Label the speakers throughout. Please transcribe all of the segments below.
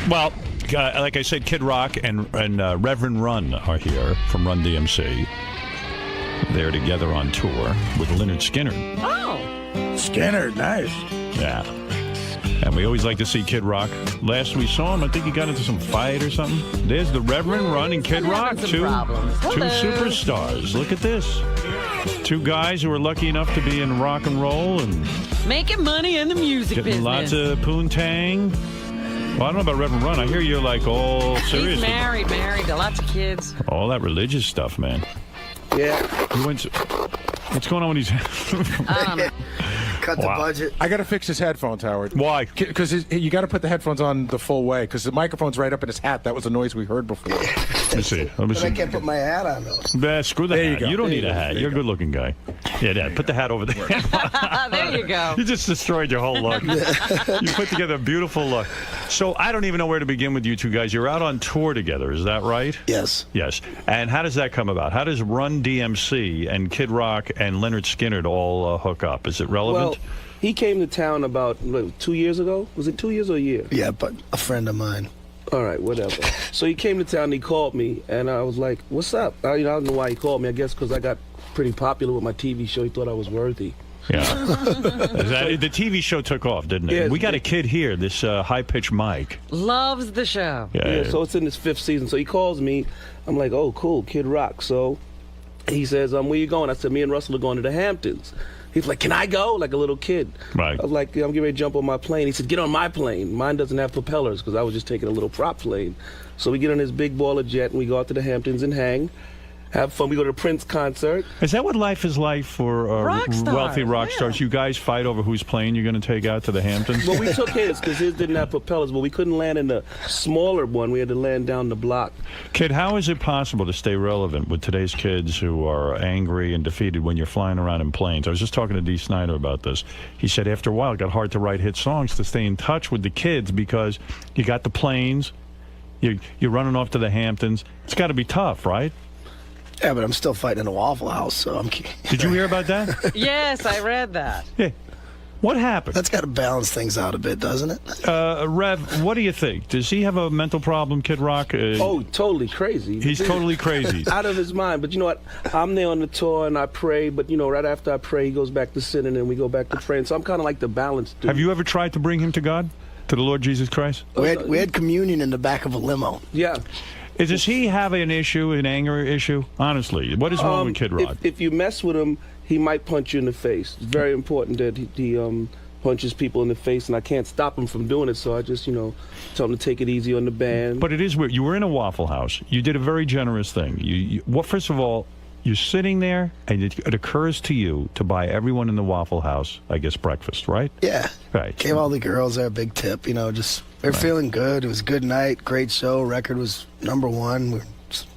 Speaker 1: Well, like I said, Kid Rock and Reverend Run are here from Run DMC. They're together on tour with Lynyrd Skynyrd.
Speaker 2: Oh.
Speaker 3: Skynyrd, nice.
Speaker 1: Yeah. And we always like to see Kid Rock. Last we saw him, I think he got into some fight or something. There's the Reverend Run and Kid Rock, two superstars. Look at this. Two guys who are lucky enough to be in rock and roll and
Speaker 2: making money in the music
Speaker 1: getting
Speaker 2: business.
Speaker 1: Lots of poontang. Well, I don't know about Reverend Run. I hear you're like all serious.
Speaker 2: He's married, got lots of kids.
Speaker 1: All that religious stuff, man.
Speaker 3: Yeah.
Speaker 1: You went to, what's going on with these?
Speaker 3: Cut the budget.
Speaker 4: I got to fix his headphones, Howard.
Speaker 1: Why?
Speaker 4: Because you got to put the headphones on the full way, because the microphone's right up in his hat. That was the noise we heard before.
Speaker 1: Let me see.
Speaker 3: But I can't put my hat on, though.
Speaker 1: Screw the hat. You don't need a hat. You're a good-looking guy. Yeah, Dad, put the hat over there.
Speaker 2: There you go.
Speaker 1: You just destroyed your whole look. You put together a beautiful look. So I don't even know where to begin with you two guys. You're out on tour together, is that right?
Speaker 3: Yes.
Speaker 1: Yes. And how does that come about? How does Run DMC and Kid Rock and Lynyrd Skynyrd all hook up? Is it relevant?
Speaker 5: Well, he came to town about 2 years ago. Was it 2 years or a year?
Speaker 3: Yeah, but a friend of mine.
Speaker 5: All right, whatever. So he came to town and he called me, and I was like, what's up? I don't know why he called me. I guess because I got pretty popular with my TV show. He thought I was worthy.
Speaker 1: Yeah. The TV show took off, didn't it?
Speaker 5: Yeah,
Speaker 1: we got a kid here, this high-pitched mic.
Speaker 2: Loves the show.
Speaker 5: Yeah, so it's in its 5th season. So he calls me. I'm like, oh, cool, Kid Rock. So he says, where you going? I said, me and Russell are going to the Hamptons. He's like, can I go? Like a little kid.
Speaker 1: Right.
Speaker 5: I was like, I'm getting ready to jump on my plane. He said, get on my plane. Mine doesn't have propellers because I was just taking a little prop plane. So we get on his big baller jet and we go out to the Hamptons and hang. Have fun. We go to the Prince concert.
Speaker 1: Is that what life is like for wealthy rock stars? You guys fight over whose plane you're going to take out to the Hamptons?
Speaker 5: Well, we took his because his didn't have propellers, but we couldn't land in the smaller one. We had to land down the block.
Speaker 1: Kid, how is it possible to stay relevant with today's kids who are angry and defeated when you're flying around in planes? I was just talking to Dee Snider about this. He said after a while it got hard to write hit songs to stay in touch with the kids because you got the planes, you're running off to the Hamptons. It's got to be tough, right?
Speaker 3: Yeah, but I'm still fighting in a Waffle House, so I'm...
Speaker 1: Did you hear about that?
Speaker 2: Yes, I read that.
Speaker 1: Yeah. What happened?
Speaker 3: That's got to balance things out a bit, doesn't it?
Speaker 1: Rev, what do you think? Does he have a mental problem, Kid Rock?
Speaker 5: Oh, totally crazy.
Speaker 1: He's totally crazy.
Speaker 5: Out of his mind. But you know what? I'm there on the tour and I pray, but you know, right after I pray, he goes back to sinning and we go back to praying. So I'm kind of like the balance dude.
Speaker 1: Have you ever tried to bring him to God? To the Lord Jesus Christ?
Speaker 3: We had communion in the back of a limo.
Speaker 5: Yeah.
Speaker 1: Does he have an issue, an anger issue? Honestly, what is wrong with Kid Rock?
Speaker 5: If you mess with him, he might punch you in the face. It's very important that he punches people in the face, and I can't stop him from doing it, so I just, tell him to take it easy on the band.
Speaker 1: But it is weird. You were in a Waffle House. You did a very generous thing. Well, first of all, you're sitting there, and it occurs to you to buy everyone in the Waffle House, I guess, breakfast, right?
Speaker 3: Yeah.
Speaker 1: Right.
Speaker 3: Gave all the girls there a big tip, just... They're feeling good. It was a good night. Great show. Record was #1. We just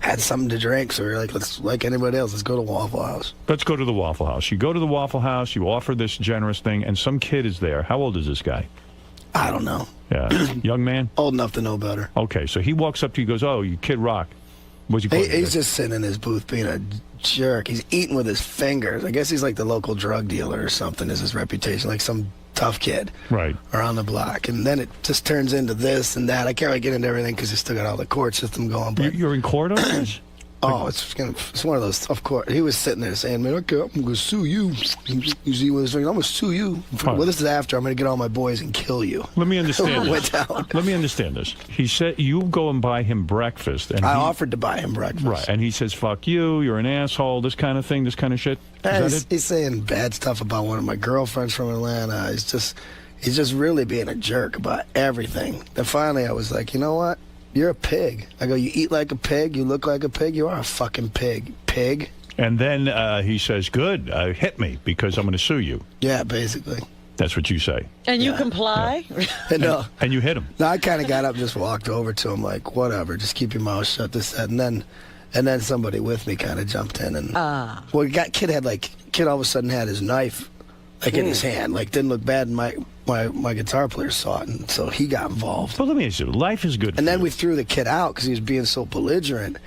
Speaker 3: had something to drink, so we were like, like anybody else, let's go to Waffle House.
Speaker 1: Let's go to the Waffle House. You go to the Waffle House, you offer this generous thing, and some kid is there. How old is this guy?
Speaker 3: I don't know.
Speaker 1: Yeah. Young man?
Speaker 3: Old enough to know better.
Speaker 1: Okay, so he walks up to you and goes, oh, you Kid Rock. What's he
Speaker 3: He's just sitting in his booth being a jerk. He's eating with his fingers. I guess he's like the local drug dealer or something is his reputation, like some tough kid around the block. And then it just turns into this and that. I can't really get into everything because you still got all the court system going. But
Speaker 1: you're in court on this?
Speaker 3: Oh, it's one of those, of course. He was sitting there saying, man, okay, I'm going to sue you. You see what I'm going to sue you. Well, this is after. I'm going to get all my boys and kill you.
Speaker 1: Let me understand this. Let me understand this. He said you go and buy him breakfast. And
Speaker 3: I offered to buy him breakfast.
Speaker 1: Right, and he says, fuck you, you're an asshole, this kind of thing, this kind of shit.
Speaker 3: He's saying bad stuff about one of my girlfriends from Atlanta. He's just really being a jerk about everything. Then finally I was like, you know what? You're a pig. I go, you eat like a pig, you look like a pig, you are a fucking pig.
Speaker 1: And then he says, good, hit me because I'm going to sue you.
Speaker 3: Yeah, basically.
Speaker 1: That's what you say.
Speaker 2: And you comply?
Speaker 3: Yeah.
Speaker 1: And you hit him.
Speaker 3: No, I kind of got up and just walked over to him like, whatever, just keep your mouth shut, this, that. And then somebody with me kind of jumped in. And well, kid all of a sudden had his knife in his hand. Like, didn't look bad, and my guitar player saw it, and so he got involved.
Speaker 1: Well, let me ask you, life is good.
Speaker 3: And then we threw the kid out because he was being so belligerent.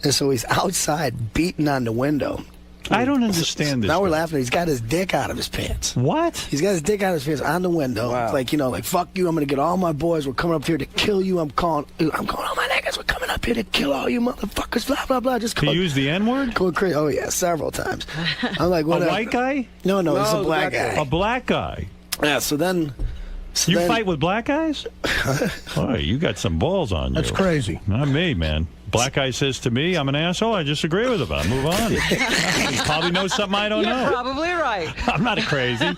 Speaker 3: And so he's outside beating on the window.
Speaker 1: I don't understand this.
Speaker 3: Now we're
Speaker 1: guy.
Speaker 3: laughing. He's got his dick out of his pants.
Speaker 1: What?
Speaker 3: He's got his dick out of his pants on the window.
Speaker 5: Wow.
Speaker 3: Like, like, fuck you. I'm going to get all my boys. We're coming up here to kill you. I'm calling all my niggas. We're coming up here to kill all you motherfuckers. Blah, blah, blah. Just
Speaker 1: He used the N-word?
Speaker 3: Going crazy. Oh, yeah, several times. I'm like,
Speaker 1: A
Speaker 3: whatever.
Speaker 1: white guy?
Speaker 3: No, he's a black
Speaker 5: black guy.
Speaker 3: guy.
Speaker 1: A black guy?
Speaker 3: Yeah, so then...
Speaker 1: You fight with black guys? Boy, you got some balls on you.
Speaker 6: That's crazy.
Speaker 1: Not me, man. Black guy says to me, I'm an asshole. I just agree with him. I move on. He probably knows something I don't
Speaker 2: You're
Speaker 1: know.
Speaker 2: probably right.
Speaker 1: I'm not crazy.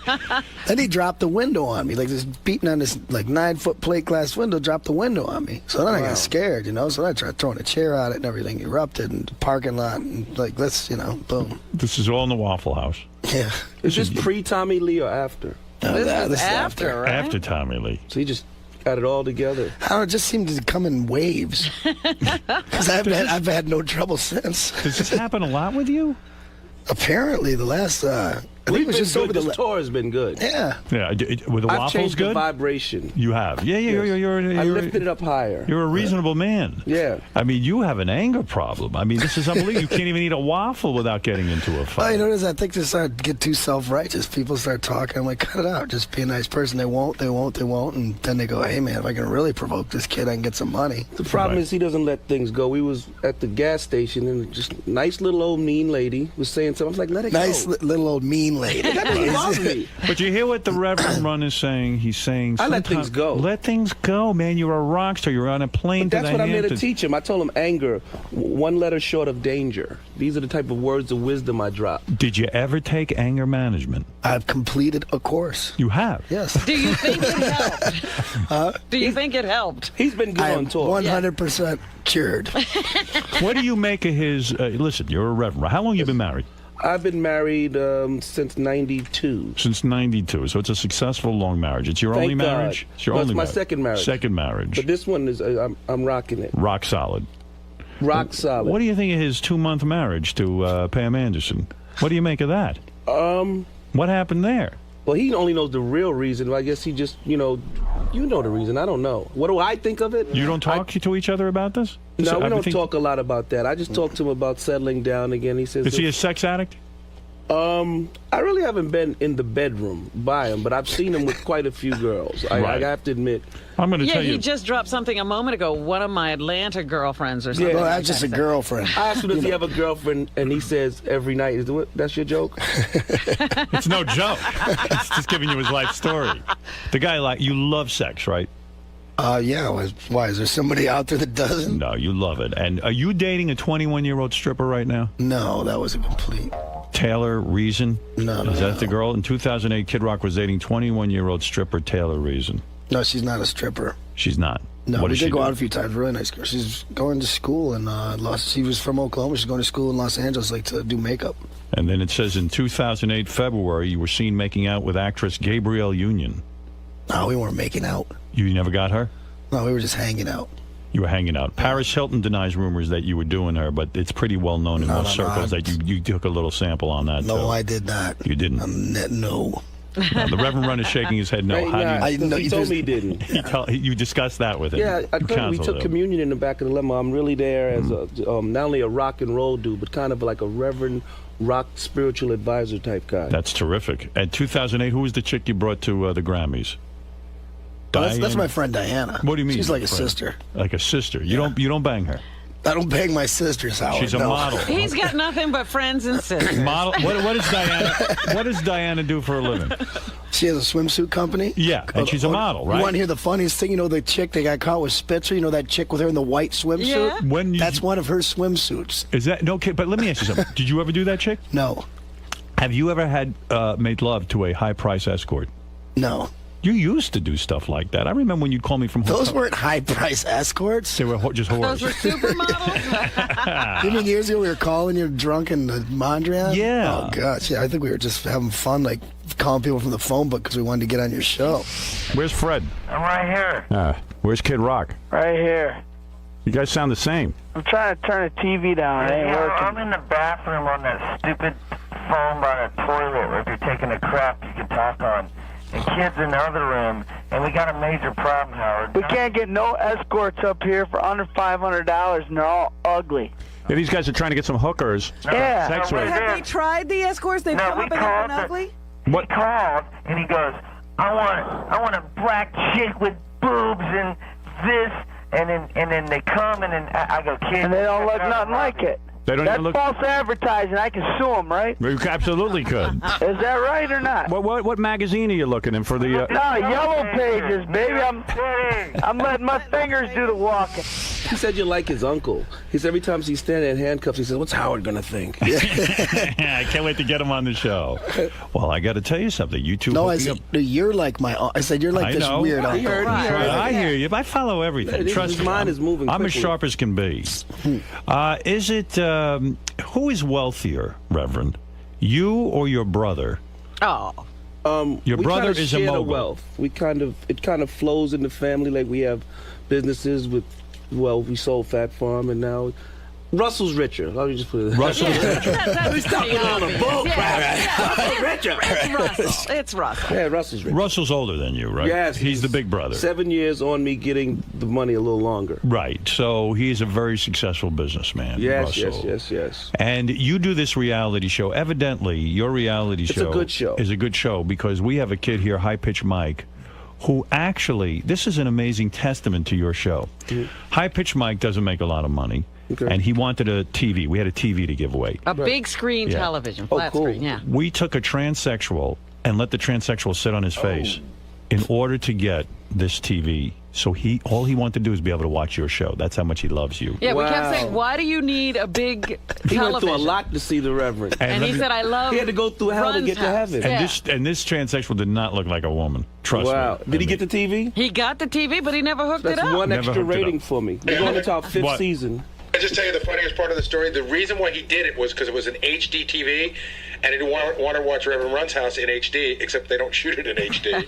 Speaker 3: Then he dropped the window on me, like this beating on this like 9-foot plate glass window, dropped the window on me. So then I got scared, So then I tried throwing a chair at it and everything erupted in the parking lot and like let's, boom.
Speaker 1: This is all in the Waffle House.
Speaker 3: Yeah.
Speaker 5: Is this pre-Tommy Lee or after?
Speaker 3: No,
Speaker 2: This is
Speaker 3: is
Speaker 2: after, right?
Speaker 1: After Tommy Lee.
Speaker 5: So he just got it all together.
Speaker 3: I don't know, it just seemed to come in waves. Because I've had no trouble since.
Speaker 1: Does this happen a lot with you?
Speaker 3: Apparently, the last I think it was just over
Speaker 5: This
Speaker 3: the.
Speaker 5: tour has been good.
Speaker 3: Yeah.
Speaker 1: Yeah. Were the
Speaker 5: I've
Speaker 1: waffles
Speaker 5: changed the
Speaker 1: good?
Speaker 5: vibration.
Speaker 1: You have. Yeah,
Speaker 5: I lifted it up higher.
Speaker 1: You're a reasonable man.
Speaker 5: Yeah.
Speaker 1: I mean, you have an anger problem. I mean, this is unbelievable. You can't even eat a waffle without getting into a
Speaker 3: Well,
Speaker 1: fight.
Speaker 3: you notice I think they start to get too self-righteous. People start talking. I'm like, cut it out. Just be a nice person. They won't. And then they go, hey, man, if I can really provoke this kid, I can get some money.
Speaker 5: The problem
Speaker 1: Right.
Speaker 5: is he doesn't let things go. We was at the gas station and just nice little old mean lady was saying something. I was like, let it
Speaker 3: Nice
Speaker 5: go.
Speaker 3: little old mean lady.
Speaker 5: That doesn't bother me.
Speaker 1: But you hear what the Reverend Run is saying? He's saying,
Speaker 5: I let things
Speaker 1: sometimes-
Speaker 5: go.
Speaker 1: Let things go, man. You're a rock star. You're on a plane
Speaker 5: But
Speaker 1: to
Speaker 5: that's
Speaker 1: the
Speaker 5: what I'm here to
Speaker 1: Hamptons.
Speaker 5: teach him. I told him anger, one letter short of danger. These are the type of words of wisdom I drop.
Speaker 1: Did you ever take anger management?
Speaker 3: I've completed a course.
Speaker 1: You have.
Speaker 3: Yes.
Speaker 2: Do you think it helped? Do you think it helped?
Speaker 5: He's been good
Speaker 3: I
Speaker 5: on
Speaker 3: am
Speaker 5: tour.
Speaker 3: 100% cured.
Speaker 1: What do you make of his? Listen, you're a Reverend. How long you been married?
Speaker 5: I've been married since '92.
Speaker 1: Since '92. So it's a successful long marriage. It's your
Speaker 5: Thank
Speaker 1: only
Speaker 5: God.
Speaker 1: marriage. It's your
Speaker 5: No,
Speaker 1: only
Speaker 5: it's my
Speaker 1: marriage.
Speaker 5: second marriage.
Speaker 1: Second marriage.
Speaker 5: But this one is I'm rocking it.
Speaker 1: Rock solid.
Speaker 5: Rock solid.
Speaker 1: What do you think of his 2-month marriage to Pam Anderson? What do you make of that? What happened there?
Speaker 5: Well, he only knows the real reason. I guess he just, you know the reason. I don't know. What do I think of it?
Speaker 1: You don't talk to each other about this?
Speaker 5: No, we don't
Speaker 1: think-
Speaker 5: talk a lot about that. I just talked to him about settling down again. He says,
Speaker 1: Is he a sex addict?
Speaker 5: I really haven't been in the bedroom by him, but I've seen him with quite a few girls. I
Speaker 1: Right.
Speaker 5: have to admit.
Speaker 1: I'm going to
Speaker 2: Yeah,
Speaker 1: tell
Speaker 2: he
Speaker 1: you.
Speaker 2: just dropped something a moment ago. One of my Atlanta girlfriends or something.
Speaker 3: Well,
Speaker 2: like
Speaker 3: that's just a
Speaker 2: that.
Speaker 3: girlfriend.
Speaker 5: I asked him, does he have a girlfriend? And he says every night. That's your joke?
Speaker 1: It's no joke. It's just giving you his life story. The guy, you love sex, right?
Speaker 3: Yeah. Why? Is there somebody out there that doesn't?
Speaker 1: No, you love it. And are you dating a 21-year-old stripper right now?
Speaker 3: No, that was a complete.
Speaker 1: Taylor Reason?
Speaker 3: No,
Speaker 1: Is that
Speaker 3: no.
Speaker 1: the girl? In 2008, Kid Rock was dating 21-year-old stripper Taylor Reason.
Speaker 3: No, she's not a stripper.
Speaker 1: She's not.
Speaker 3: No,
Speaker 1: What
Speaker 3: we
Speaker 1: does she
Speaker 3: did go
Speaker 1: do?
Speaker 3: out a few times. Really nice girl. She's going to school in she was from Oklahoma. She's going to school in Los Angeles, to do makeup.
Speaker 1: And then it says in 2008, February, you were seen making out with actress Gabrielle Union.
Speaker 3: No, we weren't making out.
Speaker 1: You never got her?
Speaker 3: No, we were just hanging out.
Speaker 1: You were hanging out. Paris Hilton denies rumors that you were doing her, but it's pretty well known in
Speaker 3: No,
Speaker 1: most
Speaker 3: no,
Speaker 1: circles that you took a little sample on that.
Speaker 3: No,
Speaker 1: too.
Speaker 3: I did not.
Speaker 1: You didn't.
Speaker 3: No.
Speaker 1: No, the Reverend Run is shaking his head no.
Speaker 5: Right,
Speaker 1: How do you?
Speaker 5: nah,
Speaker 3: I know
Speaker 5: he
Speaker 3: you
Speaker 5: told
Speaker 3: just-
Speaker 5: me he didn't.
Speaker 1: You discussed that with him.
Speaker 5: Yeah, I
Speaker 1: You
Speaker 5: told him we
Speaker 1: counseled
Speaker 5: took
Speaker 1: him.
Speaker 5: communion in the back of the limo. I'm really there as not only a rock and roll dude, but kind of like a reverend rock spiritual advisor type guy.
Speaker 1: That's terrific. At 2008, who was the chick you brought to the Grammys?
Speaker 3: That's
Speaker 1: Diane?
Speaker 3: my friend Diana.
Speaker 1: What do you mean?
Speaker 3: She's like a
Speaker 1: friend?
Speaker 3: sister.
Speaker 1: Like a sister. You don't bang her.
Speaker 3: I don't bang my sisters, Howard.
Speaker 1: She's a
Speaker 3: no.
Speaker 1: model.
Speaker 2: He's got nothing but friends and sisters.
Speaker 1: Model. What is Diana? What does Diana do for a living?
Speaker 3: She has a swimsuit company.
Speaker 1: Yeah, and she's a model, right?
Speaker 3: You want to hear the funniest thing? The chick that got caught with Spitzer? That chick with her in the white swimsuit?
Speaker 2: Yeah.
Speaker 1: When you,
Speaker 3: That's one of her swimsuits.
Speaker 1: is that no? Okay, but let me ask you something. Did you ever do that, chick?
Speaker 3: No.
Speaker 1: Have you ever had made love to a high price escort?
Speaker 3: No.
Speaker 1: You used to do stuff like that. I remember when you'd call me from
Speaker 3: Those
Speaker 1: hotel.
Speaker 3: weren't high-price escorts.
Speaker 1: They were just
Speaker 2: Those
Speaker 1: whores.
Speaker 2: were supermodels.
Speaker 3: You mean years ago we were calling you drunk in the Mondrian?
Speaker 1: Yeah.
Speaker 3: Oh, gosh. Yeah, I think we were just having fun, calling people from the phone book because we wanted to get on your show.
Speaker 1: Where's Fred?
Speaker 7: I'm right here.
Speaker 1: Where's Kid Rock?
Speaker 7: Right here.
Speaker 1: You guys sound the same.
Speaker 7: I'm trying to turn the TV down. It ain't working. I'm in the bathroom on that stupid phone by the toilet where if you're taking a crap you can talk on. And kids in the other room, and we got a major problem, Howard. We can't get no escorts up here for under $500, and they're all ugly.
Speaker 1: Yeah, these guys are trying to get some hookers.
Speaker 7: Yeah.
Speaker 1: Sex
Speaker 7: No,
Speaker 1: with.
Speaker 2: Have they tried the escorts? They've come
Speaker 7: we
Speaker 2: up and up and ugly?
Speaker 1: What?
Speaker 7: He called and he goes, I want a black chick with boobs and this, and then they come and then I go, kid.
Speaker 6: And they don't look nothing like it.
Speaker 1: They don't
Speaker 6: That's
Speaker 1: even look.
Speaker 6: false advertising. I can sue them, right?
Speaker 1: You absolutely could.
Speaker 6: Is that right or not?
Speaker 1: What magazine are you looking in for the?
Speaker 6: No, Yellow Pages, baby. I'm letting my fingers do the walking.
Speaker 5: He said you like his uncle. He said every time he's standing in handcuffs, he says, "What's Howard gonna think?"
Speaker 1: I can't wait to get him on the show. Well, I got to tell you something. You two.
Speaker 3: No,
Speaker 1: hook
Speaker 3: I
Speaker 1: me
Speaker 3: said,
Speaker 1: up.
Speaker 3: you're like my. I said, you're like
Speaker 1: I
Speaker 3: this
Speaker 1: know.
Speaker 3: weird
Speaker 1: He
Speaker 3: uncle.
Speaker 5: heard- he heard.
Speaker 1: I hear you. I follow everything. Trust
Speaker 5: His
Speaker 1: me.
Speaker 5: mind is moving
Speaker 1: I'm as
Speaker 5: quickly.
Speaker 1: sharp as can be. Is it? Who is wealthier, Reverend? You or your brother?
Speaker 2: Oh.
Speaker 1: Your
Speaker 5: we
Speaker 1: brother
Speaker 5: kinda
Speaker 1: is a
Speaker 5: share the
Speaker 1: mogul.
Speaker 5: wealth. It kind of flows in the family. Like we have businesses with. Well, we sold Fat Farm, and now Russell's richer. Let me just put it.
Speaker 1: Russell's richer.
Speaker 2: That's pretty obvious.
Speaker 5: Richer.
Speaker 2: It's Russell. It's Russell.
Speaker 5: Yeah, Russell's richer.
Speaker 1: Russell's older than you, right?
Speaker 5: Yes,
Speaker 1: He's the big brother.
Speaker 5: 7 years on me getting the money a little longer.
Speaker 1: Right. So he's a very successful businessman.
Speaker 5: Yes,
Speaker 1: Russell.
Speaker 5: yes.
Speaker 1: And you do this reality show. Evidently, your reality
Speaker 5: It's a
Speaker 1: show
Speaker 5: good show.
Speaker 1: is a good show because we have a kid here, High Pitch Mike, who actually, this is an amazing testament to your show. High Pitch Mike doesn't make a lot of money, and he wanted a TV. We had a TV to give away.
Speaker 2: A big screen television, flat
Speaker 5: cool.
Speaker 2: screen, yeah.
Speaker 1: We took a transsexual and let the transsexual sit on his face in order to get this TV. So all he wanted to do is be able to watch your show. That's how much he loves you.
Speaker 2: Yeah, we kept
Speaker 5: Wow.
Speaker 2: saying, why do you need a big
Speaker 5: He
Speaker 2: television?
Speaker 5: went through a lot to see the Reverend.
Speaker 2: And he said, I love
Speaker 5: He had to go through hell to
Speaker 2: Run's
Speaker 5: get to
Speaker 2: house.
Speaker 5: heaven.
Speaker 1: And
Speaker 2: Yeah.
Speaker 1: this transsexual did not look like a woman. Trust
Speaker 5: Wow.
Speaker 1: me.
Speaker 5: Did he get the TV?
Speaker 2: He got the TV, but he never hooked
Speaker 5: That's
Speaker 2: it up.
Speaker 5: one
Speaker 1: Never
Speaker 5: extra
Speaker 1: hooked it
Speaker 5: rating
Speaker 1: up.
Speaker 5: for me. We're going into our 5th
Speaker 1: What?
Speaker 5: season.
Speaker 8: I'll just tell you the funniest part of the story. The reason why he did it was because it was an HD TV, and he didn't want to watch Reverend Run's house in HD, except they don't shoot it in HD.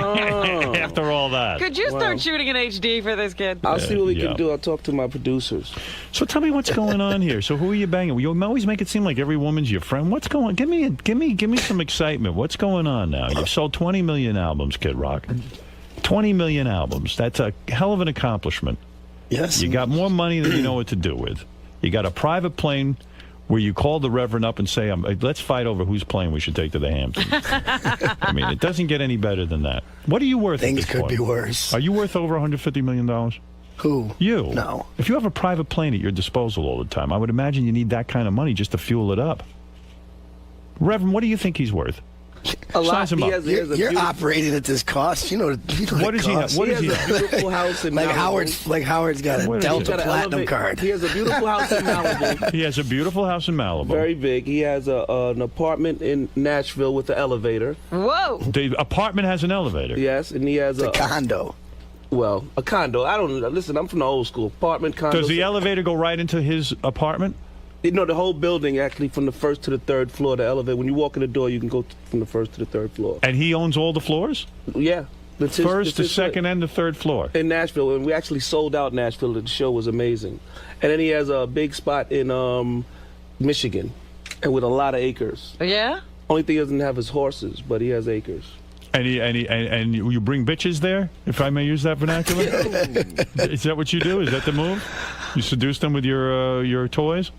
Speaker 1: After all that.
Speaker 2: Could you start shooting in HD for this kid?
Speaker 5: I'll see what we
Speaker 1: Yeah.
Speaker 5: can do. I'll talk to my producers.
Speaker 1: So tell me what's going on here. So who are you banging? You always make it seem like every woman's your friend. What's going on? Give me some excitement. What's going on now? You've sold 20 million albums, Kid Rock. 20 million albums. That's a hell of an accomplishment.
Speaker 3: Yes.
Speaker 1: You got more money than you know what to do with. You got a private plane where you call the Reverend up and say, let's fight over whose plane we should take to the Hamptons. I mean, it doesn't get any better than that. What are you worth
Speaker 3: Things
Speaker 1: at this
Speaker 3: could
Speaker 1: point?
Speaker 3: be worse.
Speaker 1: Are you worth over $150 million?
Speaker 3: Who?
Speaker 1: You.
Speaker 3: No.
Speaker 1: If you have a private plane at your disposal all the time, I would imagine you need that kind of money just to fuel it up. Reverend, what do you think he's worth?
Speaker 5: A lot.
Speaker 1: Size him
Speaker 5: He
Speaker 1: up.
Speaker 5: has a
Speaker 3: You're
Speaker 5: beautiful,
Speaker 3: operating at this cost. You know
Speaker 1: What does he have? What
Speaker 5: he
Speaker 1: does he
Speaker 5: has a
Speaker 1: have?
Speaker 5: beautiful house in
Speaker 3: like
Speaker 5: Malibu.
Speaker 3: Howard's got a
Speaker 1: What is it?
Speaker 5: He's
Speaker 3: Delta
Speaker 5: got an
Speaker 3: Platinum
Speaker 5: elevate-
Speaker 3: card.
Speaker 5: He has a beautiful house in Malibu.
Speaker 1: He has a beautiful house in Malibu.
Speaker 5: Very big. He has an apartment in Nashville with an elevator.
Speaker 2: Whoa.
Speaker 1: The apartment has an elevator.
Speaker 5: Yes, and he has
Speaker 3: A condo.
Speaker 5: a condo. I don't listen. I'm from the old school. Apartment, condo.
Speaker 1: Does the elevator go right into his apartment?
Speaker 5: No, the whole building actually from the 1st to the 3rd floor. The elevator. When you walk in the door, you can go from the 1st to the 3rd floor.
Speaker 1: And he owns all the floors?
Speaker 5: Yeah. That's his-
Speaker 1: First,
Speaker 5: that's
Speaker 1: the
Speaker 5: his-
Speaker 1: second, and the third floor.
Speaker 5: in Nashville, and we actually sold out Nashville. The show was amazing. And then he has a big spot in Michigan, and with a lot of acres.
Speaker 2: Yeah?
Speaker 5: Only thing he doesn't have is horses, but he has acres.
Speaker 1: And you bring bitches there, if I may use that vernacular? Is that what you do? Is that the move? You seduce them with your toys?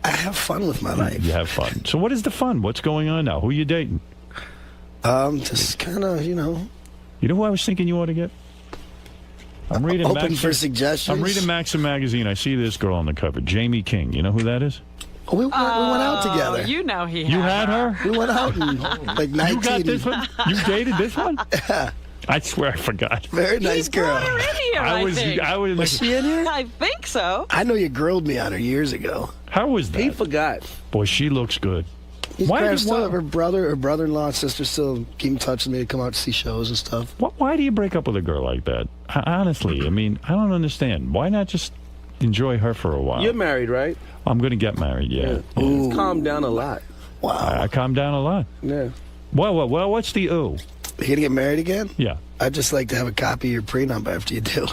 Speaker 3: I have fun with my life.
Speaker 1: You have fun. So what is the fun? What's going on now? Who are you dating?
Speaker 3: Just kind of,
Speaker 1: You know who I was thinking you ought to get? I'm reading
Speaker 3: open
Speaker 1: Maxim-
Speaker 3: for suggestions.
Speaker 1: I'm reading Maxim magazine. I see this girl on the cover, Jamie King. You know who that is?
Speaker 3: Oh, we went out
Speaker 2: Oh,
Speaker 3: together.
Speaker 2: you know he
Speaker 1: You had her?
Speaker 3: We went out in like 19.
Speaker 1: You got this one? You dated this one? I swear I forgot.
Speaker 3: Very nice girl.
Speaker 2: Brought her in here, I think.
Speaker 3: Was she in here?
Speaker 2: I think so.
Speaker 3: I know you grilled me on her years ago.
Speaker 1: How was that?
Speaker 5: He forgot.
Speaker 1: Boy, she looks good.
Speaker 3: His
Speaker 1: Why
Speaker 3: parents
Speaker 1: did-
Speaker 3: still
Speaker 1: why-
Speaker 3: have her brother-in-law, and sister still keep in touch with me to come out to see shows and stuff.
Speaker 1: Why do you break up with a girl like that? Honestly, I mean, I don't understand. Why not just enjoy her for a while?
Speaker 5: You're married, right?
Speaker 1: I'm going to get married, yeah.
Speaker 5: He's calmed down a lot.
Speaker 3: Wow.
Speaker 1: I calmed down a lot.
Speaker 5: Yeah.
Speaker 1: Well, what's the ooh?
Speaker 3: You gonna get married again?
Speaker 1: Yeah.
Speaker 3: I'd just like to have a copy of your prenup after you do.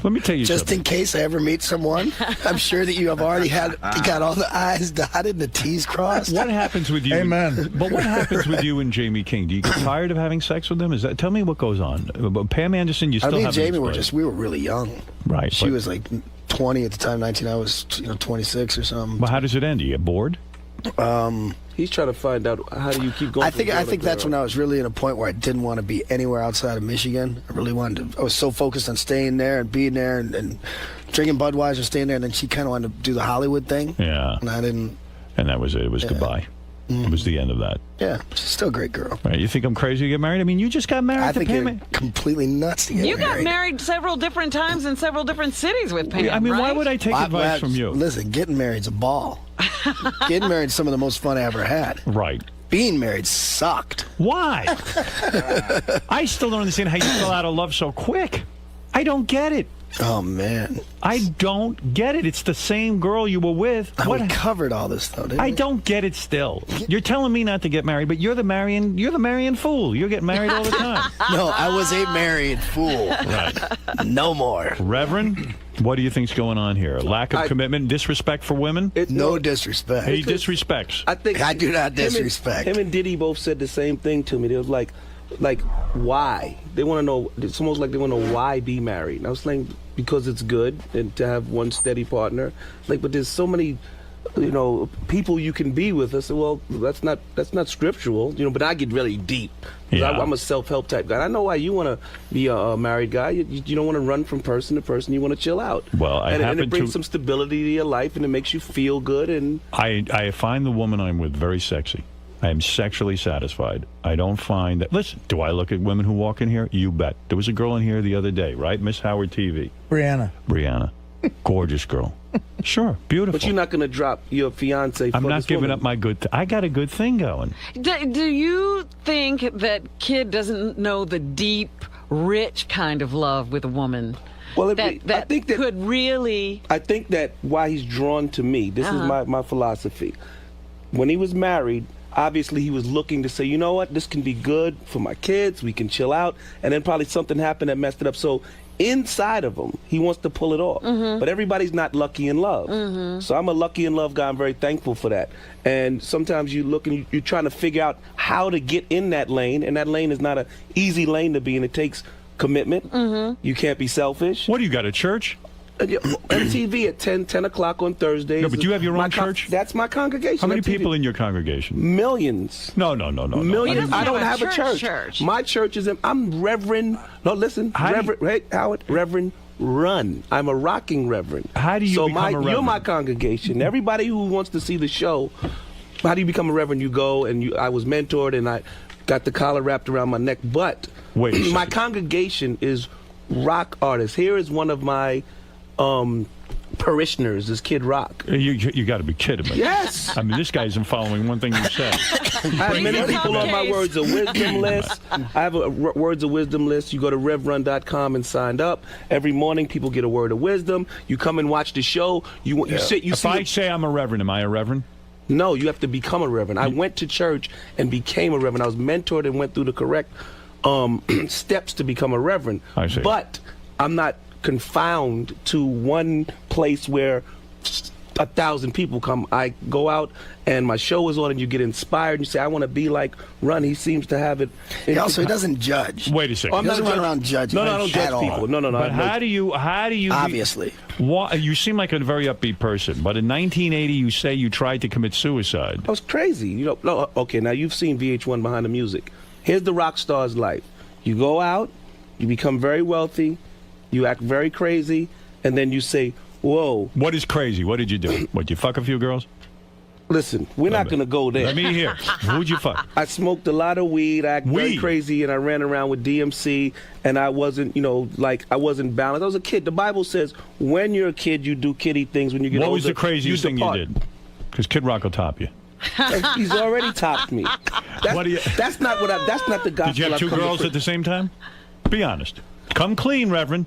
Speaker 1: Let me tell you
Speaker 3: Just
Speaker 1: something.
Speaker 3: in case I ever meet someone, I'm sure that you have already got all the I's dotted and the T's crossed.
Speaker 1: What happens with you?
Speaker 9: Amen.
Speaker 1: But what happens with you and Jamie King? Do you get tired of having sex with them? Tell me what goes on. Pam Anderson, you
Speaker 3: I
Speaker 1: still
Speaker 3: mean,
Speaker 1: have
Speaker 3: Jamie, we were really young.
Speaker 1: right.
Speaker 3: She
Speaker 1: but
Speaker 3: was like 20 at the time, 19. I was 26 or something.
Speaker 1: Well, how does it end? Do you get bored?
Speaker 5: He's trying to find out how do you keep going.
Speaker 3: I think that's when I was really in a point where I didn't want to be anywhere outside of Michigan. I really wanted to. I was so focused on staying there and being there and drinking Budweiser, staying there. And then she kind of wanted to do the Hollywood thing.
Speaker 1: Yeah.
Speaker 3: And I didn't.
Speaker 1: And that was it. It was goodbye. It was the end of that.
Speaker 3: Yeah, she's still a great girl.
Speaker 1: Right, you think I'm crazy to get married? I mean, you just got married
Speaker 3: I
Speaker 1: to
Speaker 3: think
Speaker 1: Pam.
Speaker 3: you're completely nuts to get
Speaker 2: You
Speaker 3: married.
Speaker 2: got married several different times in several different cities with Pam,
Speaker 1: I mean, why
Speaker 2: right?
Speaker 1: would I take advice from you?
Speaker 3: Listen, getting married's a ball. Getting married's some of the most fun I ever had.
Speaker 1: Right.
Speaker 3: Being married sucked.
Speaker 1: Why? I still don't understand how you fell out of love so quick. I don't get it.
Speaker 3: Oh, man.
Speaker 1: I don't get it. It's the same girl you were with.
Speaker 3: We covered all this, though, didn't we?
Speaker 1: I don't get it still. You're telling me not to get married, but you're the marrying fool. You're getting married all the time.
Speaker 3: No, I was a married fool.
Speaker 1: Right.
Speaker 3: No more.
Speaker 1: Reverend, what do you think's going on here? Lack of commitment, disrespect for women?
Speaker 3: No disrespect.
Speaker 1: He disrespects.
Speaker 5: I think
Speaker 3: I do not disrespect.
Speaker 5: Him and Diddy both said the same thing to me. They was like, why? They want to know. It's almost like they want to know why be married. And I was like, because it's good and to have one steady partner. Like, but there's so many, people you can be with. I said, well, that's not scriptural, But I get really deep.
Speaker 1: Yeah.
Speaker 5: I'm a self-help type guy. I know why you want to be a married guy. You don't want to run from person to person. You want to chill out.
Speaker 1: Well,
Speaker 5: and it brings some stability to your life, and it makes you feel good. And
Speaker 1: I find the woman I'm with very sexy. I am sexually satisfied. I don't find that. Listen, do I look at women who walk in here? You bet. There was a girl in here the other day, right? Miss Howard TV. Brianna. Gorgeous girl. Sure, beautiful.
Speaker 5: But you're not going to drop your fiance.
Speaker 1: I'm not giving up my good. I got a good thing going.
Speaker 2: Do you think that kid doesn't know the deep, rich kind of love with a woman?
Speaker 5: Well,
Speaker 2: I think that could really.
Speaker 5: I think that why he's drawn to me. This is my philosophy. When he was married, obviously he was looking to say, you know what, this can be good for my kids. We can chill out, and then probably something happened that messed it up. So inside of him, he wants to pull it off. But everybody's not lucky in love. So I'm a lucky in love guy. I'm very thankful for that. And sometimes you look and you're trying to figure out how to get in that lane, and that lane is not an easy lane to be in. It takes commitment. You can't be selfish.
Speaker 1: What do you got, a church?
Speaker 5: MTV at 10 o'clock on Thursdays.
Speaker 1: No, but you have your own church?
Speaker 5: That's my congregation.
Speaker 1: How many
Speaker 5: MTV.
Speaker 1: people in your congregation?
Speaker 5: Millions.
Speaker 1: No.
Speaker 5: Millions. I don't have a church. My church is. I'm Reverend. No, listen. Reverend Run. I'm a rocking reverend.
Speaker 1: How do you become a reverend?
Speaker 5: You're my congregation. Everybody who wants to see the show, how do you become a reverend? You go and I was mentored and I got the collar wrapped around my neck. But my congregation is rock artists. Here is one of my parishioners, is Kid Rock.
Speaker 1: You got to be kidding me.
Speaker 5: Yes.
Speaker 1: I mean, this guy isn't following one thing you said.
Speaker 5: I have many people on my Words of Wisdom list. I have a Words of Wisdom list. You go to revrun.com and sign up. Every morning, people get a word of wisdom. You come and watch the show. You sit.
Speaker 1: If I say I'm a reverend, am I a reverend?
Speaker 5: No, you have to become a reverend. I went to church and became a reverend. I was mentored and went through the correct steps to become a reverend.
Speaker 1: I see.
Speaker 5: But I'm not confined to one place where 1,000 people come. I go out and my show is on and you get inspired and you say, I want to be like Run. He seems to have it.
Speaker 3: He doesn't judge.
Speaker 1: Wait a second.
Speaker 3: He doesn't run around judging.
Speaker 5: No, I don't judge people. No.
Speaker 1: But how do you
Speaker 3: obviously.
Speaker 1: You seem like a very upbeat person, but in 1980 you say you tried to commit suicide.
Speaker 5: I was crazy. Okay, now you've seen VH1 Behind the Music. Here's the rock star's life. You go out, you become very wealthy, you act very crazy, and then you say, whoa.
Speaker 1: What is crazy? What did you do? What, you fuck a few girls?
Speaker 5: Listen, we're not going to go there.
Speaker 1: Let me hear. Who'd you fuck?
Speaker 5: I smoked a lot of weed. I acted very crazy, and I ran around with DMC, and I wasn't, I wasn't balanced. I was a kid. The Bible says when you're a kid, you do kiddie things. When you get older,
Speaker 1: what was the craziest thing you did? Because Kid Rock will top you.
Speaker 5: He's already topped me. That's not the gospel.
Speaker 1: Did you have two girls at the same time? Be honest. Come clean, Reverend.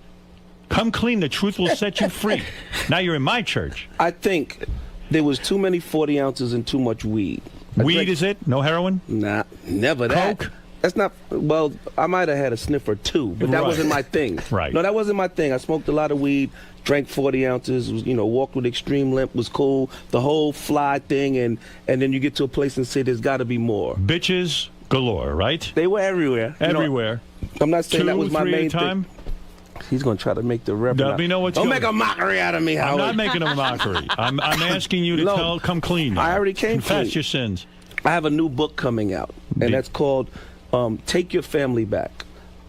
Speaker 1: Come clean. The truth will set you free. Now you're in my church.
Speaker 5: I think there was too many 40 ounces and too much weed.
Speaker 1: Weed, is it? No heroin?
Speaker 5: Nah, never that.
Speaker 1: Coke?
Speaker 5: That's not, well, I might have had a sniff or two, but that wasn't my thing.
Speaker 1: Right.
Speaker 5: No, that wasn't my thing. I smoked a lot of weed, drank 40 ounces, walked with extreme limp, was cool, the whole fly thing, and then you get to a place and say there's got to be more.
Speaker 1: Bitches galore, right?
Speaker 5: They were everywhere.
Speaker 1: Everywhere.
Speaker 5: I'm not saying that was my main
Speaker 1: thing.
Speaker 5: He's going to try to make the Reverend.
Speaker 1: Let me know what's
Speaker 5: Don't
Speaker 1: going
Speaker 5: make a mockery out of me,
Speaker 1: I'm
Speaker 5: Howard.
Speaker 1: not making a mockery. I'm asking you to come clean.
Speaker 5: I already came
Speaker 1: Confess
Speaker 5: clean.
Speaker 1: your sins.
Speaker 5: I have a new book coming out, and that's called Take Your Family Back,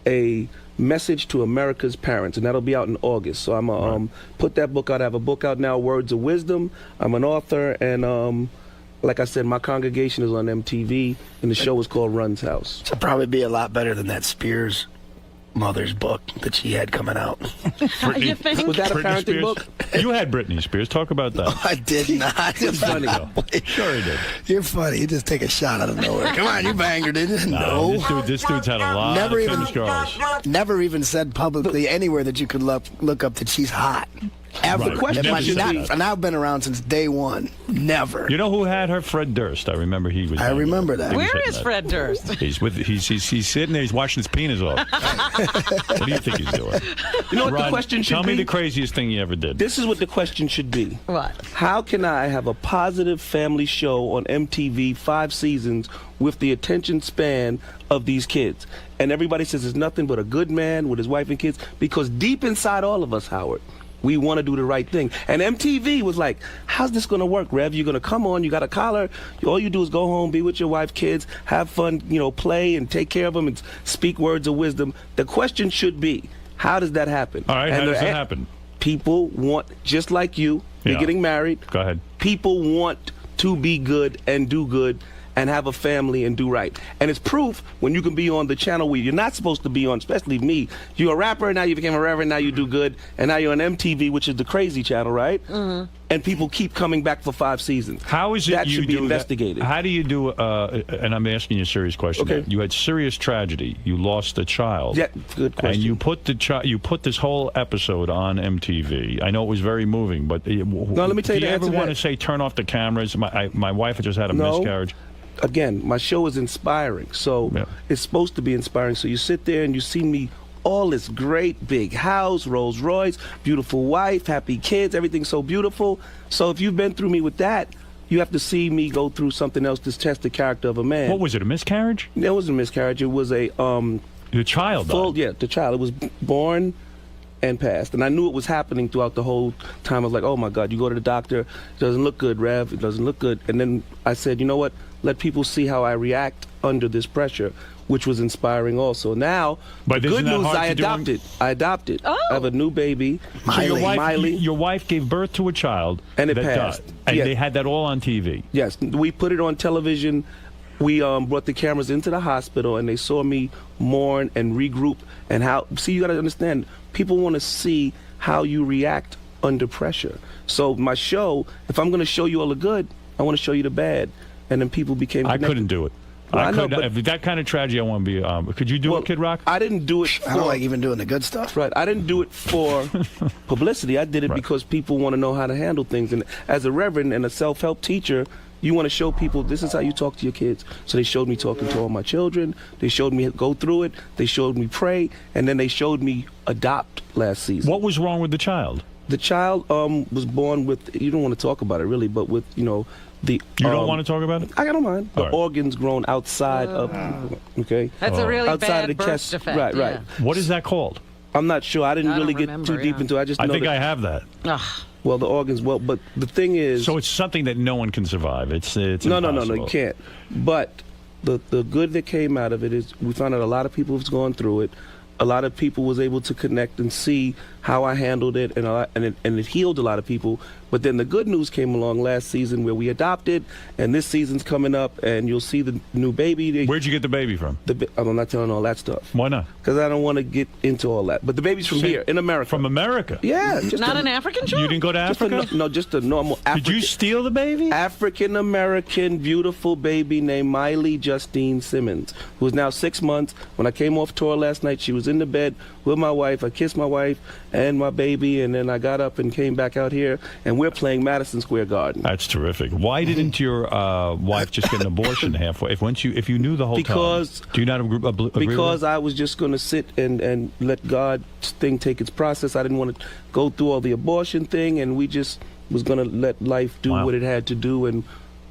Speaker 5: a message to America's parents, and that'll be out in August. So I'm going to put that book out. I have a book out now, Words of Wisdom. I'm an author, and like I said, my congregation is on MTV, and the show is called Run's House.
Speaker 3: It'll probably be a lot better than that Spears mother's book that she had coming out.
Speaker 2: You think?
Speaker 5: Was that a
Speaker 1: Britney
Speaker 5: parenting
Speaker 1: Spears?
Speaker 5: book?
Speaker 1: You had Britney Spears. Talk about that.
Speaker 3: I did not.
Speaker 5: It's funny, though.
Speaker 1: Sure he did.
Speaker 3: You're funny. You just take a shot out of nowhere. Come on, you banged her, didn't you? No.
Speaker 1: This dude's had a lot
Speaker 3: Never
Speaker 1: of
Speaker 3: even-
Speaker 1: finished girls.
Speaker 3: Never even said publicly anywhere that you could look up that she's hot. Ever.
Speaker 1: Right.
Speaker 5: The question
Speaker 1: Never
Speaker 5: should
Speaker 1: said
Speaker 5: be-
Speaker 1: that.
Speaker 3: And I've been around since day one. Never.
Speaker 1: You know who had her? Fred Durst. I remember he was.
Speaker 3: I remember that.
Speaker 1: He was
Speaker 2: Where
Speaker 1: hitting
Speaker 2: is
Speaker 1: that.
Speaker 2: Fred Durst?
Speaker 1: He's sitting there. He's washing his penis off. What do you think he's doing?
Speaker 5: You know what
Speaker 1: Rod,
Speaker 5: the question should
Speaker 1: tell
Speaker 5: be?
Speaker 1: me the craziest thing you ever did.
Speaker 5: This is what the question should be.
Speaker 2: What?
Speaker 5: How can I have a positive family show on MTV 5 seasons with the attention span of these kids? And everybody says it's nothing but a good man with his wife and kids, because deep inside all of us, Howard, we want to do the right thing. And MTV was like, how's this going to work, Rev? You're going to come on, you got a collar, all you do is go home, be with your wife, kids, have fun, play and take care of them and speak words of wisdom. The question should be, how does that happen?
Speaker 1: All right,
Speaker 5: And
Speaker 1: how does that happen?
Speaker 5: People want, just like you, you're
Speaker 1: Yeah.
Speaker 5: getting married.
Speaker 1: Go ahead.
Speaker 5: People want to be good and do good and have a family and do right. And it's proof when you can be on the channel where you're not supposed to be on, especially me. You're a rapper, now you became a reverend, now you do good, and now you're on MTV, which is the crazy channel, right? Mm-hmm. And people keep coming back for 5 seasons.
Speaker 1: How is it
Speaker 5: that
Speaker 1: you
Speaker 5: should be
Speaker 1: do
Speaker 5: investigated?
Speaker 1: That? How do you do? And I'm asking you a serious question.
Speaker 5: Okay.
Speaker 1: Now. You had serious tragedy. You lost a child.
Speaker 5: Yeah, good question.
Speaker 1: And you put you put this whole episode on MTV. I know it was very moving, but
Speaker 5: No, let me tell you
Speaker 1: do
Speaker 5: the
Speaker 1: you ever
Speaker 5: answer to
Speaker 1: want to
Speaker 5: that.
Speaker 1: say turn off the cameras? My wife had just had a
Speaker 5: No.
Speaker 1: miscarriage.
Speaker 5: Again, my show is inspiring, so
Speaker 1: Yeah.
Speaker 5: it's supposed to be inspiring. So you sit there and you see me, all this great big house, Rolls Royce, beautiful wife, happy kids, everything's so beautiful. So if you've been through me with that, you have to see me go through something else to test the character of a man.
Speaker 1: What was it? A miscarriage?
Speaker 5: It wasn't a miscarriage. It was a
Speaker 1: The child
Speaker 5: full.
Speaker 1: died.
Speaker 5: Yeah, the child. It was born and passed, and I knew it was happening throughout the whole time. I was like, oh my God, you go to the doctor, it doesn't look good, Rev, it doesn't look good. And then I said, you know what? Let people see how I react under this pressure, which was inspiring also. Now,
Speaker 1: But
Speaker 5: the
Speaker 1: isn't
Speaker 5: good
Speaker 1: that
Speaker 5: news,
Speaker 1: hard
Speaker 5: I
Speaker 1: to do on-
Speaker 5: adopted. I adopted.
Speaker 2: Oh.
Speaker 5: I have a new baby,
Speaker 1: So
Speaker 5: Miley.
Speaker 1: your wife gave birth to a child
Speaker 5: And it
Speaker 1: that
Speaker 5: passed.
Speaker 1: died. And
Speaker 5: Yeah.
Speaker 1: they had that all on TV.
Speaker 5: Yes, we put it on television. We brought the cameras into the hospital, and they saw me mourn and regroup. And how? See, you got to understand. People want to see how you react under pressure. So my show, if I'm going to show you all the good, I want to show you the bad. And then people became.
Speaker 1: I
Speaker 5: connected.
Speaker 1: couldn't do it.
Speaker 5: Well,
Speaker 1: I
Speaker 5: I know,
Speaker 1: couldn't.
Speaker 5: but-
Speaker 1: If that kind of tragedy, I want to be. Could you do
Speaker 5: Well,
Speaker 1: it, Kid Rock?
Speaker 5: I didn't do it.
Speaker 3: I don't like even doing the good stuff.
Speaker 5: Right. I didn't do it for publicity. I did it
Speaker 1: Right.
Speaker 5: because people want to know how to handle things. And as a reverend and a self-help teacher, you want to show people this is how you talk to your kids. So they showed me talking to all my children. They showed me go through it. They showed me pray. And then they showed me adopt last season.
Speaker 1: What was wrong with the child?
Speaker 5: The child was born with, you don't want to talk about it really, but with, the...
Speaker 1: You don't want to talk about it?
Speaker 5: I don't mind. The
Speaker 1: All right.
Speaker 5: organs grown outside of, okay?
Speaker 2: That's a really
Speaker 5: Outside
Speaker 2: bad
Speaker 5: of the
Speaker 2: birth
Speaker 5: chest.
Speaker 2: defect.
Speaker 5: Right, right.
Speaker 2: yeah.
Speaker 1: What is that called?
Speaker 5: I'm not sure. I didn't
Speaker 2: I
Speaker 5: really
Speaker 2: don't
Speaker 5: get
Speaker 2: remember,
Speaker 5: too deep
Speaker 2: yeah.
Speaker 5: into it. I just
Speaker 1: I
Speaker 5: know
Speaker 1: think
Speaker 5: that,
Speaker 1: I have that.
Speaker 2: Ugh.
Speaker 5: well, the organs, but the thing is...
Speaker 1: So it's something that no one can survive. It's
Speaker 5: No,
Speaker 1: impossible.
Speaker 5: you can't. But the good that came out of it is we found out a lot of people have gone through it. A lot of people was able to connect and see how I handled it, and it healed a lot of people. But then the good news came along last season where we adopted, and this season's coming up, and you'll see the new baby.
Speaker 1: Where'd you get the baby from?
Speaker 5: I'm not telling all that stuff
Speaker 1: Why not?
Speaker 5: because I don't want to get into all that. But the baby's from
Speaker 1: Say-
Speaker 5: here in America.
Speaker 1: From America?
Speaker 5: Yeah, just
Speaker 2: Not
Speaker 5: a,
Speaker 2: an African
Speaker 1: You
Speaker 2: child?
Speaker 1: didn't go to
Speaker 5: just a,
Speaker 1: Africa?
Speaker 5: no, just a normal
Speaker 1: Did
Speaker 5: African.
Speaker 1: you steal the baby?
Speaker 5: African American beautiful baby named Miley Justine Simmons, who is now 6 months. When I came off tour last night, she was in the bed with my wife. I kissed my wife and my baby, and then I got up and came back out here, and we're playing Madison Square Garden.
Speaker 1: That's terrific. Why didn't your wife just get an abortion halfway? If you knew the whole
Speaker 5: Because-
Speaker 1: time, do you not agree
Speaker 5: Because
Speaker 1: with
Speaker 5: I was just going to sit and let God's thing take its process. I didn't want to go through all the abortion thing, and we just was going to let life do
Speaker 1: Wow.
Speaker 5: what it had to do, and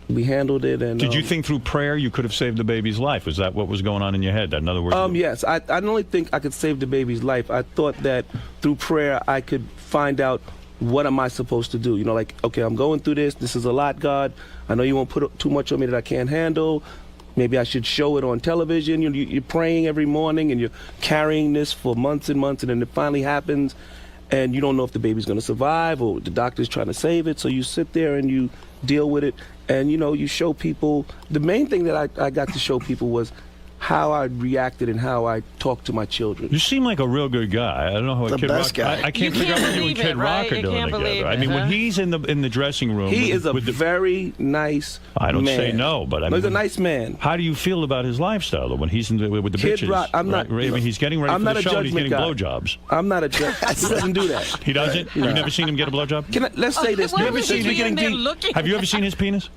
Speaker 5: we handled it. And
Speaker 1: did you think through prayer you could have saved the baby's life? Was that what was going on in your head? In other words,
Speaker 5: yes. I not only think I could save the baby's life. I thought that through prayer I could find out what am I supposed to do. You know, like, okay, I'm going through this. This is a lot, God. I know you won't put too much on me that I can't handle. Maybe I should show it on television. You're praying every morning and you're carrying this for months and months, and then it finally happens, and you don't know if the baby's going to survive or the doctor's trying to save it. So you sit there and you deal with it, and you show people. The main thing that I got to show people was how I reacted and how I talked to my children.
Speaker 1: You seem like a real good guy. I don't know how
Speaker 3: The
Speaker 1: Kid
Speaker 3: best
Speaker 1: Rock.
Speaker 3: guy.
Speaker 1: I can't figure out what you and Kid Rock are doing together. I mean, when he's in the dressing room,
Speaker 5: He is a very nice
Speaker 1: I don't
Speaker 5: man.
Speaker 1: say no, but I mean,
Speaker 5: he's a nice man.
Speaker 1: How do you feel about his lifestyle though, when he's with the
Speaker 5: Kid
Speaker 1: bitches?
Speaker 5: Rock, I'm not.
Speaker 1: Right? I mean, he's getting ready
Speaker 5: I'm
Speaker 1: for
Speaker 5: not
Speaker 1: the
Speaker 5: a
Speaker 1: show. And he's getting
Speaker 5: judgment guy.
Speaker 1: blowjobs.
Speaker 5: I'm not a judge. He doesn't do that.
Speaker 1: He doesn't.
Speaker 5: No.
Speaker 1: You've never seen him get a blowjob?
Speaker 5: Let's say this.
Speaker 2: Why
Speaker 5: Never
Speaker 2: was
Speaker 5: seen
Speaker 2: he
Speaker 5: me getting
Speaker 2: there
Speaker 5: deep.
Speaker 2: looking?
Speaker 1: Have you ever seen his penis?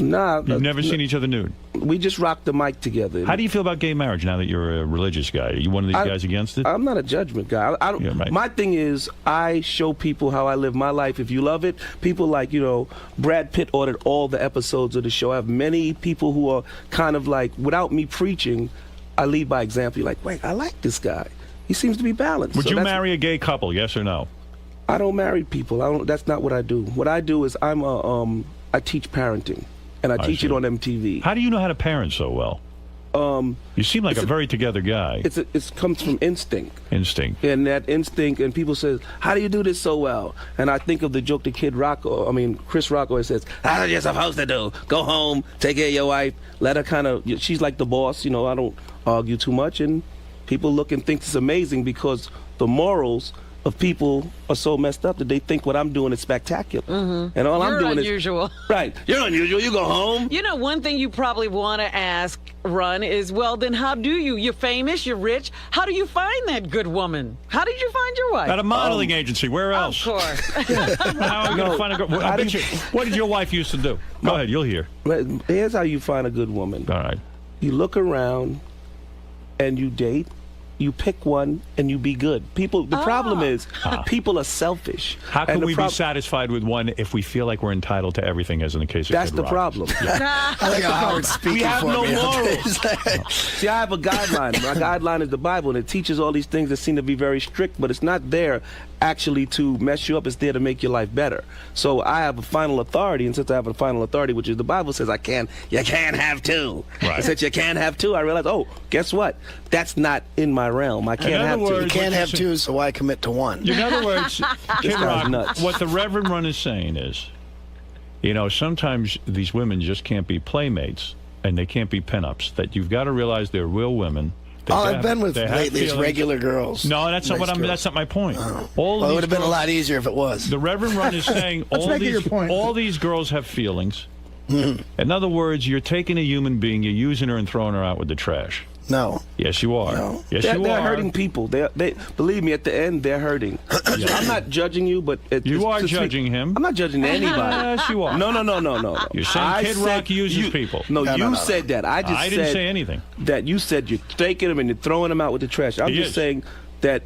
Speaker 5: Nah.
Speaker 1: You've never seen each other nude.
Speaker 5: We just rocked the mic together.
Speaker 1: How do you feel about gay marriage now that you're a religious guy? Are you one of these guys against it?
Speaker 5: I'm not a judgment guy. I don't.
Speaker 1: Yeah, right.
Speaker 5: My thing is, I show people how I live my life. If you love it, people like Brad Pitt ordered all the episodes of the show. I have many people who are kind of like, without me preaching, I lead by example. You're like, wait, I like this guy. He seems to be balanced.
Speaker 1: Would
Speaker 5: So
Speaker 1: you
Speaker 5: that's-
Speaker 1: marry a gay couple? Yes or no?
Speaker 5: I don't marry people. That's not what I do. What I do is I teach parenting, and I teach
Speaker 1: see.
Speaker 5: it on MTV.
Speaker 1: How do you know how to parent so well? You seem like a very together guy.
Speaker 5: It comes from instinct.
Speaker 1: Instinct.
Speaker 5: And that instinct, and people say, how do you do this so well? And I think of the joke that Chris Rock always says, that's what you're supposed to do. Go home, take care of your wife, let her she's like the boss, I don't argue too much, and people look and think it's amazing because the morals of people are so messed up that they think what I'm doing is spectacular. Mm-hmm. And all I'm doing
Speaker 2: unusual.
Speaker 5: Right. You're unusual. You go home.
Speaker 2: One thing you probably want to ask, Run, is, well, then how do you? You're famous, you're rich. How do you find that good woman? How did you find your wife?
Speaker 1: At a modeling agency. Where else?
Speaker 2: Of course.
Speaker 1: How are you going to find a girl? What did your wife used to do? Go ahead, you'll hear.
Speaker 5: Here's how you find a good woman.
Speaker 1: All right.
Speaker 5: You look around and you date. You pick one and you be good. The problem is, people are selfish.
Speaker 1: How can we be satisfied with one if we feel like we're entitled to everything, as in the case of
Speaker 5: That's
Speaker 1: Kid
Speaker 5: the
Speaker 1: Rock?
Speaker 5: problem.
Speaker 3: I like how Howard's speaking
Speaker 5: We have
Speaker 3: for
Speaker 5: no
Speaker 3: me.
Speaker 5: morals. See, I have a guideline. My guideline is the Bible, and it teaches all these things that seem to be very strict, but it's not there actually to mess you up. It's there to make your life better. So I have a final authority, and since I have a final authority, which is the Bible says you can't have two.
Speaker 1: Right.
Speaker 5: Since you can't have two, I realized, guess what? That's not in my realm. I can't have two.
Speaker 3: You can't have two, so why commit to one?
Speaker 1: In other words, Kid
Speaker 5: guy's
Speaker 1: Rock,
Speaker 5: nuts.
Speaker 1: what the Reverend Run is saying is, sometimes these women just can't be playmates and they can't be pinups. That you've got to realize they're real women.
Speaker 3: All I've been with lately is regular girls.
Speaker 1: No, that's not That's not my point.
Speaker 3: It would have been a lot easier if it was.
Speaker 1: The Reverend Run is saying all these girls have feelings.
Speaker 3: Mm-hmm.
Speaker 1: In other words, you're taking a human being, you're using her and throwing her out with the trash.
Speaker 3: No.
Speaker 1: Yes, you are.
Speaker 3: No.
Speaker 1: Yes,
Speaker 5: They're
Speaker 1: you are.
Speaker 5: hurting people. They believe me. At the end, they're hurting. I'm not judging you, but
Speaker 1: you are judging him.
Speaker 5: I'm not judging anybody.
Speaker 1: Yes, you are.
Speaker 5: No.
Speaker 1: You're saying Kid Rock uses people.
Speaker 5: No, you said that. I
Speaker 1: didn't say anything.
Speaker 5: That you said you're taking them and you're throwing them out with the trash. I'm just saying that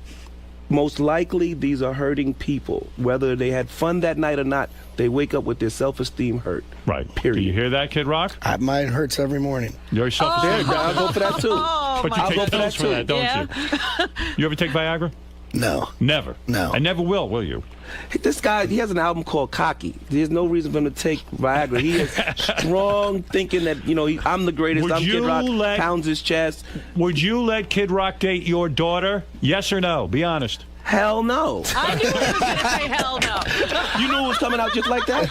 Speaker 5: most likely these are hurting people. Whether they had fun that night or not, they wake up with their self-esteem hurt.
Speaker 1: Right.
Speaker 5: Period.
Speaker 1: Do you hear that, Kid Rock?
Speaker 3: Mine hurts every morning.
Speaker 1: Your self-esteem.
Speaker 5: I'll go for that too.
Speaker 1: But you take pills for that, don't you? You ever take Viagra?
Speaker 3: No.
Speaker 1: Never.
Speaker 3: No.
Speaker 1: I never will you?
Speaker 5: This guy, he has an album called Cocky. There's no reason for him to take Viagra. He is strong, thinking that, I'm the greatest. I'm Kid Rock, pounds his chest.
Speaker 1: Would you let Kid Rock date your daughter? Yes or no? Be honest.
Speaker 5: Hell no.
Speaker 2: I knew he was going to say hell no.
Speaker 5: You knew it was coming out just like that?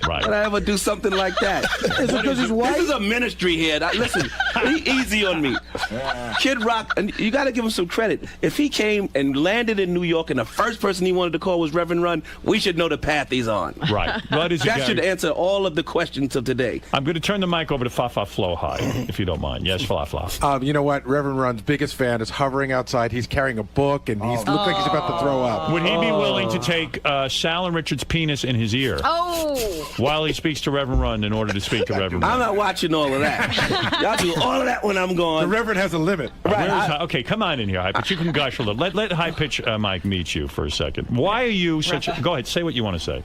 Speaker 1: Right.
Speaker 5: Would I ever do something like that? Is it because he's white? This is a ministry here. Listen, be easy on me. Kid Rock, and you got to give him some credit. If he came and landed in New York and the first person he wanted to call was Reverend Run, we should know the path he's on.
Speaker 1: Right.
Speaker 5: That should answer all of the questions of today.
Speaker 1: I'm going to turn the mic over to Fa Flow High, if you don't mind. Yes, Fa.
Speaker 4: You know what? Reverend Run's biggest fan is hovering outside. He's carrying a book, and he's looks like he's about to throw up.
Speaker 1: Would he be willing to take Sal and Richard's penis in his ear while he speaks to Reverend Run in order to speak to Reverend Run?
Speaker 5: I'm not watching all of that. Y'all do all of that when I'm gone.
Speaker 4: The Reverend has a limit.
Speaker 1: Okay, come on in here, High Pitch. You can gush a little. Let High Pitch Mike meet you for a second. Why are you such a... Go ahead, say what you want to say.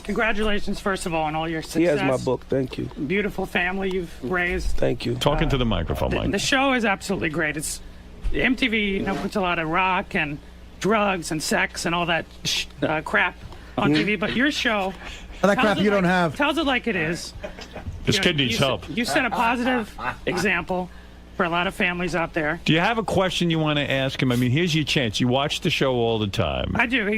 Speaker 9: Congratulations, first of all, on all your success.
Speaker 5: He has my book. Thank you.
Speaker 9: Beautiful family you've raised.
Speaker 5: Thank you.
Speaker 1: Talking to the microphone, Mike.
Speaker 9: The show is absolutely great. It's MTV, puts a lot of rock and drugs and sex and all that crap on TV, but your show...
Speaker 10: that crap you don't have.
Speaker 9: Tells it like it is.
Speaker 1: This kid needs help.
Speaker 9: You set a positive example for a lot of families out there.
Speaker 1: Do you have a question you want to ask him? I mean, here's your chance. You watch the show all the time.
Speaker 9: I do.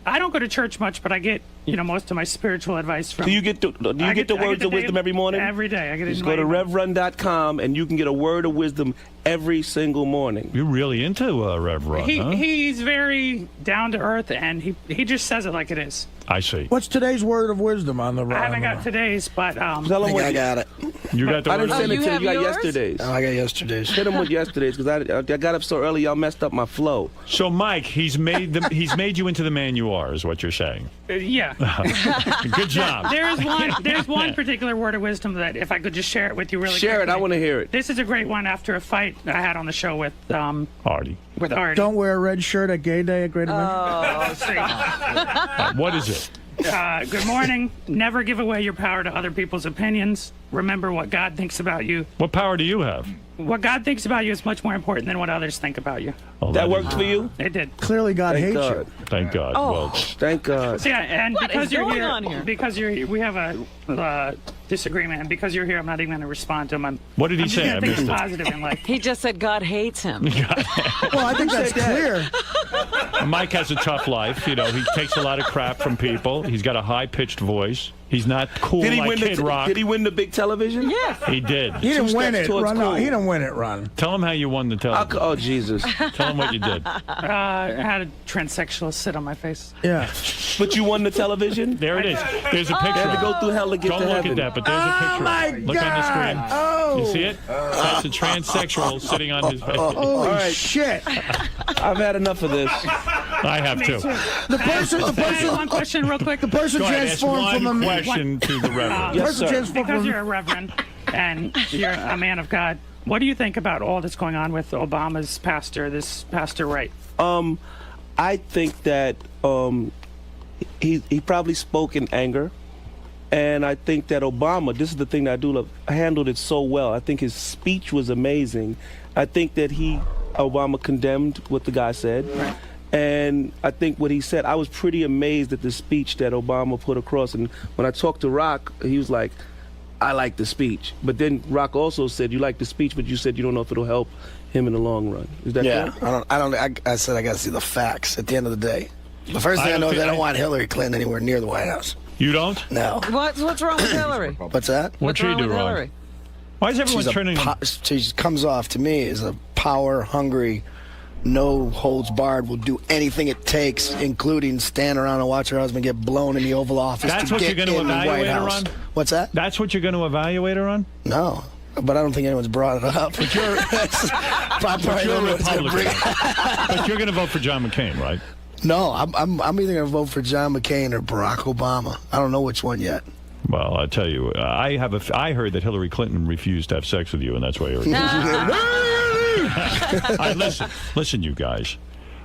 Speaker 9: I don't go to church much, but I get most of my spiritual advice from.
Speaker 5: Do you get the words of wisdom every morning?
Speaker 9: Every day. I get it.
Speaker 5: Just go to RevRun.com and you can get a word of wisdom every single morning.
Speaker 1: You're really into Rev Run, huh?
Speaker 9: He's very down to earth, and he just says it like it is.
Speaker 1: I see.
Speaker 10: What's today's word of wisdom on the run?
Speaker 9: I haven't got today's, but
Speaker 5: tell him
Speaker 3: I got it.
Speaker 1: You got the
Speaker 5: I
Speaker 1: word
Speaker 5: didn't
Speaker 1: of
Speaker 5: send it
Speaker 1: wisdom?
Speaker 5: to you. You got yesterday's.
Speaker 3: Oh, I got yesterday's.
Speaker 5: Hit him with yesterday's because I got up so early. Y'all messed up my flow.
Speaker 1: So, Mike, he's made you into the man you are, is what you're saying.
Speaker 9: Yeah.
Speaker 1: Good job.
Speaker 9: There's one particular word of wisdom that if I could just share it with you really quickly.
Speaker 5: Share it. I want to hear it.
Speaker 9: This is a great one after a fight I had on the show with
Speaker 1: Artie.
Speaker 9: With Artie.
Speaker 10: Don't wear a red shirt at gay day at Great Event.
Speaker 9: Oh, see.
Speaker 1: What is it?
Speaker 9: Good morning. Never give away your power to other people's opinions. Remember what God thinks about you.
Speaker 1: What power do you have?
Speaker 9: What God thinks about you is much more important than what others think about you.
Speaker 1: Oh,
Speaker 5: that worked for you?
Speaker 9: It did.
Speaker 10: Clearly, God
Speaker 5: Thank
Speaker 10: hates
Speaker 5: God.
Speaker 10: you.
Speaker 1: Thank God.
Speaker 2: Oh.
Speaker 1: Well,
Speaker 5: thank God.
Speaker 9: So, yeah, and
Speaker 2: What
Speaker 9: because
Speaker 2: is
Speaker 9: you're
Speaker 2: going
Speaker 9: here,
Speaker 2: on here?
Speaker 9: because we have a disagreement, and because you're here, I'm not even going to respond to him.
Speaker 1: what did he
Speaker 9: I'm just
Speaker 1: say?
Speaker 9: gonna
Speaker 1: I
Speaker 9: think
Speaker 1: missed it.
Speaker 9: positive in life.
Speaker 2: He just said God hates him.
Speaker 10: Well, I think that's clear.
Speaker 1: Mike has a tough life. He takes a lot of crap from people. He's got a high-pitched voice. He's not cool like Kid Rock.
Speaker 5: Did he win the big television?
Speaker 2: Yes.
Speaker 1: He did.
Speaker 10: He didn't win it.
Speaker 5: towards
Speaker 10: Run. No,
Speaker 5: cool.
Speaker 10: he didn't win it, Run.
Speaker 1: Tell him how you won the television.
Speaker 5: Oh, Jesus.
Speaker 1: Tell him what you did.
Speaker 9: I had a transsexual sit on my face.
Speaker 10: Yeah.
Speaker 5: But you won the television?
Speaker 1: There it is. There's a picture.
Speaker 5: Had to go through hell to get
Speaker 1: Don't
Speaker 5: to
Speaker 1: look
Speaker 5: heaven.
Speaker 1: at that, but there's a picture.
Speaker 10: Oh, my
Speaker 1: Look on the screen.
Speaker 10: God. Oh.
Speaker 1: You see it? That's a transsexual sitting on his face.
Speaker 10: Holy
Speaker 5: right.
Speaker 10: shit.
Speaker 5: I've had enough of this.
Speaker 1: I have too.
Speaker 10: The person,
Speaker 9: One question real quick.
Speaker 10: the person
Speaker 1: Go ahead, ask
Speaker 10: transformed
Speaker 1: one
Speaker 10: from a
Speaker 1: question to the Reverend.
Speaker 5: Yes,
Speaker 10: person
Speaker 5: sir.
Speaker 10: transformed
Speaker 9: Because
Speaker 10: from
Speaker 9: you're a reverend and you're a man of God, what do you think about all that's going on with Obama's pastor, this Pastor Wright?
Speaker 5: I think that he probably spoke in anger. And I think that Obama, this is the thing that I do love, handled it so well. I think his speech was amazing. I think that Obama condemned what the guy said.
Speaker 9: Right.
Speaker 5: And I think what he said, I was pretty amazed at the speech that Obama put across. And when I talked to Rock, he was like, I like the speech. But then Rock also said, you like the speech, but you said you don't know if it'll help him in the long run. Is that correct?
Speaker 3: I said I got to see the facts at the end of the day. The first thing I know is I don't want Hillary Clinton anywhere near the White House.
Speaker 1: You don't?
Speaker 3: No.
Speaker 2: What's wrong with Hillary?
Speaker 3: What's that?
Speaker 1: What'd she do
Speaker 2: with
Speaker 1: wrong?
Speaker 2: Hillary?
Speaker 1: Why is everyone turning?
Speaker 3: She comes off to me as a power-hungry, no holds barred, will do anything it takes, including stand around and watch her husband get blown in the Oval Office.
Speaker 1: That's
Speaker 3: to
Speaker 1: what
Speaker 3: get
Speaker 1: you're going to
Speaker 3: in the White
Speaker 1: evaluate her
Speaker 3: House.
Speaker 1: on?
Speaker 3: What's that?
Speaker 1: That's what you're going to evaluate her on?
Speaker 3: No. But I don't think anyone's brought it up.
Speaker 1: But you're a Republican. But you're going to vote for John McCain, right?
Speaker 3: No, I'm either going to vote for John McCain or Barack Obama. I don't know which one yet.
Speaker 1: Well, I tell you, I heard that Hillary Clinton refused to have sex with you, and that's why you're. All right, listen, you guys.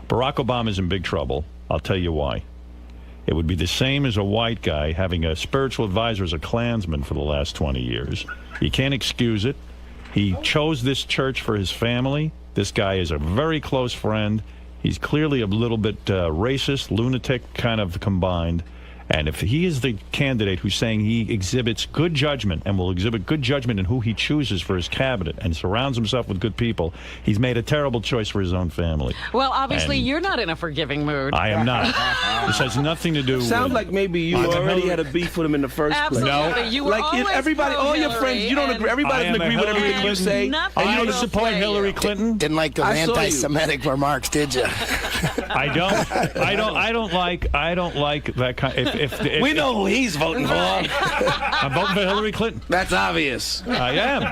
Speaker 1: Barack Obama's in big trouble. I'll tell you why. It would be the same as a white guy having a spiritual advisor as a Klansman for the last 20 years. You can't excuse it. He chose this church for his family. This guy is a very close friend. He's clearly a little bit racist, lunatic kind of combined. And if he is the candidate who's saying he exhibits good judgment and will exhibit good judgment in who he chooses for his cabinet and surrounds himself with good people, he's made a terrible choice for his own family.
Speaker 2: Well, obviously,
Speaker 1: And
Speaker 2: you're not in a forgiving mood.
Speaker 1: I am not. This has nothing to do
Speaker 5: Sounds
Speaker 1: with...
Speaker 5: like maybe you already had a beef with him in the first
Speaker 2: Absolutely.
Speaker 5: place.
Speaker 1: No.
Speaker 2: You were
Speaker 5: Like
Speaker 2: always
Speaker 5: everybody, all your
Speaker 2: pro-Hillary
Speaker 5: friends, you don't agree. Everybody
Speaker 1: I am
Speaker 5: doesn't
Speaker 1: a
Speaker 5: agree with
Speaker 1: Hillary
Speaker 5: everything you
Speaker 2: Clinton.
Speaker 5: say.
Speaker 2: Nothing
Speaker 1: I
Speaker 5: And
Speaker 1: don't
Speaker 5: you
Speaker 2: will
Speaker 1: support
Speaker 2: sway
Speaker 1: Hillary
Speaker 2: you.
Speaker 1: Clinton.
Speaker 3: Didn't like those
Speaker 5: I saw you.
Speaker 3: anti-Semitic remarks, did you?
Speaker 1: I don't like that kind. If
Speaker 5: we know who he's voting for.
Speaker 1: I'm voting for Hillary Clinton.
Speaker 5: That's obvious.
Speaker 1: I am.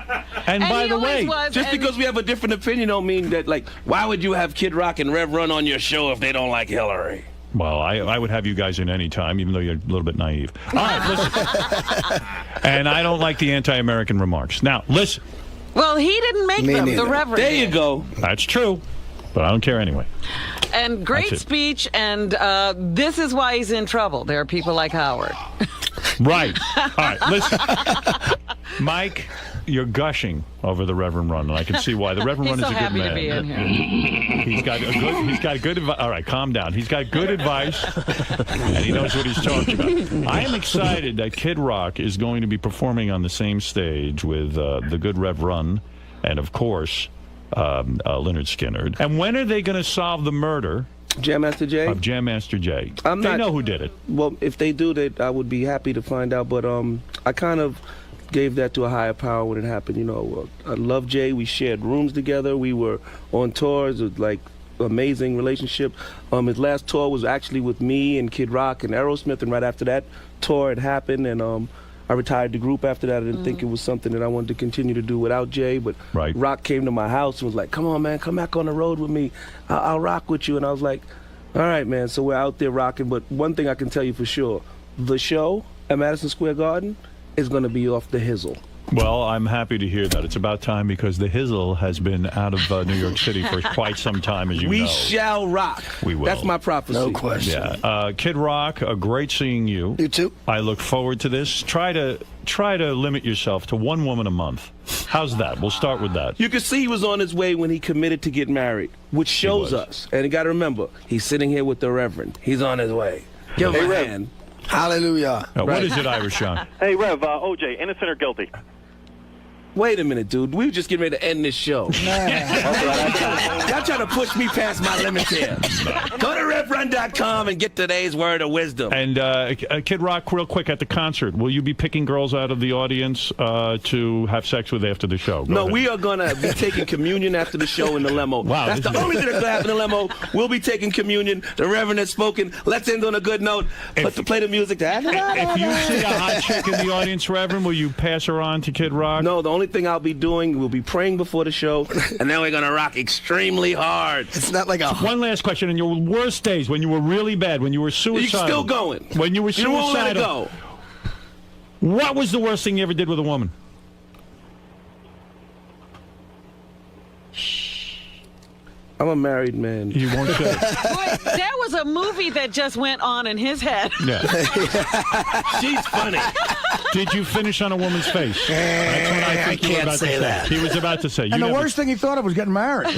Speaker 1: And by
Speaker 2: he
Speaker 1: the
Speaker 2: always
Speaker 1: way,
Speaker 2: was,
Speaker 5: Just
Speaker 2: and-
Speaker 5: because we have a different opinion don't mean that, like, why would you have Kid Rock and Rev Run on your show if they don't like Hillary?
Speaker 1: well, I would have you guys in any time, even though you're a little bit naive. All right, listen. And I don't like the anti-American remarks. Now, listen.
Speaker 2: Well, he didn't make
Speaker 3: Me
Speaker 2: them.
Speaker 3: neither.
Speaker 2: The Reverend.
Speaker 5: There you
Speaker 2: did.
Speaker 5: go.
Speaker 1: That's true, but I don't care anyway.
Speaker 2: And great
Speaker 1: That's it.
Speaker 2: speech, and this is why he's in trouble. There are people like Howard.
Speaker 1: Right. All right, listen. Mike, you're gushing over the Reverend Run, and I can see why. The Reverend
Speaker 2: He's
Speaker 1: Run
Speaker 2: so
Speaker 1: is a good
Speaker 2: happy to be in
Speaker 1: man.
Speaker 2: here.
Speaker 1: He's got good advice. All right, calm down. He's got good advice, and he knows what he's talking about. I am excited that Kid Rock is going to be performing on the same stage with the Good Rev Run, and of course, Lynyrd Skynyrd. And when are they going to solve the murder
Speaker 5: Jam Master Jay?
Speaker 1: of Jam Master Jay?
Speaker 5: I'm
Speaker 1: They
Speaker 5: not-
Speaker 1: know who did it.
Speaker 5: Well, if they do that, I would be happy to find out. But I kind of gave that to a higher power when it happened. You know, I love Jay. We shared rooms together. We were on tours. It was like amazing relationship. His last tour was actually with me and Kid Rock and Aerosmith, and right after that tour it happened, and I retired the group after that. I didn't think it was something that I wanted to continue to do without Jay, but
Speaker 1: Right.
Speaker 5: Rock came to my house and was like, "Come on, man, come back on the road with me. I'll rock with you." And I was like, "All right, man." So we're out there rocking. But one thing I can tell you for sure, the show at Madison Square Garden is going to be off the hizzle.
Speaker 1: Well, I'm happy to hear that. It's about time because the Hizzle has been out of New York City for quite some time, as you
Speaker 5: We
Speaker 1: know.
Speaker 5: shall rock.
Speaker 1: We will.
Speaker 5: That's my prophecy.
Speaker 3: No question.
Speaker 1: Yeah, Kid Rock, great seeing you.
Speaker 3: You too.
Speaker 1: I look forward to this. Try to limit yourself to one woman a month. How's that? We'll start with that.
Speaker 5: You can see he was on his way when he committed to get married, which shows
Speaker 1: was.
Speaker 5: us. And you got to remember, he's sitting here with the Reverend. He's on his way. Give him a hand.
Speaker 3: Hallelujah.
Speaker 1: What
Speaker 5: Right.
Speaker 1: is it, Irish Sean?
Speaker 6: Hey, Rev, OJ, innocent or guilty?
Speaker 5: Wait a minute, dude. We were just getting ready to end this show. Y'all trying to push me past my limits here. Go to RevRun.com and get today's word of wisdom.
Speaker 1: And Kid Rock, real quick, at the concert, will you be picking girls out of the audience to have sex with after the show? Go
Speaker 5: No,
Speaker 1: ahead.
Speaker 5: we are going to be taking communion after the show in the limo.
Speaker 1: Wow,
Speaker 5: That's
Speaker 1: this
Speaker 5: the
Speaker 1: is-
Speaker 5: only thing that's going to happen in the limo. We'll be taking communion. The Reverend has spoken. Let's end on a good note. Let's play the music.
Speaker 1: If you see a hot chick in the audience, Reverend, will you pass her on to Kid Rock?
Speaker 5: No, the only thing I'll be doing, we'll be praying before the show, and then we're going to rock extremely hard.
Speaker 3: It's not like a.
Speaker 1: One last question. In your worst days, when you were really bad, when you were suicidal.
Speaker 5: You're still going.
Speaker 1: When you were
Speaker 5: You won't let it
Speaker 1: suicidal.
Speaker 5: go.
Speaker 1: What was the worst thing you ever did with a woman?
Speaker 5: I'm a married man.
Speaker 1: You won't say.
Speaker 2: Boy, there was a movie that just went on in his head.
Speaker 1: Yeah.
Speaker 5: She's funny.
Speaker 1: Did you finish on a woman's face? That's what I think you were
Speaker 3: can't
Speaker 1: about
Speaker 3: say
Speaker 1: to
Speaker 3: that.
Speaker 1: say. He was about to say. You
Speaker 10: And the
Speaker 1: never-
Speaker 10: worst thing he thought of was getting married.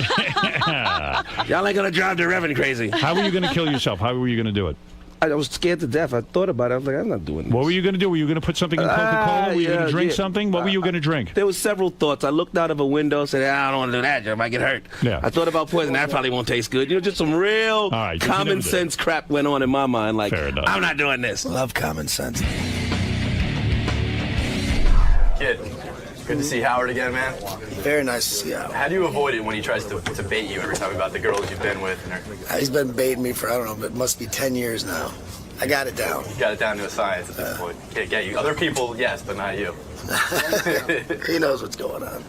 Speaker 5: Y'all ain't going to drive the Reverend crazy.
Speaker 1: How were you going to kill yourself? How were you going to do it?
Speaker 5: I was scared to death. I thought about it. I was like, I'm not doing this.
Speaker 1: What were you going to do? Were you going to put something in Coca-Cola? Were you going to drink something? What were you going to drink?
Speaker 5: There was several thoughts. I looked out of a window and said, I don't want to do that. I might get hurt.
Speaker 1: Yeah.
Speaker 5: I thought about poison. That probably won't taste good. You know, just some real
Speaker 1: right, you
Speaker 5: common
Speaker 1: never did.
Speaker 5: sense crap went on in my mind. Like,
Speaker 1: Fair enough.
Speaker 5: I'm not doing this.
Speaker 3: Love common sense.
Speaker 11: Kid, good to see Howard again, man.
Speaker 3: Very nice to see you.
Speaker 11: How do you avoid it when he tries to bait you every time about the girls you've been with? And
Speaker 3: He's been baiting me for, I don't know, but it must be 10 years now. I got it down.
Speaker 11: you got it down to a science at this point. Can't get you. Other people, yes, but not you.
Speaker 3: He knows what's going on.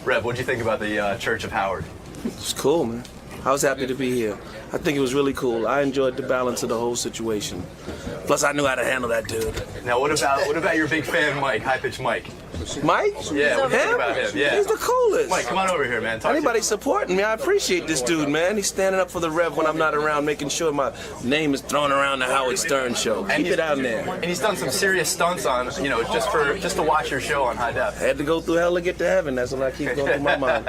Speaker 11: Rev, what'd you think about the Church of Howard?
Speaker 5: It's cool, man. I was happy to be here. I think it was really cool. I enjoyed the balance of the whole situation. Plus, I knew how to handle that dude.
Speaker 11: Now, what about your big fan, Mike, High Pitch Mike?
Speaker 5: Mike?
Speaker 11: Yeah, what do you think
Speaker 5: Him?
Speaker 11: about him? Yeah.
Speaker 5: He's the coolest.
Speaker 11: Mike, come on over here, man. Talk to
Speaker 5: Anybody supporting me, I appreciate this dude, man. He's standing up for the Rev when I'm not around, making sure my name is thrown around the Howard Stern show. Keep it out there.
Speaker 11: And he's done some serious stunts on, just to watch your show on High Def.
Speaker 5: I had to go through hell to get to heaven. That's what I keep going through my mind.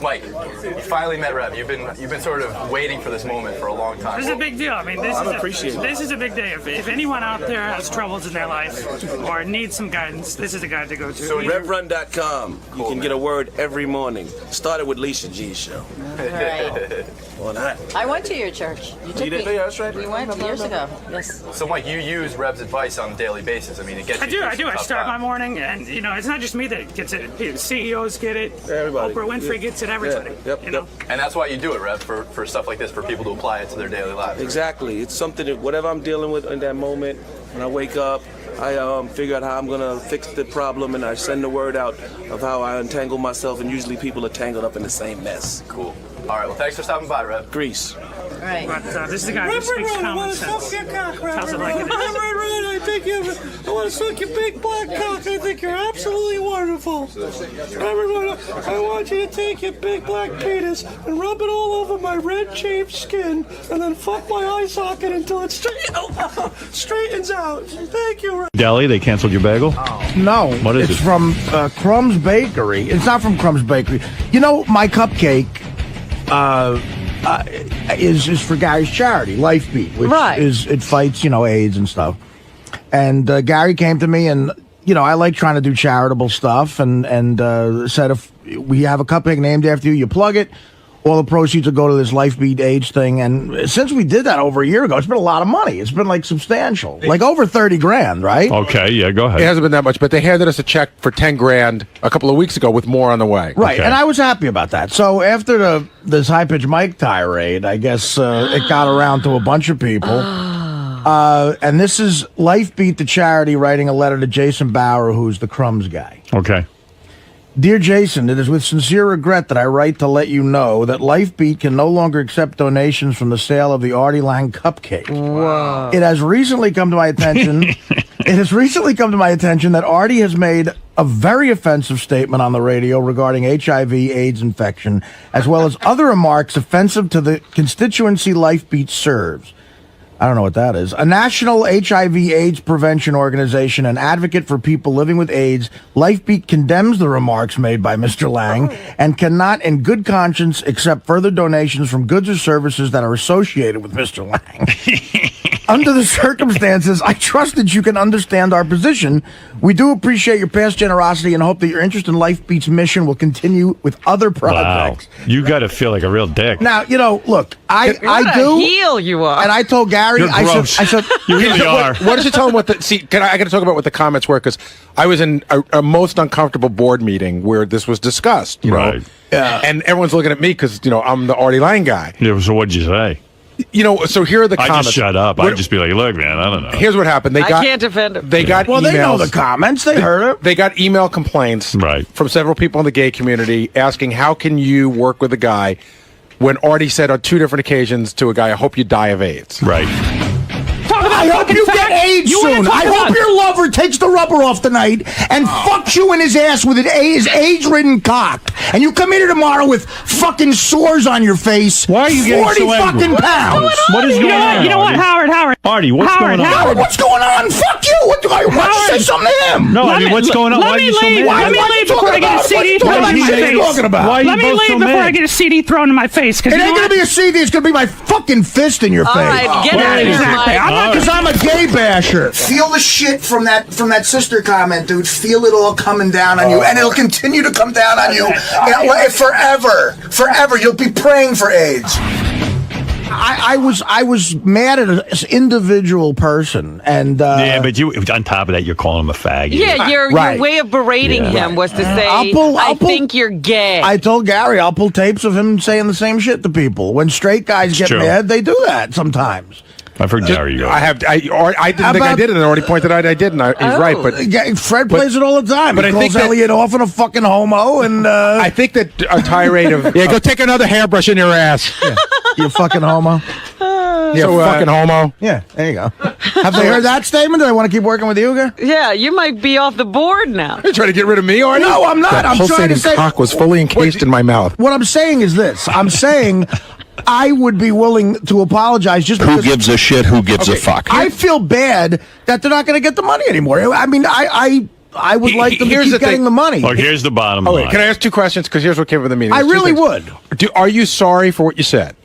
Speaker 11: Mike, you finally met Rev. You've been sort of waiting for this moment for a long time.
Speaker 9: This is a big deal. I mean, this is a big day. If anyone out there has troubles in their life or needs some guidance, this is a guy to go to.
Speaker 11: So
Speaker 5: RevRun.com. You can get a word every morning. Started with Leisha G's show.
Speaker 12: Right.
Speaker 5: Well, not.
Speaker 12: I went to your church. You took
Speaker 5: You did?
Speaker 12: me.
Speaker 5: Yeah, that's right.
Speaker 12: We went years ago. Yes.
Speaker 11: So, Mike, you use Rev's advice on a daily basis. I mean, it gets you
Speaker 9: I
Speaker 11: through
Speaker 9: do.
Speaker 11: some
Speaker 9: I
Speaker 11: tough
Speaker 9: start my
Speaker 11: times.
Speaker 9: morning, and it's not just me that gets it. CEOs get it.
Speaker 5: Everybody.
Speaker 9: Oprah Winfrey gets it. Everybody.
Speaker 5: Yep,
Speaker 9: you know.
Speaker 11: And that's why you do it, Rev, for stuff like this, for people to apply it to their daily lives.
Speaker 5: Exactly. It's something that whatever I'm dealing with in that moment, when I wake up, I figure out how I'm going to fix the problem, and I send the word out of how I untangle myself, and usually people are tangled up in the same mess.
Speaker 11: Cool. All right, well, thanks for stopping by, Rev.
Speaker 5: Grease.
Speaker 12: Right.
Speaker 9: But this is the guy who speaks common sense. Tells it like it is.
Speaker 10: I want to suck your big black cock. I think you're absolutely wonderful. I want you to take your big black penis and rub it all over my red shaved skin and then fuck my eye socket until it straightens out. Thank you.
Speaker 1: Deli, they canceled your bagel?
Speaker 10: No.
Speaker 1: What is
Speaker 10: it's
Speaker 1: it?
Speaker 10: from Crumb's Bakery. It's not from Crumb's Bakery. You know, my cupcake is for Gary's charity, Life Beat, which it fights, AIDS and stuff. And Gary came to me, and I like trying to do charitable stuff, and said if we have a cupcake named after you, you plug it. All the proceeds will go to this Life Beat AIDS thing. And since we did that over a year ago, it's been a lot of money. It's been like substantial, like over 30 grand, right?
Speaker 1: Okay, yeah, go ahead.
Speaker 4: It hasn't been that much, but they handed us a check for 10 grand a couple of weeks ago with more on the way.
Speaker 10: Right, and I was happy about that. So after this high-pitched mic tirade, I guess it got around to a bunch of people. And this is Life Beat the charity writing a letter to Jason Bauer, who's the Crumbs guy.
Speaker 1: Okay.
Speaker 10: Dear Jason, it is with sincere regret that I write to let you know that Life Beat can no longer accept donations from the sale of the Artie Lang cupcake.
Speaker 2: Wow.
Speaker 10: It has recently come to my attention. That Artie has made a very offensive statement on the radio regarding HIV/AIDS infection, as well as other remarks offensive to the constituency Life Beat serves. I don't know what that is. A national HIV/AIDS prevention organization and advocate for people living with AIDS, LifeBeat condemns the remarks made by Mr. Lang and cannot, in good conscience, accept further donations from goods or services that are associated with Mr. Lang. Under the circumstances, I trust that you can understand our position. We do appreciate your past generosity and hope that your interest in LifeBeat's mission will continue with other projects.
Speaker 1: Wow. You got to feel like a real dick.
Speaker 10: Now, look, I do.
Speaker 2: What a heel you are.
Speaker 10: And I told Gary,
Speaker 1: You're gross.
Speaker 10: I said,
Speaker 1: you really are.
Speaker 4: Why don't you tell them what the... See, I got to talk about what the comments were, because I was in a most uncomfortable board meeting where this was discussed, you know?
Speaker 10: Yeah.
Speaker 4: And everyone's looking at me because, I'm the Artie Lang guy.
Speaker 1: Yeah, so what'd you say?
Speaker 4: So here are the comments.
Speaker 1: I just shut up. I'd just be like, look, man, I don't know.
Speaker 4: Here's what happened.
Speaker 2: I can't defend him.
Speaker 4: They got emails.
Speaker 10: They know the comments. They heard it.
Speaker 4: They got email complaints from several people in the gay community asking, how can you work with a guy when Artie said on 2 different occasions to a guy, I hope you die of AIDS.
Speaker 1: Right.
Speaker 10: I hope you get AIDS soon. I hope your lover takes the rubber off tonight and fucks you in his ass with his AIDS-ridden cock. And you come in here tomorrow with fucking sores on your face.
Speaker 1: Why are you getting
Speaker 10: 40
Speaker 1: so angry?
Speaker 10: fucking pounds.
Speaker 1: What is going on?
Speaker 9: You know what, Howard?
Speaker 1: Artie, what's going on?
Speaker 10: Howard, what's going on? Fuck you. Why don't you say something to him?
Speaker 1: No, what's going on? Why are you so mad?
Speaker 9: Let me leave before I get a CD thrown in my face. Let me leave before I get a CD thrown in my face.
Speaker 10: It ain't going to be a CD. It's going to be my fucking fist in your face.
Speaker 2: All right, get out of here, Mike.
Speaker 10: Because I'm a gay basher. Feel the shit from that sister comment, dude. Feel it all coming down on you, and it'll continue to come down on you forever. Forever. You'll be praying for AIDS. I was mad at an individual person, and
Speaker 1: yeah, but you on top of that, you're calling him a faggot.
Speaker 2: Yeah, your way of berating him was to say, I think you're gay.
Speaker 10: I told Gary I'll pull tapes of him saying the same shit to people. When straight guys get mad, they do that sometimes.
Speaker 1: I've heard Gary go.
Speaker 4: I didn't think I did it, and I already pointed out I didn't. He's right, but
Speaker 10: Fred plays it all the time. But he calls Elliot often a fucking homo, and
Speaker 4: I think that a tirade of go take another hairbrush in your ass.
Speaker 10: You fucking homo.
Speaker 4: Fucking homo.
Speaker 10: Yeah, there you go. Have they heard that statement? Do they want to keep working with you again?
Speaker 2: Yeah, you might be off the board now.
Speaker 4: You're trying to get rid of me, Artie?
Speaker 10: No, I'm not.
Speaker 4: That
Speaker 10: I'm trying to say.
Speaker 4: cock was fully encased in my mouth.
Speaker 10: What I'm saying is this. I'm saying I would be willing to apologize just because...
Speaker 13: Who gives a shit? Who gives a fuck?
Speaker 10: I feel bad that they're not going to get the money anymore. I mean, I would like them to keep getting the money.
Speaker 1: Look, here's the bottom line.
Speaker 4: Can I ask 2 questions? Because here's what came from the meeting.
Speaker 10: I really would.
Speaker 4: Are you sorry for what you said?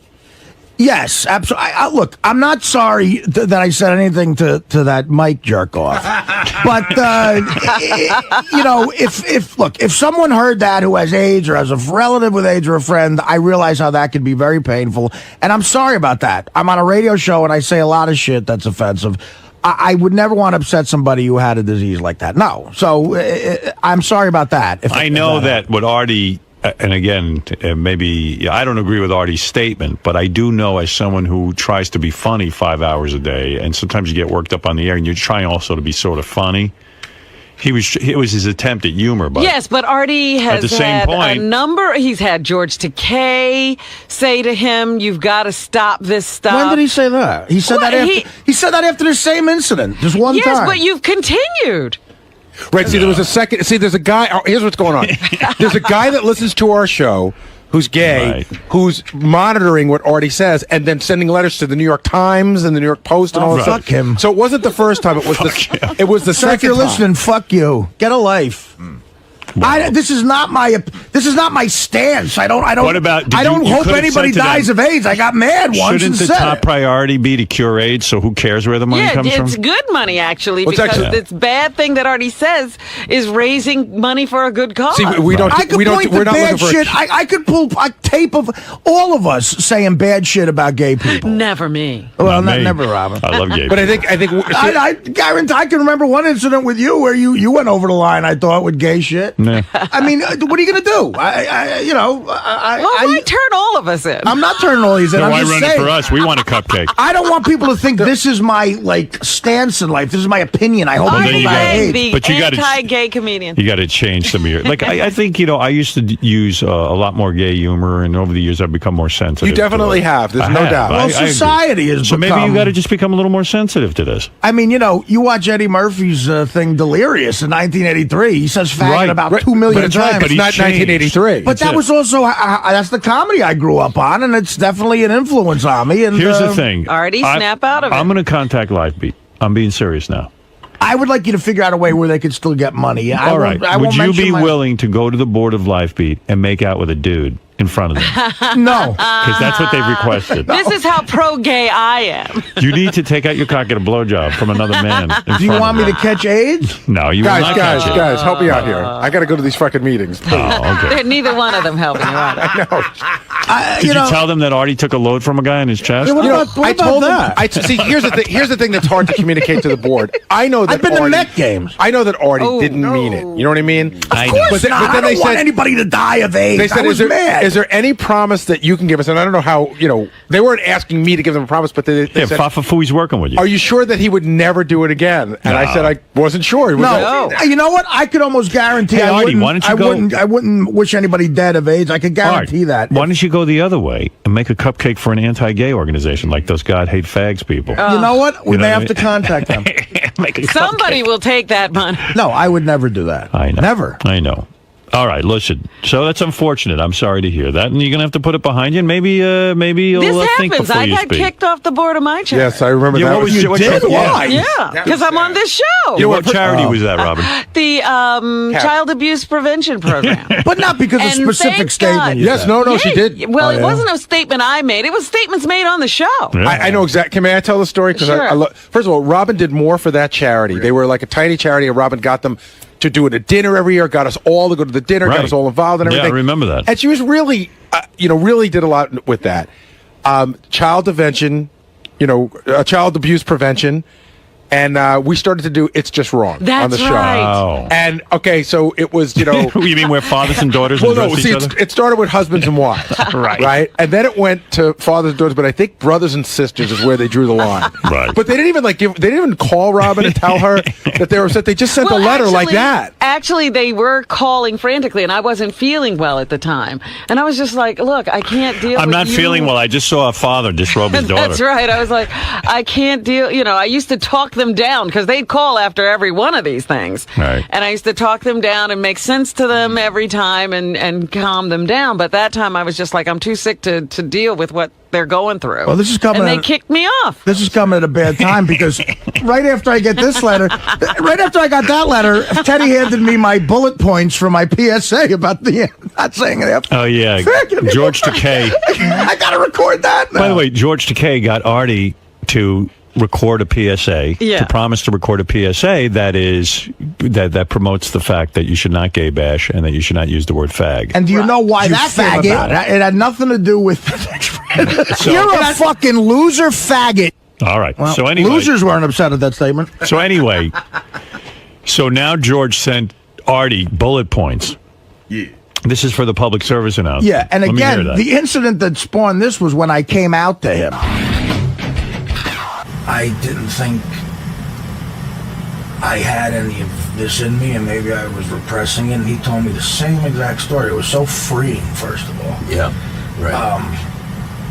Speaker 10: Yes, absolutely. Look, I'm not sorry that I said anything to that Mike jerk off. But, if someone heard that who has AIDS or has a relative with AIDS or a friend, I realize how that can be very painful. And I'm sorry about that. I'm on a radio show and I say a lot of shit that's offensive. I would never want to upset somebody who had a disease like that. No. So I'm sorry about that.
Speaker 1: I know that what Artie... And again, maybe I don't agree with Artie's statement, but I do know as someone who tries to be funny 5 hours a day, and sometimes you get worked up on the air, and you're trying also to be sort of funny. It was his attempt at humor, but
Speaker 2: yes, but Artie has
Speaker 1: at the same
Speaker 2: had
Speaker 1: point,
Speaker 2: a number. He's had George Takei say to him, "You've got to stop this stuff."
Speaker 10: When did he say that? He said that after. He said that after the same incident, just one time.
Speaker 2: Yes, but you've continued.
Speaker 4: Right. See, there was a second. See, there's a guy. Oh, here's what's going on. There's a guy that listens to our show who's gay, who's monitoring what Artie says, and then sending letters to the New York Times and the New York Post and all that
Speaker 10: fuck
Speaker 4: stuff.
Speaker 10: him.
Speaker 4: So it wasn't the first time. It was it was the
Speaker 10: So
Speaker 4: second
Speaker 10: if you're
Speaker 4: time.
Speaker 10: listening, fuck you. Get a life. This is not my stance. I don't
Speaker 1: What about?
Speaker 10: I don't hope anybody dies of AIDS. I got mad once
Speaker 1: Shouldn't
Speaker 10: and
Speaker 1: the
Speaker 10: said
Speaker 1: top
Speaker 10: it.
Speaker 1: priority be to cure AIDS? So who cares where the money
Speaker 2: Yeah,
Speaker 1: comes
Speaker 2: it's
Speaker 1: from?
Speaker 2: good money actually,
Speaker 4: Well, it's
Speaker 2: because
Speaker 4: actually-
Speaker 2: this bad thing that Artie says is raising money for a good cause.
Speaker 4: See, we don't.
Speaker 10: I could
Speaker 4: we don't.
Speaker 10: point
Speaker 4: We're
Speaker 10: to
Speaker 4: not
Speaker 10: bad
Speaker 4: looking for.
Speaker 10: shit. I could pull a tape of all of us saying bad shit about gay people.
Speaker 2: Never me.
Speaker 10: Well,
Speaker 1: Not me.
Speaker 10: never, Robin.
Speaker 1: I love gay.
Speaker 4: But I
Speaker 1: people.
Speaker 4: think.
Speaker 10: I guarantee I can remember one incident with you where you went over the line. I thought with gay shit.
Speaker 1: Nah.
Speaker 10: I mean, what are you gonna do?
Speaker 2: Well, why turn all of us in?
Speaker 10: I'm not turning all these in.
Speaker 1: Then
Speaker 10: I'm
Speaker 1: why
Speaker 10: just
Speaker 1: run
Speaker 10: saying.
Speaker 1: it for us? We want a cupcake.
Speaker 10: I don't want people to think this is my stance in life. This is my opinion. I hope
Speaker 1: Well,
Speaker 10: people
Speaker 1: then you
Speaker 10: die of
Speaker 1: gotta-
Speaker 10: AIDS.
Speaker 2: the
Speaker 1: But you gotta-
Speaker 2: anti-gay comedian.
Speaker 1: You got to change some of your. Like I think I used to use a lot more gay humor, and over the years I've become more sensitive.
Speaker 4: You definitely
Speaker 1: to it.
Speaker 4: have. There's
Speaker 1: I
Speaker 4: no
Speaker 1: have.
Speaker 4: doubt.
Speaker 1: I
Speaker 10: Well,
Speaker 1: agree.
Speaker 10: society has
Speaker 1: So maybe you
Speaker 10: become-
Speaker 1: got to just become a little more sensitive to this.
Speaker 10: I mean, you watch Eddie Murphy's thing Delirious in 1983. He says faggot
Speaker 1: Right.
Speaker 10: about
Speaker 4: Right.
Speaker 10: 2 million
Speaker 4: But it's right,
Speaker 10: times.
Speaker 4: but it's
Speaker 1: he
Speaker 4: not
Speaker 1: changed.
Speaker 4: 1983.
Speaker 10: But that was also that's the comedy I grew up on, and it's definitely an influence on me. And
Speaker 1: Here's the thing.
Speaker 2: Artie, snap out of it.
Speaker 1: I'm going to contact Lifebeat. I'm being serious now.
Speaker 10: I would like you to figure out a way where they could still get money.
Speaker 1: All right. Would you be willing to go to the board of Lifebeat and make out with a dude in front of them?
Speaker 10: No.
Speaker 1: Because that's what they've requested.
Speaker 2: This is how pro-gay I am.
Speaker 1: You need to take out your cock and a blowjob from another man.
Speaker 10: Do you want me to catch AIDS?
Speaker 1: No, you will not catch it.
Speaker 4: Guys, help me out here. I got to go to these fucking meetings. Please.
Speaker 1: Oh, okay.
Speaker 2: They're neither one of them helping you out.
Speaker 1: Did you tell them that Artie took a load from a guy in his chest?
Speaker 10: Yeah, what about that?
Speaker 4: I see. Here's the thing. Here's the thing that's hard to communicate to the board. I know that
Speaker 10: I've been to
Speaker 4: Artie,
Speaker 10: Met games.
Speaker 4: I know that Artie didn't mean it. You know what I mean?
Speaker 10: Of course not. I don't want anybody to die of AIDS.
Speaker 4: They said,
Speaker 10: I was mad.
Speaker 4: is there any promise that you can give us? And I don't know how, they weren't asking me to give them a promise, but they said,
Speaker 1: Fafafui's working with you.
Speaker 4: are you sure that he would never do it again? And I said I wasn't sure. He was
Speaker 10: No, you know what? I could almost guarantee.
Speaker 1: Hey, Artie, why don't you go?
Speaker 10: I wouldn't wish anybody dead of AIDS. I could guarantee that.
Speaker 1: Why don't you go the other way and make a cupcake for an anti-gay organization like those God hate fags people?
Speaker 10: You know what? We
Speaker 1: You know
Speaker 10: may
Speaker 1: what
Speaker 10: have
Speaker 1: I
Speaker 10: to contact them.
Speaker 1: Make a
Speaker 2: Somebody will take that money.
Speaker 10: No, I would never do that.
Speaker 1: I know.
Speaker 10: Never.
Speaker 1: I know. All right, listen. So that's unfortunate. I'm sorry to hear that, and you're gonna have to put it behind you. And maybe you'll
Speaker 2: This
Speaker 1: think
Speaker 2: happens.
Speaker 1: before
Speaker 2: I
Speaker 1: you
Speaker 2: got
Speaker 1: speak.
Speaker 2: kicked off the board of my charity.
Speaker 4: Yes, I remember
Speaker 1: Yeah,
Speaker 4: that.
Speaker 1: what was
Speaker 10: You
Speaker 1: what
Speaker 10: did? Why?
Speaker 2: Yeah, because I'm on this show.
Speaker 1: What charity was that, Robin?
Speaker 2: The Child Abuse Prevention Program.
Speaker 10: But not because of
Speaker 2: And
Speaker 10: specific
Speaker 2: thank
Speaker 10: statement.
Speaker 2: God.
Speaker 10: you
Speaker 4: Yes,
Speaker 10: said.
Speaker 4: no, she did.
Speaker 2: Well,
Speaker 10: Oh,
Speaker 2: it
Speaker 10: yeah?
Speaker 2: wasn't a statement I made. It was statements made on the show.
Speaker 1: Yeah.
Speaker 4: I know exactly. May I tell the story? Because
Speaker 2: Sure.
Speaker 4: first of all, Robin did more for that charity. They were like a tiny charity, and Robin got them to do it at dinner every year. Got us all to go to the dinner. Got
Speaker 1: Right.
Speaker 4: us all involved and
Speaker 1: Yeah, I
Speaker 4: everything.
Speaker 1: remember that.
Speaker 4: And she was really, really did a lot with that. Child prevention, child abuse prevention. And we started to do It's Just Wrong on
Speaker 2: That's
Speaker 4: the show.
Speaker 2: right.
Speaker 1: Wow.
Speaker 4: And, okay, so it was,
Speaker 1: You mean where fathers and daughters
Speaker 4: well, no,
Speaker 1: address
Speaker 4: see,
Speaker 1: each other?
Speaker 4: it started with husbands and wives. Right. And then it went to fathers and daughters, but I think brothers and sisters is where they drew the line.
Speaker 1: Right.
Speaker 4: But they didn't even they didn't even call Robin and tell her that they were upset. They just sent a letter like that.
Speaker 2: Actually, they were calling frantically, and I wasn't feeling well at the time. And I was just like, look, I can't deal
Speaker 1: I'm
Speaker 2: with
Speaker 1: not
Speaker 2: you.
Speaker 1: feeling well. I just saw a father disrobe his daughter.
Speaker 2: That's right. I was like, I can't deal. I used to talk them down because they'd call after every one of these things.
Speaker 1: Right.
Speaker 2: And I used to talk them down and make sense to them every time and calm them down. But that time I was just like, I'm too sick to deal with what they're going through.
Speaker 10: Well, this is coming
Speaker 2: and they
Speaker 10: at-
Speaker 2: kicked me off.
Speaker 10: This is coming at a bad time because right after I get this letter, right after I got that letter, Teddy handed me my bullet points for my PSA about the not saying it.
Speaker 1: Oh, yeah. George Takei.
Speaker 10: I got to record that now.
Speaker 1: By the way, George Takei got Artie to record a PSA, to promise to record a PSA that promotes the fact that you should not gay bash and that you should not use the word fag.
Speaker 10: And do you know why
Speaker 1: You
Speaker 10: that came
Speaker 1: faggot.
Speaker 10: about? It had nothing to do with... You're a fucking loser faggot.
Speaker 1: All right.
Speaker 10: Well,
Speaker 1: so anyway,
Speaker 10: losers weren't upset at that statement.
Speaker 1: So anyway, so now George sent Artie bullet points. Yeah. This is for the public service announcement.
Speaker 10: Yeah, and
Speaker 1: Let me hear
Speaker 10: again,
Speaker 1: that.
Speaker 10: the incident that spawned this was when I came out to him. I didn't think I had any of this in me and maybe I was repressing it. And he told me the same exact story. It was so freeing, first of all.
Speaker 14: Yeah, right.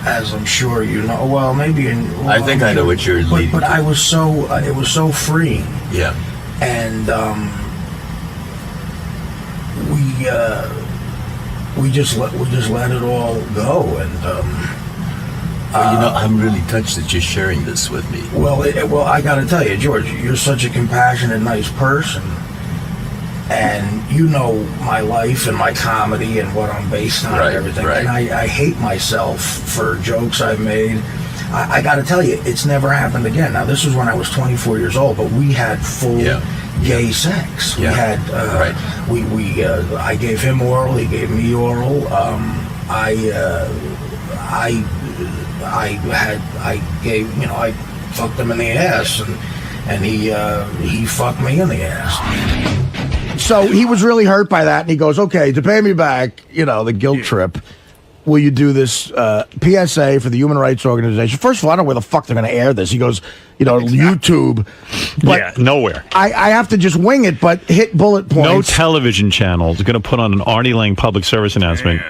Speaker 10: As I'm sure you know. Well, maybe.
Speaker 14: I think I know what you're leading.
Speaker 10: But I was so. It was so freeing.
Speaker 14: Yeah.
Speaker 10: And we just let it all go. And
Speaker 14: I'm really touched that you're sharing this with me.
Speaker 10: Well, I got to tell you, George, you're such a compassionate, nice person. And you know my life and my comedy and what I'm based on and everything.
Speaker 14: Right.
Speaker 10: And I hate myself for jokes I've made. I got to tell you, it's never happened again. Now, this was when I was 24 years old, but we had full gay sex.
Speaker 14: Yeah.
Speaker 10: We had, I gave him oral, he gave me oral. I fucked him in the ass, and he fucked me in the ass. So he was really hurt by that, and he goes, okay, to pay me back, the guilt trip, will you do this PSA for the Human Rights Organization? First of all, I don't know where the fuck they're going to air this. He goes, YouTube. But
Speaker 1: nowhere.
Speaker 10: I have to just wing it, but hit bullet points.
Speaker 1: No television channel is going to put on an Artie Lang public service announcement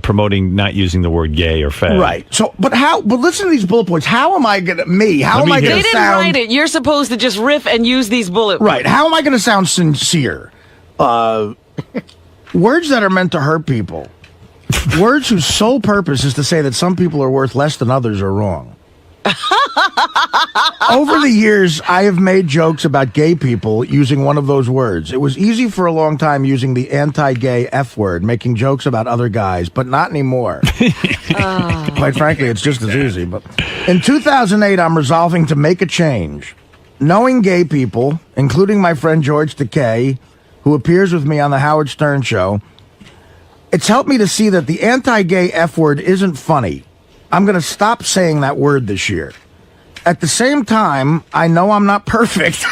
Speaker 1: promoting not using the word gay or fag.
Speaker 10: Right. So, but listen to these bullet points. How am I going to,
Speaker 2: They didn't write it. You're supposed to just riff and use these bullet points.
Speaker 10: Right. How am I going to sound sincere? Words that are meant to hurt people. Words whose sole purpose is to say that some people are worth less than others are wrong. Over the years, I have made jokes about gay people using one of those words. It was easy for a long time using the anti-gay F word, making jokes about other guys, but not anymore. Quite frankly, it's just as easy. But in 2008, I'm resolving to make a change. Knowing gay people, including my friend George Takei, who appears with me on the Howard Stern Show, it's helped me to see that the anti-gay F word isn't funny. I'm going to stop saying that word this year. At the same time, I know I'm not perfect.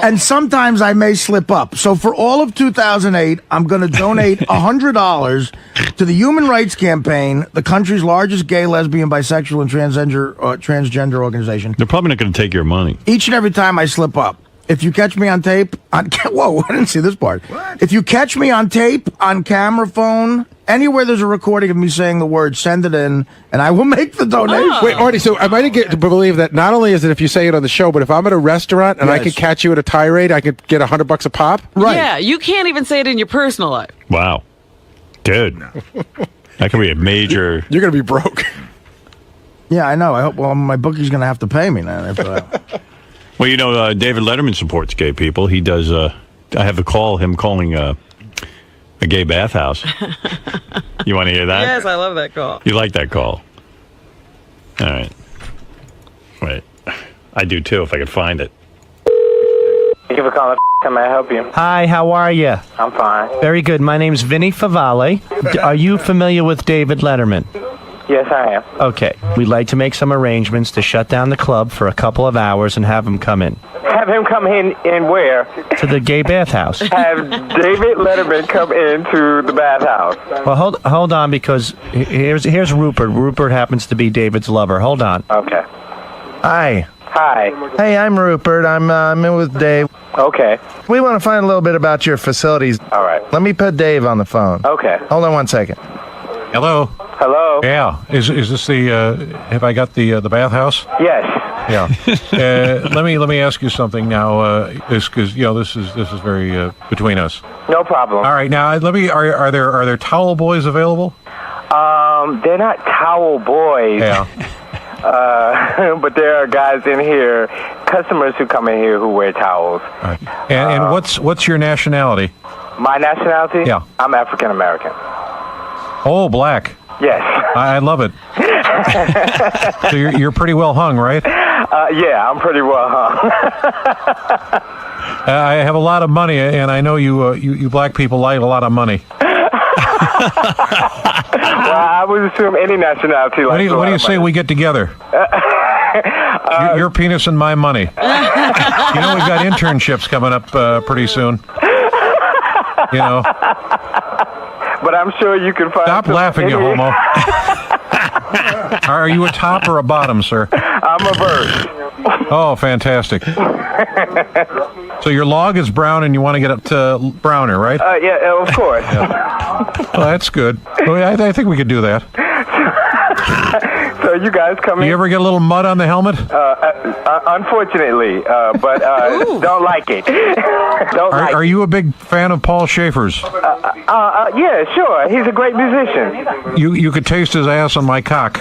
Speaker 10: And sometimes I may slip up. So for all of 2008, I'm going to donate $100 to the Human Rights Campaign, the country's largest gay, lesbian, bisexual, and transgender organization.
Speaker 1: They're probably not going to take your money.
Speaker 10: Each and every time I slip up. If you catch me on tape, whoa, I didn't see this part. What? If you catch me on tape, on camera, phone, anywhere there's a recording of me saying the word, send it in, and I will make the donation.
Speaker 4: Wait, Artie, so I might get to believe that not only is it if you say it on the show, but if I'm at a restaurant and I could catch you at a tirade, I could get $100 a pop?
Speaker 10: Right.
Speaker 2: Yeah, you can't even say it in your personal life.
Speaker 1: Wow. Dude. That could be a major...
Speaker 4: You're going to be broke.
Speaker 10: Yeah, I know. I hope. Well, my bookie's going to have to pay me now.
Speaker 1: Well, David Letterman supports gay people. He does, I have him calling a gay bathhouse. You want to hear that?
Speaker 2: Yes, I love that call.
Speaker 1: You like that call? All right. Wait. I do too, if I could find it.
Speaker 7: Thank you for calling. How may I help you?
Speaker 15: Hi, how are you?
Speaker 7: I'm fine.
Speaker 15: Very good. My name's Vinny Favale. Are you familiar with David Letterman?
Speaker 7: Yes, I am.
Speaker 15: Okay. We'd like to make some arrangements to shut down the club for a couple of hours and have him come in.
Speaker 7: Have him come in where?
Speaker 15: To the gay bathhouse.
Speaker 7: Have David Letterman come into the bathhouse.
Speaker 15: Well, hold on, because here's Rupert. Rupert happens to be David's lover. Hold on.
Speaker 7: Okay.
Speaker 15: Hi.
Speaker 7: Hi.
Speaker 15: Hey, I'm Rupert. I'm in with Dave.
Speaker 7: Okay.
Speaker 15: We want to find a little bit about your facilities.
Speaker 7: All right.
Speaker 15: Let me put Dave on the phone.
Speaker 7: Okay.
Speaker 15: Hold on one second.
Speaker 16: Hello.
Speaker 7: Hello.
Speaker 16: Yeah. Is this the? Have I got the bathhouse?
Speaker 7: Yes.
Speaker 16: Yeah. Let me ask you something now, because this is very between us.
Speaker 7: No problem.
Speaker 16: All right. Now are there towel boys available?
Speaker 7: They're not towel boys.
Speaker 16: Yeah.
Speaker 7: But there are guys in here, customers who come in here who wear towels.
Speaker 16: All right. And what's your nationality?
Speaker 7: My nationality?
Speaker 16: Yeah.
Speaker 7: I'm African American.
Speaker 16: Oh, black.
Speaker 7: Yes.
Speaker 16: I love it. So you're pretty well hung, right?
Speaker 7: Yeah, I'm pretty well hung.
Speaker 16: I have a lot of money, and I know you black people like a lot of money.
Speaker 7: Well, I would assume any nationality like
Speaker 16: What do you say we get together? Your penis and my money. We've got internships coming up pretty soon.
Speaker 7: But I'm sure you can find.
Speaker 16: Stop laughing, you homo. Are you a top or a bottom, sir?
Speaker 7: I'm a verse.
Speaker 16: Oh, fantastic. So your log is brown and you want to get it to browner, right?
Speaker 6: Yeah, of course.
Speaker 16: Well, that's good. Well, I think we could do that.
Speaker 6: So you guys come in?
Speaker 16: You ever get a little mud on the helmet?
Speaker 6: Unfortunately, but don't like it.
Speaker 16: Are you a big fan of Paul Schaefer's?
Speaker 6: Yeah, sure. He's a great musician.
Speaker 16: You could taste his ass on my cock.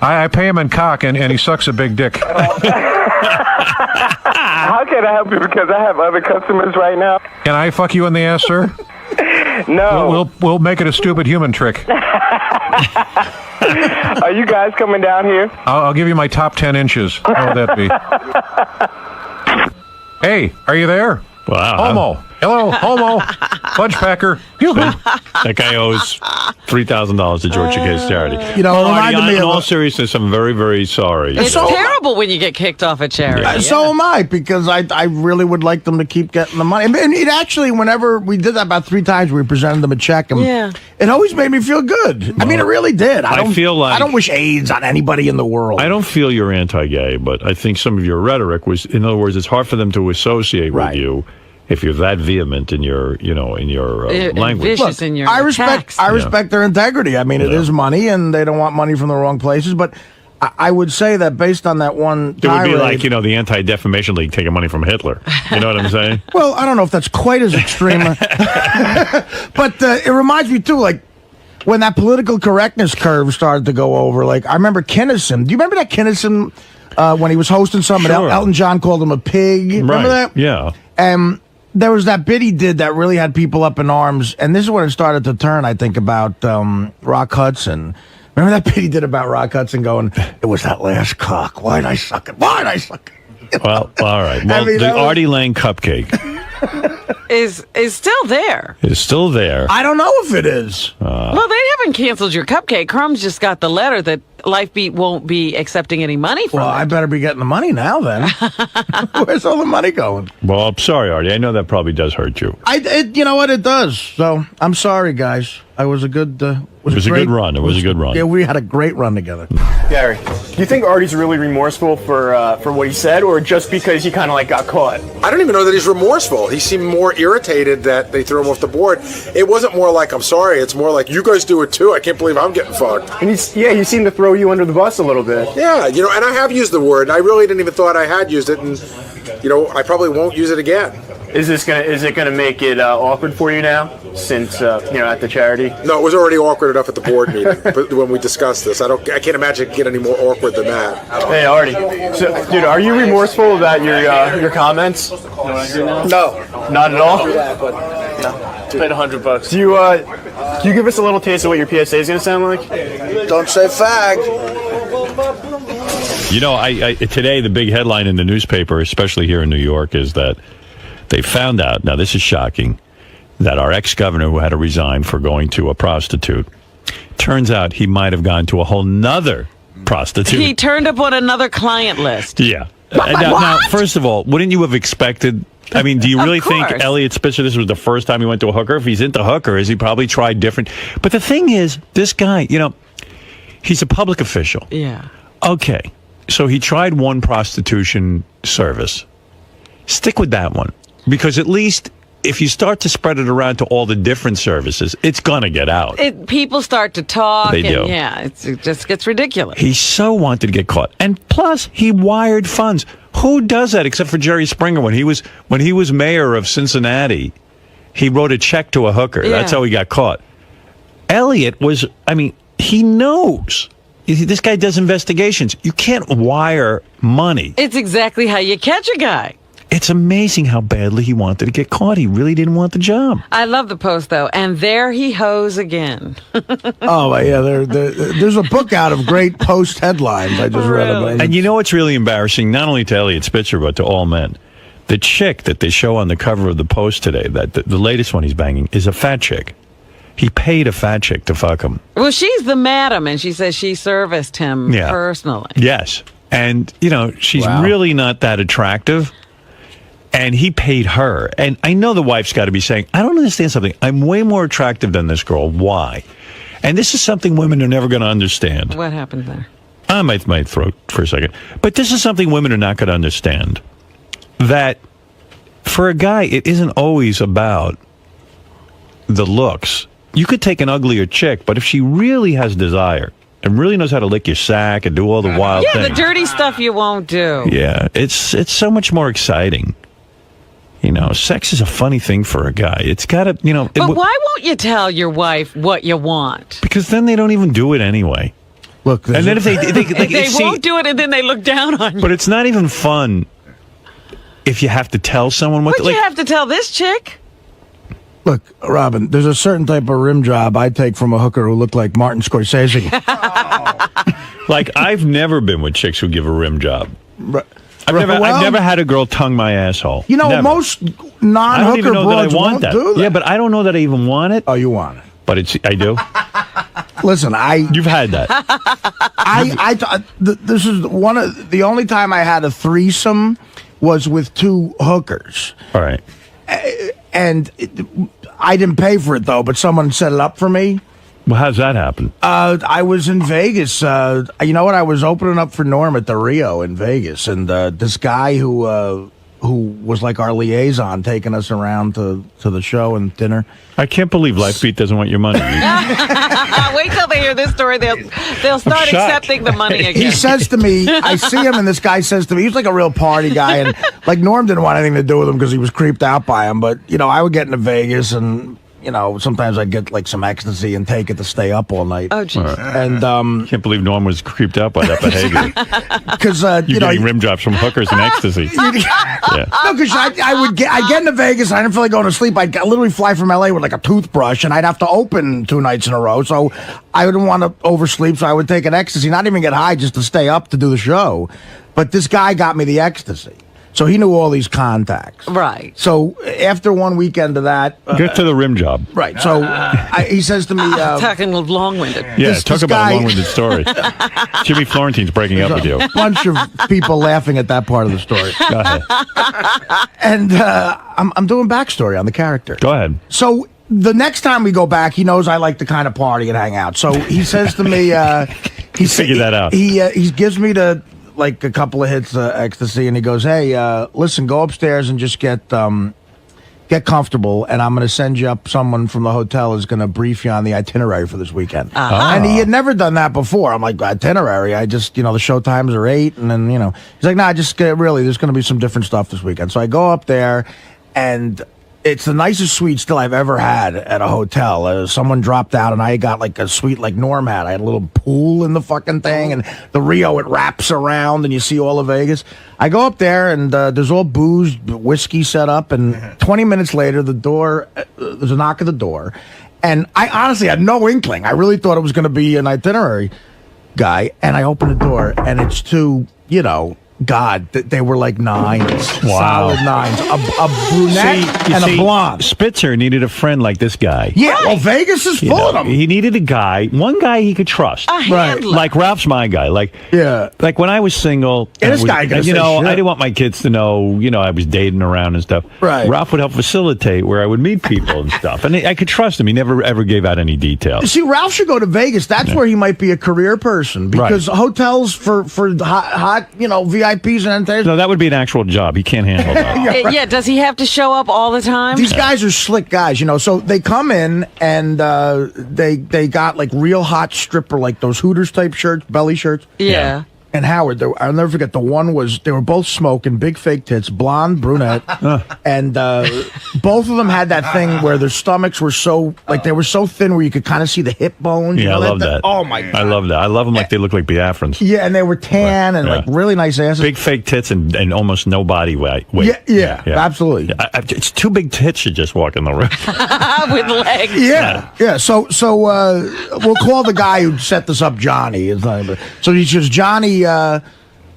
Speaker 16: I pay him in cock, and he sucks a big dick.
Speaker 6: How can I help you? Because I have other customers right now.
Speaker 16: Can I fuck you in the ass, sir?
Speaker 6: No.
Speaker 16: We'll make it a stupid human trick.
Speaker 6: Are you guys coming down here?
Speaker 16: I'll give you my top 10 inches. How would that be? Hey, are you there?
Speaker 1: Wow.
Speaker 16: Homo. Hello, homo. Fudge packer.
Speaker 1: That guy owes $3,000 to George Takei's charity.
Speaker 10: You know, it reminded me
Speaker 1: in
Speaker 10: of
Speaker 1: all seriousness, I'm very, very sorry.
Speaker 2: It's terrible when you get kicked off a charity.
Speaker 10: So am I, because I really would like them to keep getting the money. And it actually, whenever we did that about 3 times, we presented them a check. And it always made me feel good. I mean, it really did. I don't wish AIDS on anybody in the world.
Speaker 1: I don't feel you're anti-gay, but I think some of your rhetoric was, in other words, it's hard for them to associate with you if you're that vehement in your, language.
Speaker 2: Vicious in your
Speaker 10: I respect their integrity. I mean, it is money, and they don't want money from the wrong places. But I would say that based on that one
Speaker 1: it would be like, the Anti-Defamation League taking money from Hitler. You know what I'm saying?
Speaker 10: Well, I don't know if that's quite as extreme. But it reminds me, too, like, when that political correctness curve started to go over, like, I remember Kinnison. Do you remember that Kinnison, when he was hosting something, Elton John called him a pig? Remember that?
Speaker 1: Yeah.
Speaker 10: There was that bit he did that really had people up in arms, and this is when it started to turn, I think, about Rock Hudson. Remember that bit he did about Rock Hudson going, it was that last cock. Why'd I suck it? Why'd I suck it?
Speaker 1: Well, all right. Well, the Artie Lang cupcake
Speaker 2: is still there.
Speaker 1: is still there.
Speaker 10: I don't know if it is.
Speaker 2: Well, they haven't canceled your cupcake. Crumbs just got the letter that Lifebeat won't be accepting any money from
Speaker 10: Well, I better be getting the money now, then. Where's all the money going?
Speaker 1: Well, I'm sorry, Artie. I know that probably does hurt you.
Speaker 10: You know what? It does. So I'm sorry, guys. It was a good.
Speaker 1: It was a good run. It was a good run.
Speaker 10: Yeah, we had a great run together.
Speaker 17: Gary, do you think Artie's really remorseful for what he said, or just because he kind of got caught?
Speaker 4: I don't even know that he's remorseful. He seemed more irritated that they threw him off the board. It wasn't more like, I'm sorry. It's more like, you guys do it too. I can't believe I'm getting fucked.
Speaker 17: And he seemed to throw you under the bus a little bit.
Speaker 4: Yeah, and I have used the word. I really didn't even thought I had used it, and I probably won't use it again.
Speaker 17: Is it gonna make it awkward for you now, since at the charity?
Speaker 4: No, it was already awkward enough at the board meeting. But when we discussed this, I can't imagine it can get any more awkward than that.
Speaker 17: Hey, Artie. So, dude, are you remorseful about your comments?
Speaker 3: No,
Speaker 17: not at all.
Speaker 6: Paid $100.
Speaker 17: Do you give us a little taste of what your PSA is gonna sound like?
Speaker 3: Don't say fag.
Speaker 1: Today the big headline in the newspaper, especially here in New York, is that they found out, now this is shocking, that our ex-governor who had to resign for going to a prostitute, turns out he might have gone to a whole nother prostitute.
Speaker 2: He turned up on another client list.
Speaker 1: Yeah. Now, first of all, wouldn't you have expected... I mean, do you really think Elliot Spitzer, this was the first time he went to a hooker? If he's into hookers, he probably tried different... But the thing is, this guy, he's a public official.
Speaker 2: Yeah.
Speaker 1: Okay. So he tried one prostitution service. Stick with that one. Because at least if you start to spread it around to all the different services, it's going to get out.
Speaker 2: People start to talk.
Speaker 1: They do.
Speaker 2: Yeah, it just gets ridiculous.
Speaker 1: He so wanted to get caught. And plus, he wired funds. Who does that except for Jerry Springer? When he was mayor of Cincinnati, he wrote a check to a hooker. Yeah. That's how he got caught. Elliot he knows. This guy does investigations. You can't wire money.
Speaker 2: It's exactly how you catch a guy.
Speaker 1: It's amazing how badly he wanted to get caught. He really didn't want the job.
Speaker 2: I love the post, though. And there he hoes again.
Speaker 10: Oh, yeah. There's a book out of great post headlines. I just read about it.
Speaker 1: And you know what's really embarrassing, not only to Elliot Spitzer, but to all men? The chick that they show on the cover of the Post today, that the latest one he's banging, is a fat chick. He paid a fat chick to fuck him.
Speaker 2: Well, she's the madam, and she says she serviced him personally.
Speaker 1: Yes. And, she's really not that attractive. And he paid her. And I know the wife's got to be saying, I don't understand something. I'm way more attractive than this girl. Why? And this is something women are never going to understand.
Speaker 2: What happened there?
Speaker 1: I might throat for a second. But this is something women are not going to understand. That for a guy, it isn't always about the looks. You could take an uglier chick, but if she really has desire and really knows how to lick your sack and do all the wild things.
Speaker 2: Yeah, the dirty stuff you won't do.
Speaker 1: Yeah, it's so much more exciting. You know, sex is a funny thing for a guy. It's got to,
Speaker 2: But why won't you tell your wife what you want?
Speaker 1: Because then they don't even do it anyway.
Speaker 10: Look,
Speaker 1: and then if they
Speaker 2: won't do it, and then they look down on you.
Speaker 1: But it's not even fun if you have to tell someone what.
Speaker 2: What you have to tell this chick?
Speaker 10: Look, Robin, there's a certain type of rim job I'd take from a hooker who looked like Martin Scorsese.
Speaker 1: Like, I've never been with chicks who give a rim job. I've
Speaker 10: Well,
Speaker 1: never had a girl tongue my asshole.
Speaker 10: You know,
Speaker 1: Never.
Speaker 10: most
Speaker 1: I don't
Speaker 10: non-hooker
Speaker 1: even know that I
Speaker 10: broads
Speaker 1: want
Speaker 10: won't
Speaker 1: that.
Speaker 10: do that.
Speaker 1: Yeah, but I don't know that I even want it.
Speaker 10: Oh, you want it?
Speaker 1: But I do.
Speaker 10: Listen,
Speaker 1: You've had that.
Speaker 10: This is the only time I had a threesome was with two hookers.
Speaker 1: All right.
Speaker 10: And I didn't pay for it, though, but someone set it up for me.
Speaker 1: Well, how's that happen?
Speaker 10: I was in Vegas. You know what? I was opening up for Norm at the Rio in Vegas, and this guy who was like our liaison, taking us around to the show and dinner.
Speaker 1: I can't believe Lifebeat doesn't want your money.
Speaker 2: Wait till they hear this story. They'll start accepting the money again.
Speaker 10: He says to me, I see him, and this guy says to me, he's like a real party guy, and like Norm didn't want anything to do with him because he was creeped out by him. But I would get into Vegas and. Sometimes I'd get like some ecstasy and take it to stay up all night.
Speaker 2: Oh, jeez.
Speaker 10: And
Speaker 1: can't believe Norm was creeped out by that behavior.
Speaker 10: Because
Speaker 1: you're getting rim jobs from hookers and ecstasy. Yeah.
Speaker 10: No, because I'd get into Vegas. I didn't feel like going to sleep. I'd literally fly from LA with like a toothbrush, and I'd have to open 2 nights in a row. So I wouldn't want to oversleep. So I would take an ecstasy, not even get high, just to stay up to do the show. But this guy got me the ecstasy. So he knew all these contacts.
Speaker 2: Right.
Speaker 10: So after one weekend of that...
Speaker 1: Get to the rim job.
Speaker 10: Right. So he says to me...
Speaker 2: talking long-winded.
Speaker 1: Yeah, talk about a long-winded story. Jimmy Florentine's breaking up with you.
Speaker 10: A bunch of people laughing at that part of the story.
Speaker 1: Go ahead.
Speaker 10: And I'm doing backstory on the character.
Speaker 1: Go ahead.
Speaker 10: So the next time we go back, he knows I like to kind of party and hang out. So he says to me... he
Speaker 1: figured that out.
Speaker 10: He gives me a couple of hits of ecstasy, and he goes, "Hey, listen, go upstairs and just get comfortable, and I'm going to send you up. Someone from the hotel is going to brief you on the itinerary for this weekend." And he had never done that before. I'm like, itinerary? I just, the show times are 8, and then, he's like, nah, just really, there's going to be some different stuff this weekend. So I go up there, and it's the nicest suite still I've ever had at a hotel. Someone dropped out, and I got like a suite like Norm had. I had a little pool in the fucking thing, and the Rio, it wraps around, and you see all of Vegas. I go up there, and there's all booze, whiskey set up, and 20 minutes later, there's a knock at the door, and I honestly had no inkling. I really thought it was going to be an itinerary guy, and I open the door, and it's two, God, they were like 9s.
Speaker 1: Wow.
Speaker 10: Solid 9s. A brunette and a blonde.
Speaker 1: Spitzer needed a friend like this guy.
Speaker 10: Yeah, well, Vegas is full of them.
Speaker 1: He needed one guy he could trust.
Speaker 2: A handler.
Speaker 1: Like Ralph's my guy. Like when I was single.
Speaker 10: Yeah, this guy could
Speaker 1: I didn't want my kids to know, I was dating around and stuff.
Speaker 10: Right.
Speaker 1: Ralph would help facilitate where I would meet people and stuff. And I could trust him. He never, ever gave out any details.
Speaker 10: See, Ralph should go to Vegas. That's where he might be a career person. Because hotels for hot, VIPs and entertainers.
Speaker 1: No, that would be an actual job. He can't handle that.
Speaker 2: Yeah, does he have to show up all the time?
Speaker 10: These guys are slick guys, so they come in and they got like real hot stripper, like those Hooters type shirts, belly shirts.
Speaker 2: Yeah.
Speaker 10: And Howard, I'll never forget, the one was, they were both smoking, big fake tits, blonde, brunette, and both of them had that thing where their stomachs were so, they were so thin where you could kind of see the hip bones.
Speaker 1: Yeah, I love that.
Speaker 10: Oh, my God.
Speaker 1: I love that. I love them like they look like Biafrans.
Speaker 10: Yeah, and they were tan and really nice asses.
Speaker 1: Big fake tits and almost no body weight.
Speaker 10: Yeah, absolutely.
Speaker 1: It's two big tits should just walk in the room.
Speaker 2: With legs.
Speaker 10: Yeah. So we'll call the guy who set this up Johnny. So he says, Johnny,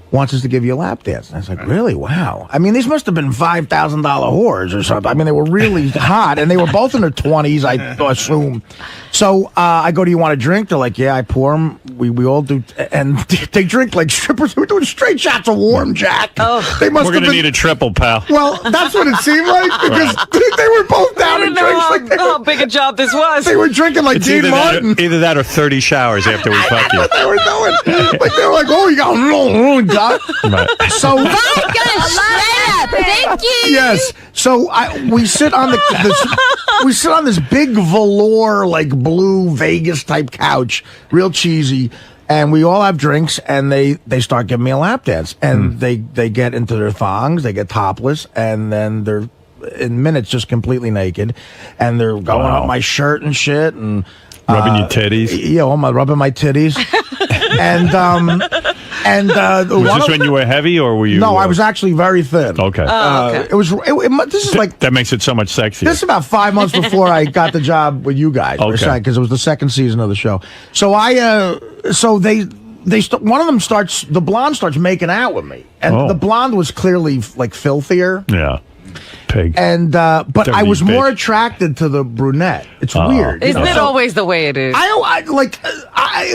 Speaker 10: wants us to give you a lap dance. And I was like, really? Wow. I mean, these must have been $5,000 whores or something. I mean, they were really hot, and they were both in their 20s, I assume. So I go, do you want a drink? They're like, yeah, I pour them. We all do. And they drink like strippers. We're doing straight shots of warm Jack.
Speaker 2: Oh.
Speaker 10: They must
Speaker 1: We're going to need a triple, pal.
Speaker 10: Well, that's what it seemed like, because they were both down in drinks.
Speaker 2: How big a job this was.
Speaker 10: They were drinking like Dean Martin.
Speaker 1: Either that or 30 showers after we fuck you.
Speaker 10: They were doing. Like, they were like, oh, you got
Speaker 1: Right.
Speaker 10: So
Speaker 12: Thank you.
Speaker 10: yes. So we sit on this big velour, like blue Vegas type couch, real cheesy, and we all have drinks, and they start giving me a lap dance, and they get into their thongs, they get topless, and then they're in minutes just completely naked, and they're going up my shirt and shit, and
Speaker 1: rubbing your titties.
Speaker 10: Yeah, rubbing my titties, and
Speaker 1: was this when you were heavy, or were you?
Speaker 10: No, I was actually very thin.
Speaker 1: Okay.
Speaker 10: It was. This is like
Speaker 1: that makes it so much sexier.
Speaker 10: This is about 5 months before I got the job with you guys.
Speaker 1: Okay.
Speaker 10: Because it was the second season of the show. So one of them starts. The blonde starts making out with me, and the blonde was clearly like filthier.
Speaker 1: Yeah. Pig.
Speaker 10: And but I was
Speaker 1: bitch.
Speaker 10: more attracted to the brunette. It's weird.
Speaker 2: Isn't it always the way it is?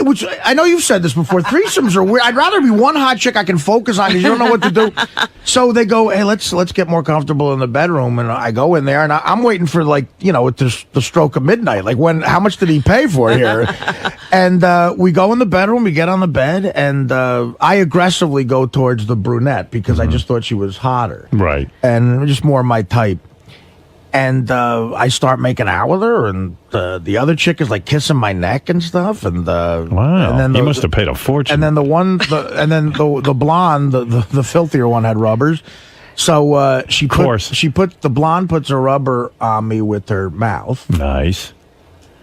Speaker 10: Which I know you've said this before. Threesomes are weird. I'd rather be one hot chick I can focus on because you don't know what to do. So they go, hey, let's get more comfortable in the bedroom, and I go in there, and I'm waiting for the stroke of midnight. Like how much did he pay for here? And we go in the bedroom, we get on the bed, and I aggressively go towards the brunette because I just thought she was hotter,
Speaker 1: right,
Speaker 10: and just more my type. And I start making out with her, and the other chick is like kissing my neck and stuff. And
Speaker 1: wow,
Speaker 10: and then
Speaker 1: you must have paid a fortune.
Speaker 10: And then the blonde, the filthier one had rubbers. So the blonde puts a rubber on me with her mouth.
Speaker 1: Nice.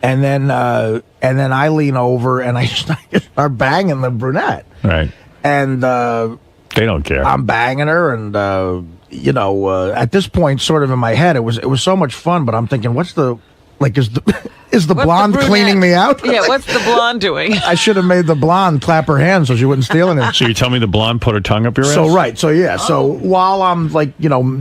Speaker 10: And then I lean over and I start banging the brunette.
Speaker 1: Right.
Speaker 10: And
Speaker 1: they don't care.
Speaker 10: I'm banging her, and at this point, sort of in my head, it was so much fun. But I'm thinking, is the blonde cleaning me out?
Speaker 2: Yeah, what's the blonde doing?
Speaker 10: I should have made the blonde clap her hands so she wouldn't steal anything.
Speaker 1: So you tell me the blonde put her tongue up your ass?
Speaker 10: So while I'm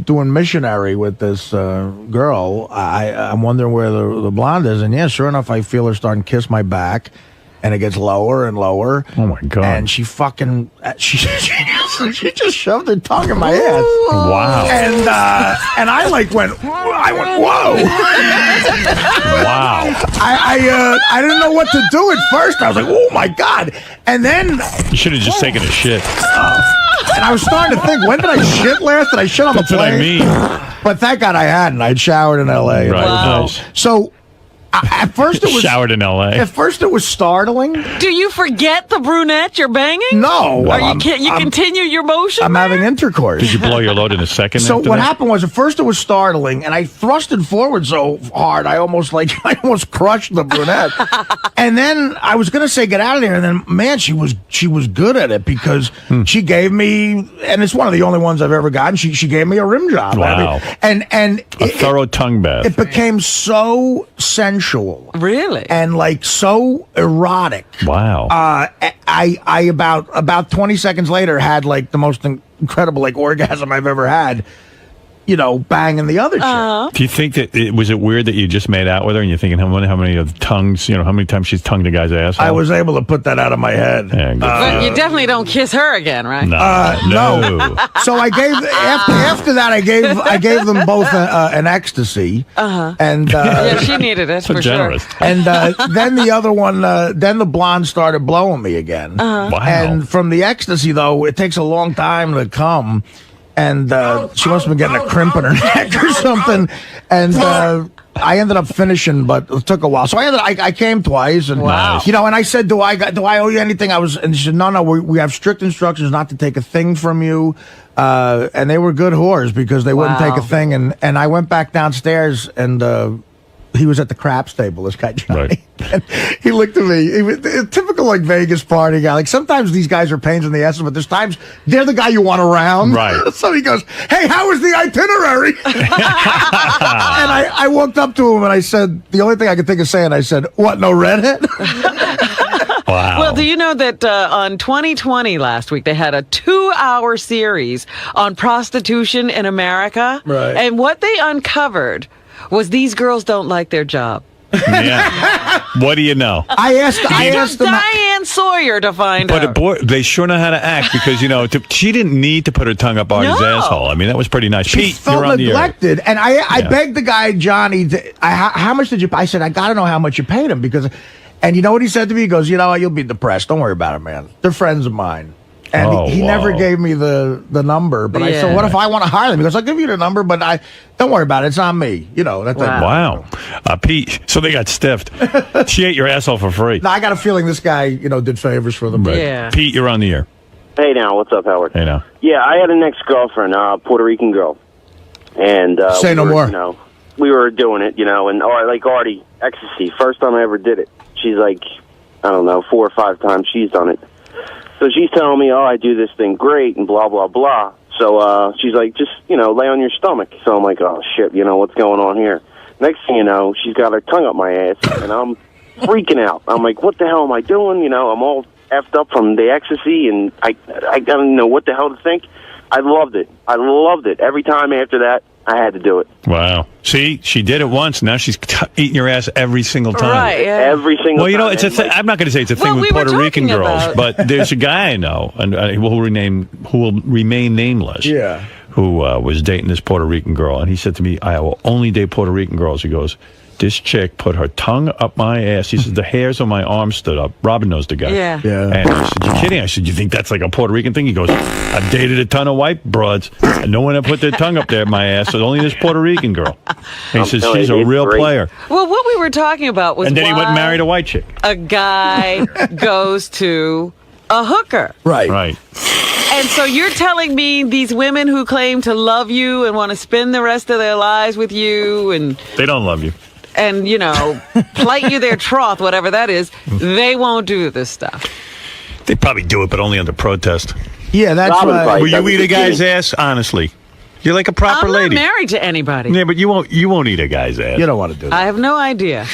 Speaker 10: doing missionary with this girl, I'm wondering where the blonde is, and sure enough, I feel her starting to kiss my back. And it gets lower and lower.
Speaker 1: Oh my God!
Speaker 10: And she she just shoved her tongue in my ass.
Speaker 1: Wow!
Speaker 10: And I went whoa!
Speaker 1: Wow!
Speaker 10: I didn't know what to do at first. I was like, oh my God! And then
Speaker 1: you should have just taken a shit.
Speaker 10: And I was starting to think, when did I shit last? Did I shit on the plane?
Speaker 1: That's what I mean.
Speaker 10: But thank God I hadn't. I'd showered in L.A.
Speaker 1: Right.
Speaker 2: Wow.
Speaker 1: Nice.
Speaker 10: So. At first, it was
Speaker 1: showered in L.A.
Speaker 10: At first, it was startling.
Speaker 2: Do you forget the brunette you're banging?
Speaker 10: No.
Speaker 2: Or you continue your motion?
Speaker 10: I'm having intercourse.
Speaker 1: Did you blow your load in a second?
Speaker 10: So what happened was, at first, it was startling, and I thrusted forward so hard, I almost crushed the brunette. And then I was going to say, get out of there. And then, man, she was good at it because she gave me, and it's one of the only ones I've ever gotten. She gave me a rim job.
Speaker 1: Wow.
Speaker 10: And
Speaker 1: a thorough tongue bath.
Speaker 10: It became so sensual.
Speaker 2: Really?
Speaker 10: And so erotic.
Speaker 1: Wow.
Speaker 10: I about 20 seconds later had the most incredible orgasm I've ever had. Banging the other chick.
Speaker 1: Do you think that was it weird that you just made out with her and you're thinking how many of the tongues, how many times she's tongued a guy's asshole?
Speaker 10: I was able to put that out of my head.
Speaker 1: Yeah,
Speaker 2: but you definitely don't kiss her again, right?
Speaker 1: No.
Speaker 10: So I gave after that I gave them both an ecstasy. And
Speaker 2: yeah, she needed it for
Speaker 1: generous.
Speaker 2: sure.
Speaker 10: And then the other one, then the blonde started blowing me again.
Speaker 1: Wow.
Speaker 10: And from the ecstasy though, it takes a long time to come. And she must have been getting a crimp in her neck or something. And I ended up finishing, but it took a while. So I came twice, and
Speaker 2: wow.
Speaker 10: And I said, "Do I owe you anything?" And she said, "No, we have strict instructions not to take a thing from you." And they were good whores because they wouldn't take a thing. And I went back downstairs, and he was at the craps table, this guy Johnny.
Speaker 1: Right.
Speaker 10: And he looked at me. He was a typical Vegas party guy. Sometimes these guys are pains in the ass, but there's times they're the guy you want around.
Speaker 1: Right.
Speaker 10: So he goes, "Hey, how was the itinerary?" And I walked up to him and I said, the only thing I could think of saying, I said, "What, no redhead?"
Speaker 1: Wow.
Speaker 2: Well, do you know that on 2020 last week, they had a 2-hour series on prostitution in America?
Speaker 10: Right.
Speaker 2: And what they uncovered was these girls don't like their job.
Speaker 1: Yeah. What do you know?
Speaker 10: I asked them.
Speaker 2: Diane Sawyer to find
Speaker 1: But
Speaker 2: out.
Speaker 1: boy, they sure know how to act because, she didn't need to put her tongue up Artie's
Speaker 2: No.
Speaker 1: asshole. I mean, that was pretty nice.
Speaker 10: She
Speaker 1: Pete,
Speaker 10: felt
Speaker 1: you're on the air.
Speaker 10: neglected, and I begged the guy Johnny, how much did you? I said I got to know how much you paid him because, and you know what he said to me? He goes, you'll be depressed. Don't worry about it, man. They're friends of mine. And he never gave me the number. But I said, what if I want to hire them? He goes, I'll give you the number, but don't worry about it. It's on me. That's
Speaker 1: Wow. Pete, so they got stiffed. She ate your asshole for free.
Speaker 10: No, I got a feeling this guy, did favors for them.
Speaker 1: Right.
Speaker 2: Yeah.
Speaker 1: Pete, you're on the air.
Speaker 18: Hey now, what's up, Howard?
Speaker 1: Hey now.
Speaker 18: Yeah, I had an ex-girlfriend, Puerto Rican girl. And
Speaker 10: Say no more.
Speaker 18: We were doing it, and like Artie, ecstasy. First time I ever did it. She's like, I don't know, 4 or 5 times she's done it. So she's telling me, I do this thing great and blah, blah, blah. So she's like, just, lay on your stomach. So I'm like, oh, shit, what's going on here? Next thing you know, she's got her tongue up my ass, and I'm freaking out. I'm like, what the hell am I doing? I'm all effed up from the ecstasy, and I don't know what the hell to think. I loved it. Every time after that, I had to do it.
Speaker 1: Wow. See, she did it once. Now she's eating your ass every single time.
Speaker 2: Right, yeah.
Speaker 18: Every single time.
Speaker 1: Well, it's a thing. I'm not going to say it's a thing with Puerto Rican girls, but there's a guy I know, and who will remain nameless.
Speaker 10: Yeah.
Speaker 1: Who was dating this Puerto Rican girl, and he said to me, I will only date Puerto Rican girls. He goes, this chick put her tongue up my ass. He says, the hairs on my arm stood up. Robin knows the guy.
Speaker 2: Yeah.
Speaker 1: And I said, you kidding? I said, you think that's like a Puerto Rican thing? He goes, I've dated a ton of white broads, and no one had put their tongue up there my ass. So only this Puerto Rican girl. And he says, she's a real player.
Speaker 2: Well, what we were talking about was
Speaker 1: And then he went and
Speaker 2: why
Speaker 1: married a white chick.
Speaker 2: a guy goes to a hooker.
Speaker 10: Right.
Speaker 1: Right.
Speaker 2: And so you're telling me these women who claim to love you and want to spend the rest of their lives with you and
Speaker 1: They don't love you.
Speaker 2: and plight you their troth, whatever that is, they won't do this stuff.
Speaker 1: They probably do it, but only under protest.
Speaker 10: Yeah, that's right.
Speaker 1: Will you eat a guy's ass? Honestly. You're like a proper
Speaker 2: I'm
Speaker 1: lady.
Speaker 2: not married to anybody.
Speaker 1: Yeah, but you won't eat a guy's ass.
Speaker 10: You don't want to do that.
Speaker 2: I have no idea.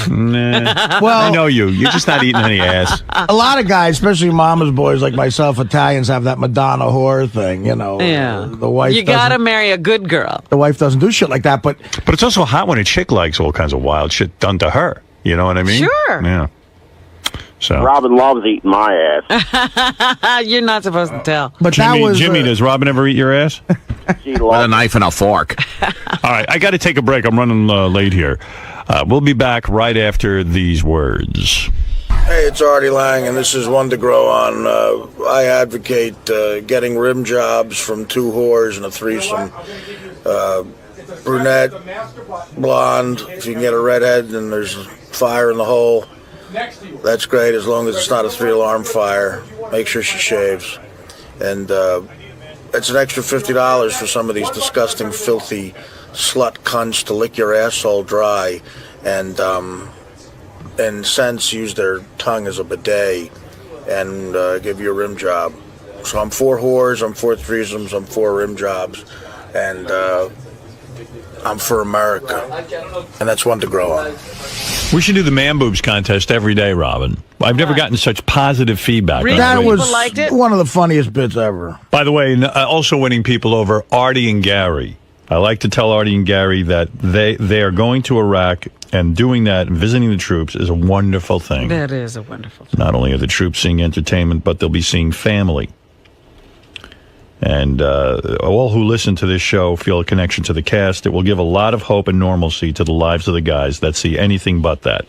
Speaker 1: Nah.
Speaker 10: Well,
Speaker 1: I know you. You're just not eating any ass.
Speaker 10: A lot of guys, especially mama's boys like myself, Italians have that Madonna whore thing,
Speaker 2: Yeah.
Speaker 10: The wife
Speaker 2: You got to marry a good girl.
Speaker 10: The wife doesn't do shit like that, but
Speaker 1: it's also hot when a chick likes all kinds of wild shit done to her. You know what I mean?
Speaker 2: Sure.
Speaker 1: Yeah. So
Speaker 18: Robin loves eating my ass.
Speaker 2: You're not supposed to tell.
Speaker 10: But
Speaker 1: Jimmy, does Robin ever eat your ass?
Speaker 13: With a knife and a fork.
Speaker 1: All right, I got to take a break. I'm running late here. We'll be back right after these words.
Speaker 19: Hey, it's Artie Lang, and this is One to Grow On. I advocate getting rim jobs from 2 whores and a threesome. Brunette, blonde, if you can get a redhead and there's fire in the hole, that's great as long as it's not a 3-alarm fire. Make sure she shaves. And it's an extra $50 for some of these disgusting, filthy slut cunts to lick your asshole dry and in sense use their tongue as a bidet and give you a rim job. So I'm for whores, I'm for threesomes, I'm for rim jobs, and I'm for America. And that's one to grow on.
Speaker 1: We should do the man boobs contest every day, Robin. I've never gotten such positive feedback.
Speaker 2: Really?
Speaker 10: that
Speaker 2: People
Speaker 10: was
Speaker 2: liked it?
Speaker 10: one of the funniest bits ever.
Speaker 1: By the way, also winning people over, Artie and Gary. I like to tell Artie and Gary that they are going to Iraq, and doing that and visiting the troops is a wonderful thing.
Speaker 2: That is a wonderful thing.
Speaker 1: Not only are the troops seeing entertainment, but they'll be seeing family. And all who listen to this show feel a connection to the cast. It will give a lot of hope and normalcy to the lives of the guys that see anything but that.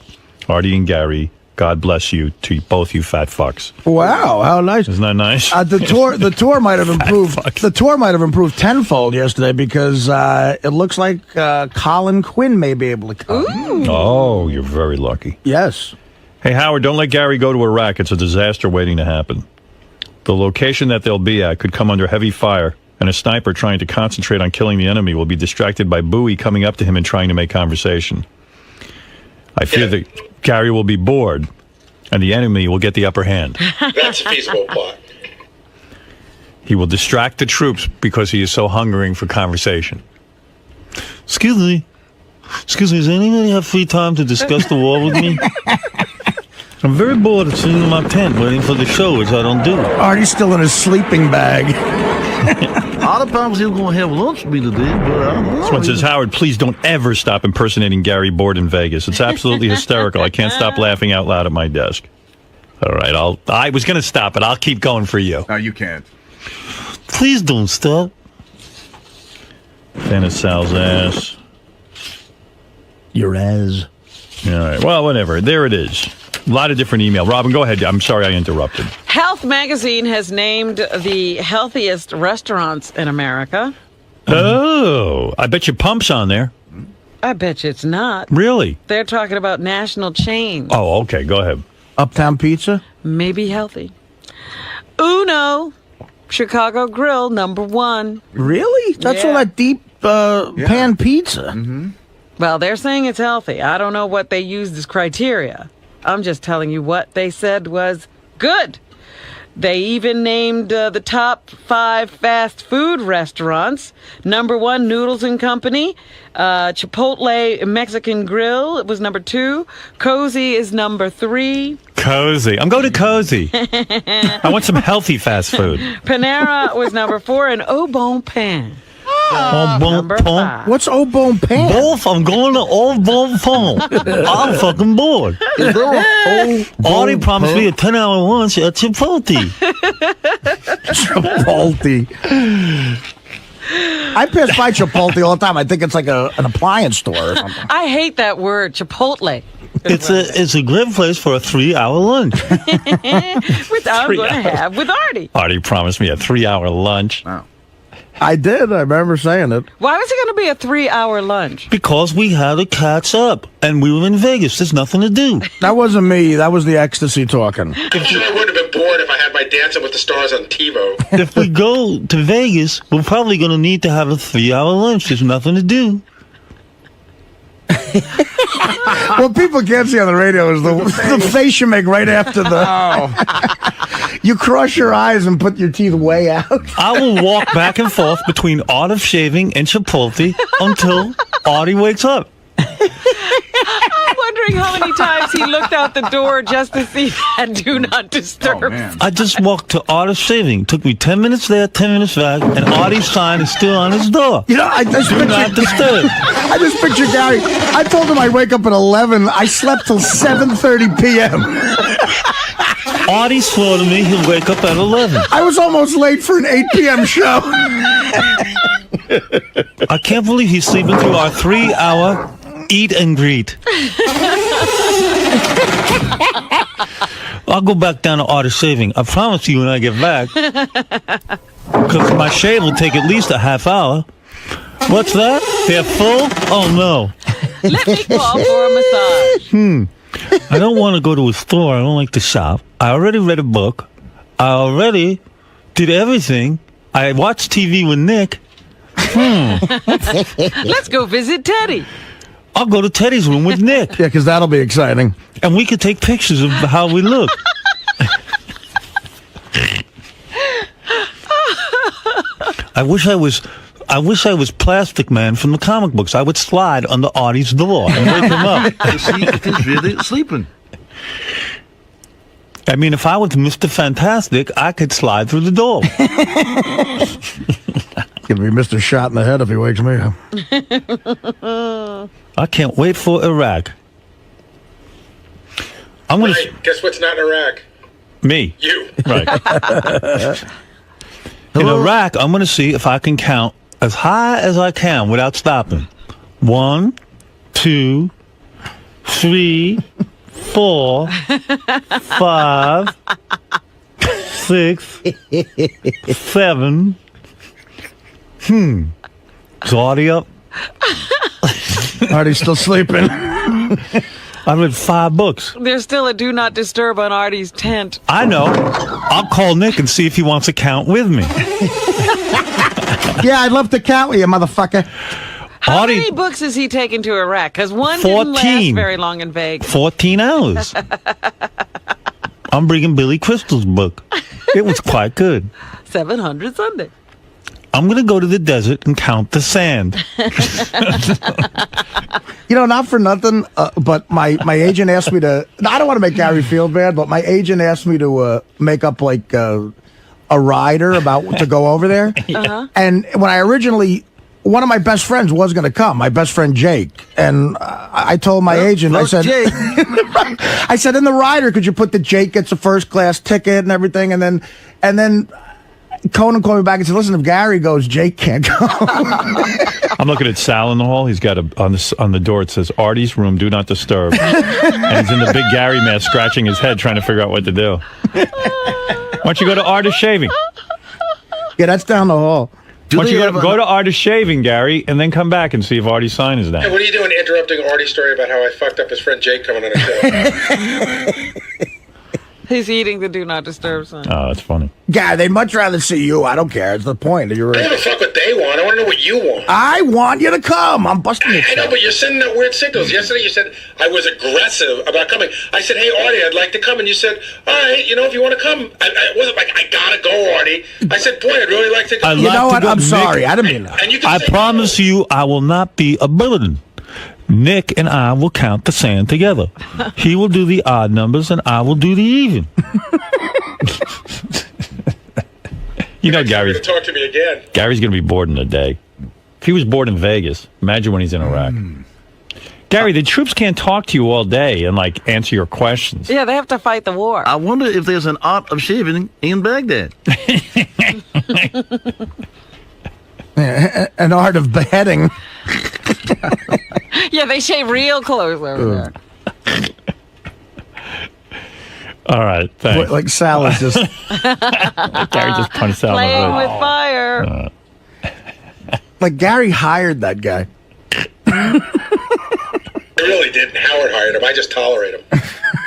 Speaker 1: Artie and Gary, God bless you to both you fat fucks.
Speaker 10: Wow, how nice!
Speaker 1: Isn't that nice?
Speaker 10: The tour might have improved. The tour might have improved tenfold yesterday because it looks like Colin Quinn may be able to come.
Speaker 2: Ooh.
Speaker 1: Oh, you're very lucky.
Speaker 10: Yes.
Speaker 1: Hey, Howard, don't let Gary go to Iraq. It's a disaster waiting to happen. The location that they'll be at could come under heavy fire, and a sniper trying to concentrate on killing the enemy will be distracted by Bowie coming up to him and trying to make conversation. I fear that Gary will be bored, and the enemy will get the upper hand.
Speaker 8: That's a feasible plot.
Speaker 1: He will distract the troops because he is so hungering for conversation. Excuse me, does anybody have free time to discuss the war with me?
Speaker 20: I'm very bored of sitting in my tent waiting for the show, which I don't do.
Speaker 10: Artie's still in his sleeping bag.
Speaker 20: Other times he was going to have lunch with me today, but I don't know.
Speaker 1: This one says, Howard, please don't ever stop impersonating Gary Board in Vegas. It's absolutely hysterical. I can't stop laughing out loud at my desk. All right, I was going to stop it. I'll keep going for you.
Speaker 4: No, you can't.
Speaker 20: Please don't stop.
Speaker 1: Fan of Sal's ass.
Speaker 10: Your ass.
Speaker 1: All right, well, whatever. There it is. A lot of different email. Robin, go ahead. I'm sorry I interrupted.
Speaker 2: Health Magazine has named the healthiest restaurants in America.
Speaker 1: Oh, I bet your Pump's on there.
Speaker 2: I bet you it's not.
Speaker 1: Really?
Speaker 2: They're talking about national chains.
Speaker 1: Oh, okay. Go ahead.
Speaker 10: Uptown Pizza?
Speaker 2: Maybe healthy. Uno, Chicago Grill, #1.
Speaker 10: Really? That's all that deep pan pizza.
Speaker 2: Well, they're saying it's healthy. I don't know what they used as criteria. I'm just telling you what they said was good. They even named the top 5 fast food restaurants. #1, Noodles and Company. Chipotle Mexican Grill was #2. Cozy is #3.
Speaker 1: Cozy. I'm going to Cozy. I want some healthy fast food.
Speaker 2: Panera was #4, and Au Bon Pain. #5.
Speaker 10: What's Au Bon Pain?
Speaker 20: Both. I'm going to Au Bon Pain. I'm fucking bored. Artie promised me a 10-hour lunch at Chipotle.
Speaker 10: Chipotle. I pass by Chipotle all the time. I think it's like an appliance store or something.
Speaker 2: I hate that word, Chipotle.
Speaker 20: It's a great place for a 3-hour lunch.
Speaker 2: Which I'm going to have with Artie.
Speaker 1: Artie promised me a 3-hour lunch.
Speaker 10: Wow. I did. I remember saying it.
Speaker 2: Why was it going to be a 3-hour lunch?
Speaker 20: Because we had to catch up, and we were in Vegas. There's nothing to do.
Speaker 10: That wasn't me. That was the ecstasy talking.
Speaker 8: I'm sure I wouldn't have been bored if I had my Dancing with the Stars on TiVo.
Speaker 20: If we go to Vegas, we're probably going to need to have a 3-hour lunch. There's nothing to do.
Speaker 10: What people can't see on the radio is the face you make right after the... You cross your eyes and put your teeth way out.
Speaker 20: I will walk back and forth between Art of Shaving and Chipotle until Artie wakes up.
Speaker 2: I'm wondering how many times he looked out the door just to see that Do Not Disturb.
Speaker 20: I just walked to Art of Shaving. Took me 10 minutes there, 10 minutes back, and Artie's sign is still on his door.
Speaker 10: You know, I just
Speaker 20: Do not disturb.
Speaker 10: I just picture Gary. I told him I'd wake up at 11. I slept till 7:30 p.m.
Speaker 20: Artie swore to me he'll wake up at 11.
Speaker 10: I was almost late for an 8 p.m. show.
Speaker 20: I can't believe he's sleeping through our 3-hour eat and greet. I'll go back down to Art of Shaving. I promise you when I get back. Because my shave will take at least a half hour. What's that? They're full? Oh, no.
Speaker 2: Let me call for a massage.
Speaker 20: I don't want to go to a store. I don't like to shop. I already read a book. I already did everything. I watched TV with Nick.
Speaker 2: Let's go visit Teddy.
Speaker 20: I'll go to Teddy's room with Nick.
Speaker 10: Yeah, because that'll be exciting.
Speaker 20: And we could take pictures of how we look. I wish I was Plastic Man from the comic books. I would slide under Artie's door and wake him up.
Speaker 13: He's really sleeping.
Speaker 20: I mean, if I was Mr. Fantastic, I could slide through the door.
Speaker 10: Gonna be Mr. Shot in the head if he wakes me up.
Speaker 20: I can't wait for Iraq. I'm gonna.
Speaker 8: Right. Guess what's not in Iraq?
Speaker 1: Me.
Speaker 8: You.
Speaker 1: Right.
Speaker 20: In Iraq, I'm going to see if I can count as high as I can without stopping. 1, 2, 3, 4, 5, 6, 7. Is Artie up?
Speaker 10: Artie's still sleeping.
Speaker 20: I read 5 books.
Speaker 2: There's still a Do Not Disturb on Artie's tent.
Speaker 20: I know. I'll call Nick and see if he wants to count with me.
Speaker 10: Yeah, I'd love to count with you, motherfucker.
Speaker 2: How many books has he taken to Iraq? Because one didn't last very long in Vegas.
Speaker 20: 14 hours. I'm bringing Billy Crystal's book. It was quite good.
Speaker 2: 700 Sunday.
Speaker 20: I'm going to go to the desert and count the sand.
Speaker 10: You know, not for nothing, but my agent asked me to. I don't want to make Gary feel bad, but my agent asked me to make up like a rider to go over there. And when I originally, one of my best friends was going to come, my best friend Jake, and I told my agent, I said, I said in the rider, could you put that Jake gets a first class ticket and everything, and then Conan called me back and said, listen, if Gary goes, Jake can't go.
Speaker 1: I'm looking at Sal in the hall. He's got on the door, it says, Artie's room, do not disturb. And he's in the big Gary mask, scratching his head, trying to figure out what to do. Why don't you go to Artist Shaving?
Speaker 10: Yeah, that's down the hall.
Speaker 1: Why don't you go to Artist Shaving, Gary, and then come back and see if Artie's sign is down.
Speaker 8: Hey, what are you doing interrupting Artie's story about how I fucked up his friend Jake coming on a show?
Speaker 2: He's eating the do not disturb sign.
Speaker 1: Oh, that's funny.
Speaker 10: Yeah, they'd much rather see you. I don't care. It's the point.
Speaker 8: I don't give a fuck what they want. I want to know what you want.
Speaker 10: I want you to come. I'm busting your
Speaker 8: I know, but you're sending out weird signals. Yesterday you said I was aggressive about coming. I said, hey, Artie, I'd like to come. And you said, all right, if you want to come. I wasn't like, I got to go, Artie. I said, boy, I'd really like to go.
Speaker 10: You know what? I'm sorry. I didn't mean that.
Speaker 1: I promise you I will not be a burden. Nick and I will count the sand together. He will do the odd numbers and I will do the even. Gary's
Speaker 8: talk to me again.
Speaker 1: Gary's going to be bored in a day. If he was bored in Vegas, imagine when he's in Iraq. Gary, the troops can't talk to you all day and answer your questions.
Speaker 2: Yeah, they have to fight the war.
Speaker 13: I wonder if there's an art of shaving in Baghdad.
Speaker 10: An art of beheading.
Speaker 2: Yeah, they shave real clothes over there.
Speaker 1: All right, thanks.
Speaker 10: Like Sal is just...
Speaker 1: Gary just punched Sal.
Speaker 2: Playing with fire.
Speaker 10: Like Gary hired that guy.
Speaker 8: I really didn't. Howard hired him. I just tolerate him.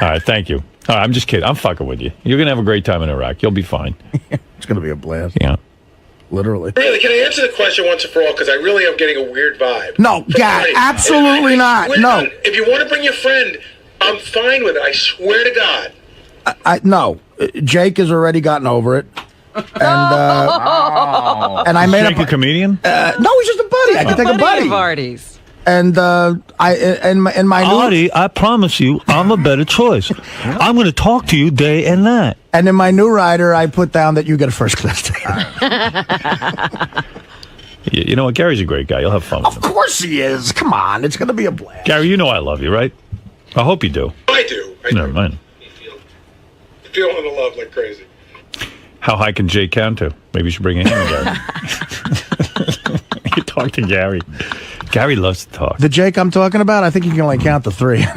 Speaker 1: All right, thank you. All right, I'm just kidding. I'm fucking with you. You're going to have a great time in Iraq. You'll be fine.
Speaker 10: It's going to be a blast.
Speaker 1: Yeah.
Speaker 10: Literally.
Speaker 8: Really, can I answer the question once and for all? Because I really am getting a weird vibe.
Speaker 10: No, God, absolutely not. No.
Speaker 8: If you want to bring your friend, I'm fine with it. I swear to God.
Speaker 10: No. Jake has already gotten over it. And I made
Speaker 1: Jake a comedian?
Speaker 10: No, he's just a buddy. I can take a buddy.
Speaker 2: Parties.
Speaker 10: And in my
Speaker 20: Artie, I promise you, I'm a better choice. I'm going to talk to you day and night.
Speaker 10: And in my new rider, I put down that you get a first class ticket.
Speaker 1: You know what? Gary's a great guy. You'll have fun with him.
Speaker 10: Of course he is. Come on, it's going to be a blast.
Speaker 1: Gary, you know I love you, right? I hope you do.
Speaker 8: I do.
Speaker 1: Never mind.
Speaker 8: Feeling the love like crazy.
Speaker 1: How high can Jake count to? Maybe you should bring him in, Gary. You talk to Gary. Gary loves to talk.
Speaker 10: The Jake I'm talking about, I think you can only count to 3.
Speaker 2: Yeah,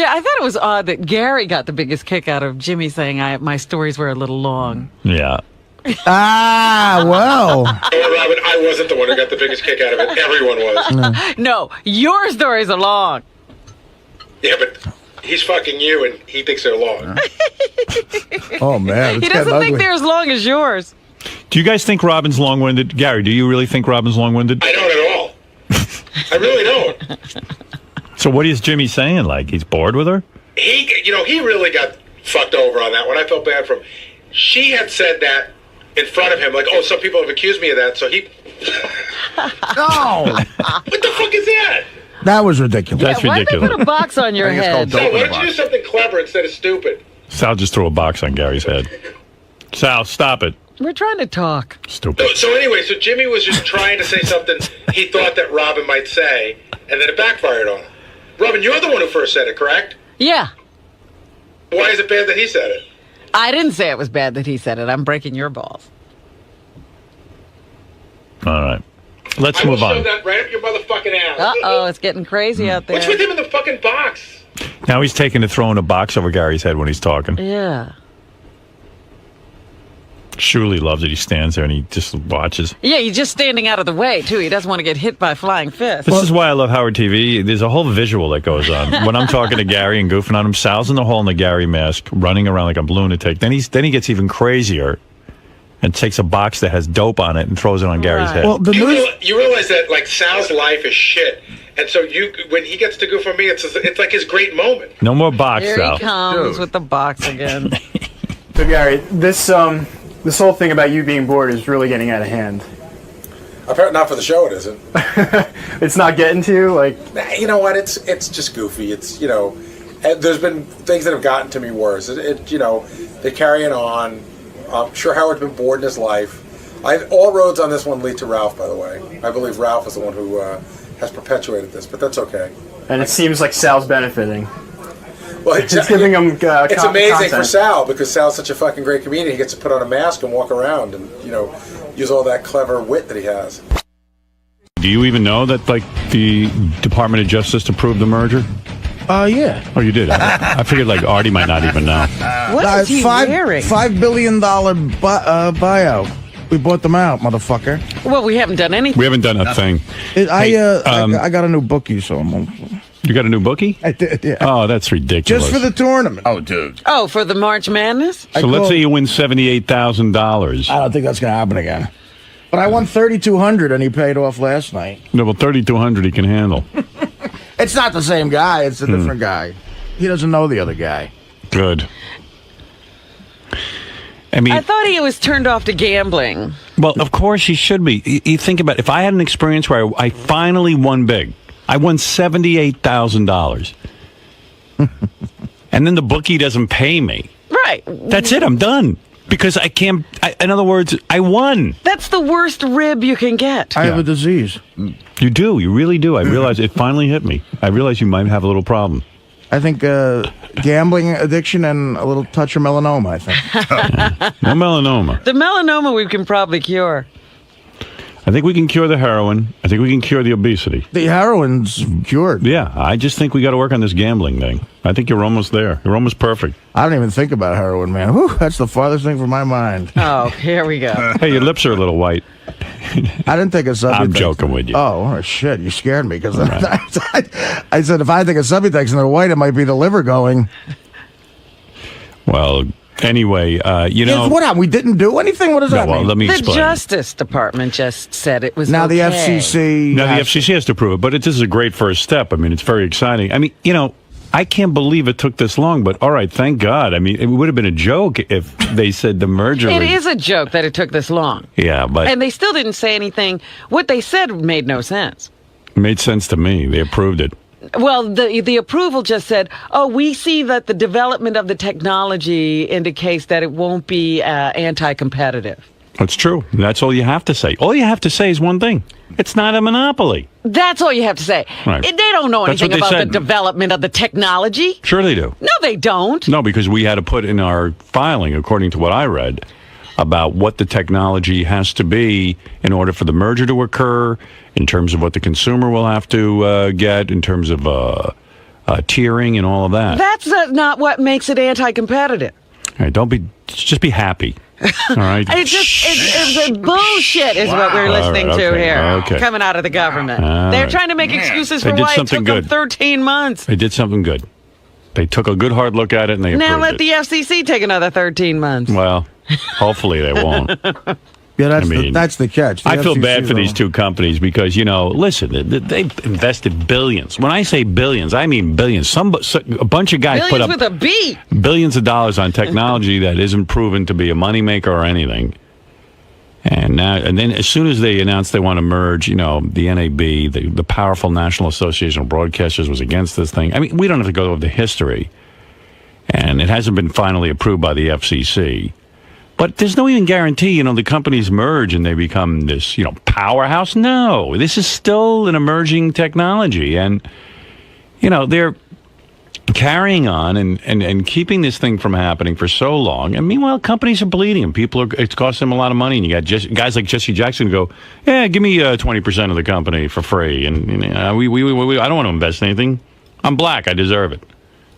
Speaker 2: I thought it was odd that Gary got the biggest kick out of Jimmy saying my stories were a little long.
Speaker 1: Yeah.
Speaker 10: Well.
Speaker 8: Robin, I wasn't the one who got the biggest kick out of it. Everyone was.
Speaker 2: No, your stories are long.
Speaker 8: Yeah, but he's fucking you and he thinks they're long.
Speaker 10: Oh, man.
Speaker 2: He doesn't think they're as long as yours.
Speaker 1: Do you guys think Robin's long-winded? Gary, do you really think Robin's long-winded?
Speaker 8: I don't at all. I really don't.
Speaker 1: So what is Jimmy saying? Like, he's bored with her?
Speaker 8: He really got fucked over on that one. I felt bad for him. She had said that in front of him, like, oh, some people have accused me of that, so he...
Speaker 10: No!
Speaker 8: What the fuck is that?
Speaker 10: That was ridiculous.
Speaker 1: That's ridiculous.
Speaker 2: Why did they put a box on your head?
Speaker 8: No, why don't you do something clever instead of stupid?
Speaker 1: Sal just threw a box on Gary's head. Sal, stop it.
Speaker 2: We're trying to talk.
Speaker 1: Stupid.
Speaker 8: So anyway, so Jimmy was just trying to say something he thought that Robin might say, and then it backfired on him. Robin, you're the one who first said it, correct?
Speaker 2: Yeah.
Speaker 8: Why is it bad that he said it?
Speaker 2: I didn't say it was bad that he said it. I'm breaking your balls.
Speaker 1: All right. Let's move
Speaker 8: I will
Speaker 1: on.
Speaker 8: shove that right up your motherfucking ass.
Speaker 2: Uh-oh, it's getting crazy out there.
Speaker 8: What's with him in the fucking box?
Speaker 1: Now he's taking to throwing a box over Gary's head when he's talking.
Speaker 2: Yeah.
Speaker 1: Shuli loves it. He stands there and he just watches.
Speaker 2: Yeah, he's just standing out of the way, too. He doesn't want to get hit by flying fists.
Speaker 1: This is why I love Howard TV. There's a whole visual that goes on. When I'm talking to Gary and goofing on him, Sal's in the hall in the Gary mask, running around like a lunatic. Then he gets even crazier and takes a box that has dope on it and throws it on Gary's head.
Speaker 10: Well,
Speaker 8: you realize that, like, Sal's life is shit. And so when he gets to goof on me, it's like his great moment.
Speaker 1: No more box,
Speaker 2: Here
Speaker 1: Sal.
Speaker 2: he comes with the box again.
Speaker 17: So Gary, this whole thing about you being bored is really getting out of hand.
Speaker 4: Apparently not for the show. It isn't.
Speaker 17: It's not getting to you, like.
Speaker 4: You know what? It's just goofy. It's there's been things that have gotten to me worse. They're carrying on. I'm sure Howard's been bored in his life. All roads on this one lead to Ralph. By the way, I believe Ralph is the one who has perpetuated this, but that's okay.
Speaker 17: And it seems like Sal's benefiting.
Speaker 4: Well,
Speaker 17: it's giving him.
Speaker 4: It's amazing
Speaker 17: content.
Speaker 4: for Sal because Sal's such a fucking great comedian. He gets to put on a mask and walk around and use all that clever wit that he has.
Speaker 1: Do you even know that the Department of Justice approved the merger?
Speaker 10: Yeah.
Speaker 1: Oh, you did. I figured Artie might not even know.
Speaker 2: What is he wearing?
Speaker 10: $5 billion buyout. We bought them out, motherfucker.
Speaker 2: Well, we haven't done anything.
Speaker 1: We haven't done a thing.
Speaker 10: I got a new bookie, so
Speaker 1: You got a new bookie?
Speaker 10: I did, yeah.
Speaker 1: Oh, that's ridiculous.
Speaker 10: Just for the tournament. Oh, dude.
Speaker 2: Oh, for the March Madness?
Speaker 1: So let's say you win $78,000.
Speaker 10: I don't think that's going to happen again. But I won $3,200 and he paid off last night.
Speaker 1: No, well, $3,200 he can handle.
Speaker 10: It's not the same guy. It's a different guy. He doesn't know the other guy.
Speaker 1: Good. I mean,
Speaker 2: I thought he was turned off to gambling.
Speaker 1: Well, of course he should be. You think about it. If I had an experience where I finally won big, I won $78,000, and then the bookie doesn't pay me.
Speaker 2: Right.
Speaker 1: That's it. I'm done. Because I can't. In other words, I won.
Speaker 2: That's the worst rib you can get.
Speaker 10: I have a disease.
Speaker 1: You do. You really do. I realize it finally hit me. I realize you might have a little problem.
Speaker 10: I think gambling addiction and a little touch of melanoma, I think.
Speaker 1: No melanoma.
Speaker 2: The melanoma we can probably cure.
Speaker 1: I think we can cure the heroin. I think we can cure the obesity.
Speaker 10: The heroin's cured.
Speaker 1: Yeah, I just think we got to work on this gambling thing. I think you're almost there. You're almost perfect.
Speaker 10: I don't even think about heroin, man. Whew, that's the farthest thing from my mind.
Speaker 2: Oh, here we go.
Speaker 1: Hey, your lips are a little white.
Speaker 10: I didn't think of Subutex.
Speaker 1: I'm joking with you.
Speaker 10: Oh, shit, you scared me. Because I said if I think of Subutex and they're white, it might be the liver going.
Speaker 1: Well, anyway,
Speaker 10: what happened? We didn't do anything? What does that mean?
Speaker 1: Well, let me
Speaker 2: The
Speaker 1: explain.
Speaker 2: Justice Department just said it was
Speaker 10: now
Speaker 2: okay.
Speaker 10: the FCC.
Speaker 1: Now the FCC has to prove it, but this is a great first step. I mean, it's very exciting. I mean, I can't believe it took this long, but all right, thank God. I mean, it would have been a joke if they said the merger
Speaker 2: It
Speaker 1: was...
Speaker 2: is a joke that it took this long.
Speaker 1: Yeah, but...
Speaker 2: And they still didn't say anything. What they said made no sense.
Speaker 1: It made sense to me. They approved it.
Speaker 2: Well, the approval just said, oh, we see that the development of the technology indicates that it won't be anti-competitive.
Speaker 1: That's true. That's all you have to say. All you have to say is one thing. It's not a monopoly.
Speaker 2: That's all you have to say.
Speaker 1: Right.
Speaker 2: They don't know
Speaker 1: That's
Speaker 2: anything
Speaker 1: what they
Speaker 2: about the
Speaker 1: said.
Speaker 2: development of the technology.
Speaker 1: Sure they do.
Speaker 2: No, they don't.
Speaker 1: No, because we had to put in our filing, according to what I read, about what the technology has to be in order for the merger to occur, in terms of what the consumer will have to get, in terms of tiering and all of that.
Speaker 2: That's not what makes it anti-competitive.
Speaker 1: All right, just be happy. All right.
Speaker 2: It's bullshit is what we're listening
Speaker 1: All right,
Speaker 2: to
Speaker 1: okay,
Speaker 2: here,
Speaker 1: okay.
Speaker 2: coming out of the government.
Speaker 1: All
Speaker 2: They're
Speaker 1: right.
Speaker 2: trying to make excuses
Speaker 1: They
Speaker 2: for
Speaker 1: did
Speaker 2: why it
Speaker 1: something
Speaker 2: took them
Speaker 1: good.
Speaker 2: 13 months.
Speaker 1: They did something good. They took a good hard look at it and they
Speaker 2: Now
Speaker 1: approved
Speaker 2: let
Speaker 1: it.
Speaker 2: the FCC take another 13 months.
Speaker 1: Well, hopefully they won't.
Speaker 10: Yeah,
Speaker 1: I mean,
Speaker 10: that's the catch. The
Speaker 1: I feel bad
Speaker 10: FCC
Speaker 1: for these
Speaker 10: though.
Speaker 1: two companies because, listen, they've invested billions. When I say billions, I mean billions. A bunch of guys
Speaker 2: Billions
Speaker 1: put up
Speaker 2: with a B.
Speaker 1: billions of dollars on technology that isn't proven to be a moneymaker or anything. And then as soon as they announced they want to merge, the NAB, the powerful National Association of Broadcasters was against this thing. I mean, we don't have to go over the history. And it hasn't been finally approved by the FCC. But there's no even guarantee, the companies merge and they become this, powerhouse. No, this is still an emerging technology. And, they're carrying on and keeping this thing from happening for so long. And meanwhile, companies are bleeding and it's costing them a lot of money. And you got guys like Jesse Jackson who go, yeah, give me 20% of the company for free. And I don't want to invest in anything. I'm black. I deserve it.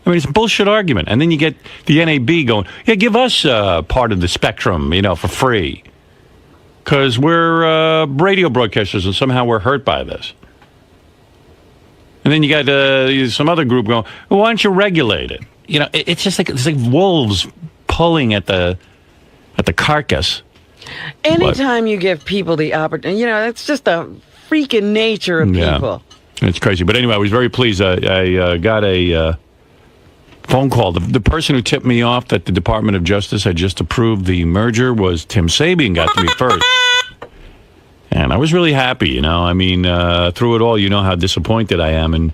Speaker 1: I mean, it's a bullshit argument. And then you get the NAB going, yeah, give us part of the spectrum, for free. Because we're radio broadcasters and somehow we're hurt by this. And then you got some other group going, well, why don't you regulate it? It's just like wolves pulling at the carcass.
Speaker 2: Anytime you give people the opportunity, it's just the freaking nature of people.
Speaker 1: It's crazy. But anyway, I was very pleased. I got a phone call. The person who tipped me off that the Department of Justice had just approved the merger was Tim Sabian got to me first. And I was really happy, you know. I mean, through it all, you know how disappointed I am and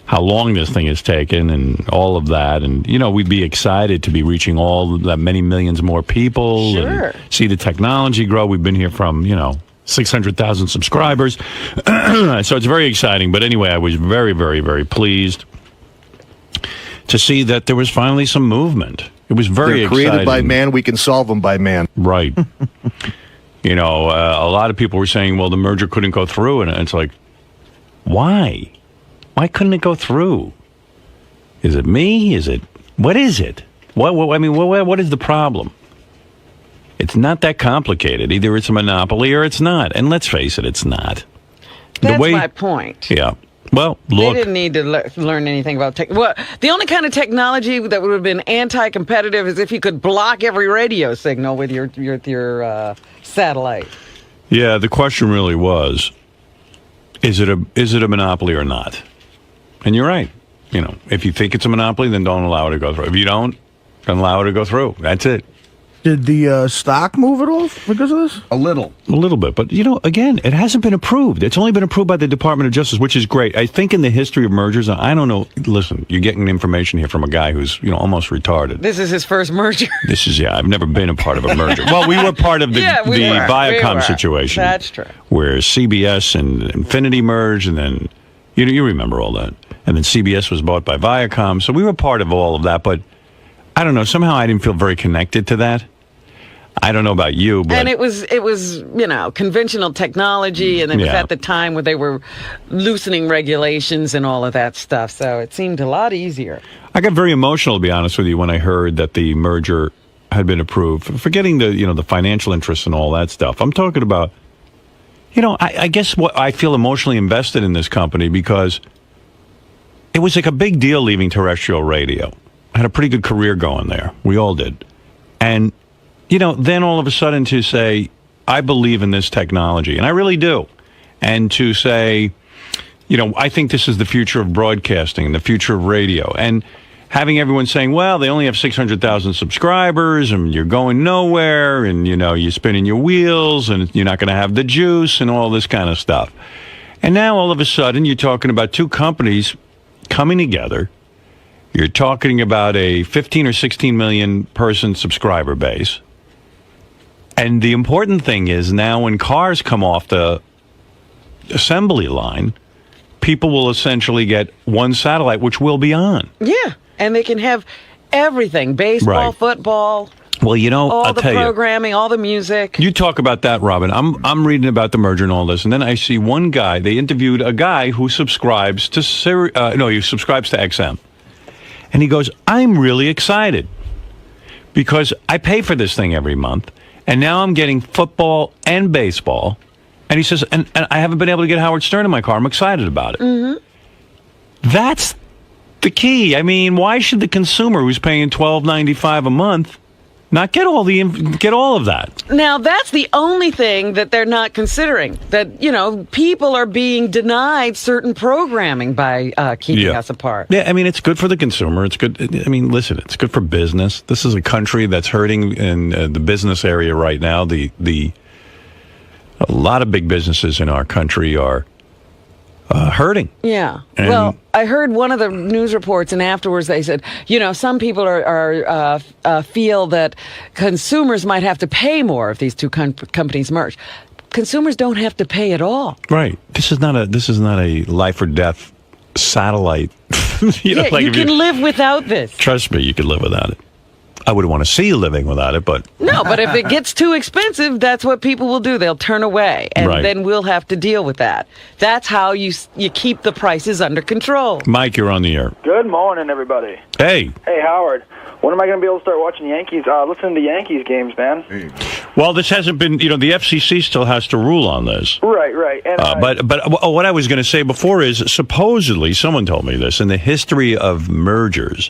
Speaker 1: how long this thing has taken and all of that. And, you know, we'd be excited to be reaching all that many millions more people and see the technology grow. We've been here from, 600,000 subscribers. So it's very exciting. But anyway, I was very, very, very pleased to see that there was finally some movement. It was very
Speaker 21: They're created
Speaker 1: exciting.
Speaker 21: by man. We can solve them by man.
Speaker 1: Right. A lot of people were saying, well, the merger couldn't go through. And it's like, why? Why couldn't it go through? Is it me? What is it? What is the problem? It's not that complicated. Either it's a monopoly or it's not. And let's face it, it's not.
Speaker 2: That's my point.
Speaker 1: Yeah. Well, look.
Speaker 2: They didn't need to learn anything about tech. Well, the only kind of technology that would have been anti-competitive is if you could block every radio signal with your satellite.
Speaker 1: Yeah, the question really was, is it a monopoly or not? And you're right. If you think it's a monopoly, then don't allow it to go through. If you don't allow it to go through. That's it.
Speaker 10: Did the stock move at all because of this?
Speaker 1: A little bit. But, again, it hasn't been approved. It's only been approved by the Department of Justice, which is great. I think in the history of mergers, I don't know. Listen, you're getting information here from a guy who's, almost retarded.
Speaker 2: This is his first merger.
Speaker 1: I've never been a part of a merger. Well, we were part of the Viacom situation.
Speaker 2: That's true.
Speaker 1: Where CBS and Infinity merged, and then, you remember all that. And then CBS was bought by Viacom. So we were part of all of that, but I don't know. Somehow I didn't feel very connected to that. I don't know about you, but...
Speaker 2: And it was conventional technology, and it was at the time where they were loosening regulations and all of that stuff, so it seemed a lot easier.
Speaker 1: I got very emotional, to be honest with you, when I heard that the merger had been approved, forgetting the financial interests and all that stuff. I'm talking about, I guess what I feel emotionally invested in this company because it was like a big deal leaving terrestrial radio. I had a pretty good career going there. We all did. And... then all of a sudden to say, I believe in this technology, and I really do. And to say, I think this is the future of broadcasting, the future of radio. And having everyone saying, well, they only have 600,000 subscribers, and you're going nowhere, and, you're spinning your wheels, and you're not going to have the juice, and all this kind of stuff. And now all of a sudden you're talking about two companies coming together. You're talking about a 15 or 16 million person subscriber base. And the important thing is now when cars come off the assembly line, people will essentially get one satellite, which will be on.
Speaker 2: Yeah, and they can have everything, baseball, football.
Speaker 1: Well,
Speaker 2: all
Speaker 1: I'll
Speaker 2: the
Speaker 1: tell
Speaker 2: programming, all the music.
Speaker 1: You talk about that, Robin. I'm reading about the merger and all this, and then I see one guy. They interviewed a guy who subscribes to he subscribes to XM, and he goes, "I'm really excited because I pay for this thing every month." And now I'm getting football and baseball. And he says, and I haven't been able to get Howard Stern in my car. I'm excited about it. Mm-hmm. That's the key. I mean, why should the consumer who's paying $12.95 a month not get all of that?
Speaker 2: Now, that's the only thing that they're not considering. That, people are being denied certain programming by keeping us apart.
Speaker 1: Yeah, I mean, it's good for the consumer. It's good. I mean, listen, it's good for business. This is a country that's hurting in the business area right now. A lot of big businesses in our country are hurting.
Speaker 2: Yeah. Well, I heard one of the news reports, and afterwards they said, some people feel that consumers might have to pay more if these two companies merge. Consumers don't have to pay at all.
Speaker 1: Right. This is not a life or death satellite.
Speaker 2: You can live without this.
Speaker 1: Trust me, you can live without it. I wouldn't want to see you living without it, but...
Speaker 2: No, but if it gets too expensive, that's what people will do. They'll turn away, and then we'll have to deal with that. That's how you keep the prices under control.
Speaker 1: Mike, you're on the air.
Speaker 6: Good morning, everybody.
Speaker 1: Hey.
Speaker 6: Hey, Howard. When am I going to be able to start watching Yankees? Listening to Yankees games, man.
Speaker 1: Well, this hasn't been... the FCC still has to rule on this.
Speaker 6: Right. And,
Speaker 1: but what I was going to say before is, supposedly, someone told me this, in the history of mergers...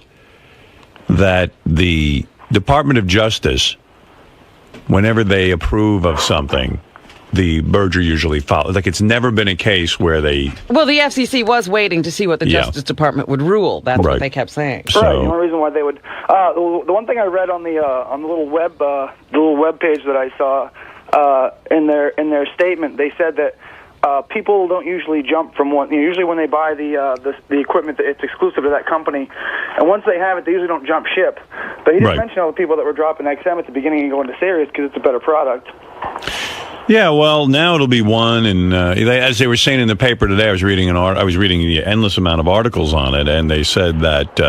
Speaker 1: that the Department of Justice, whenever they approve of something, the merger usually follows. Like, it's never been a case where they...
Speaker 2: Well, the FCC was waiting to see what the Justice Department would rule. That's what they kept saying.
Speaker 6: Right. The only reason why they would... the one thing I read on the little web page that I saw in their statement, they said that people don't usually jump from one. Usually, when they buy the equipment, it's exclusive to that company, and once they have it, they usually don't jump ship. But he didn't mention all the people that were dropping XM at the beginning and going to Sirius because it's a better product.
Speaker 1: Yeah, well, now it'll be one, and as they were saying in the paper today, I was reading the endless amount of articles on it, and they said that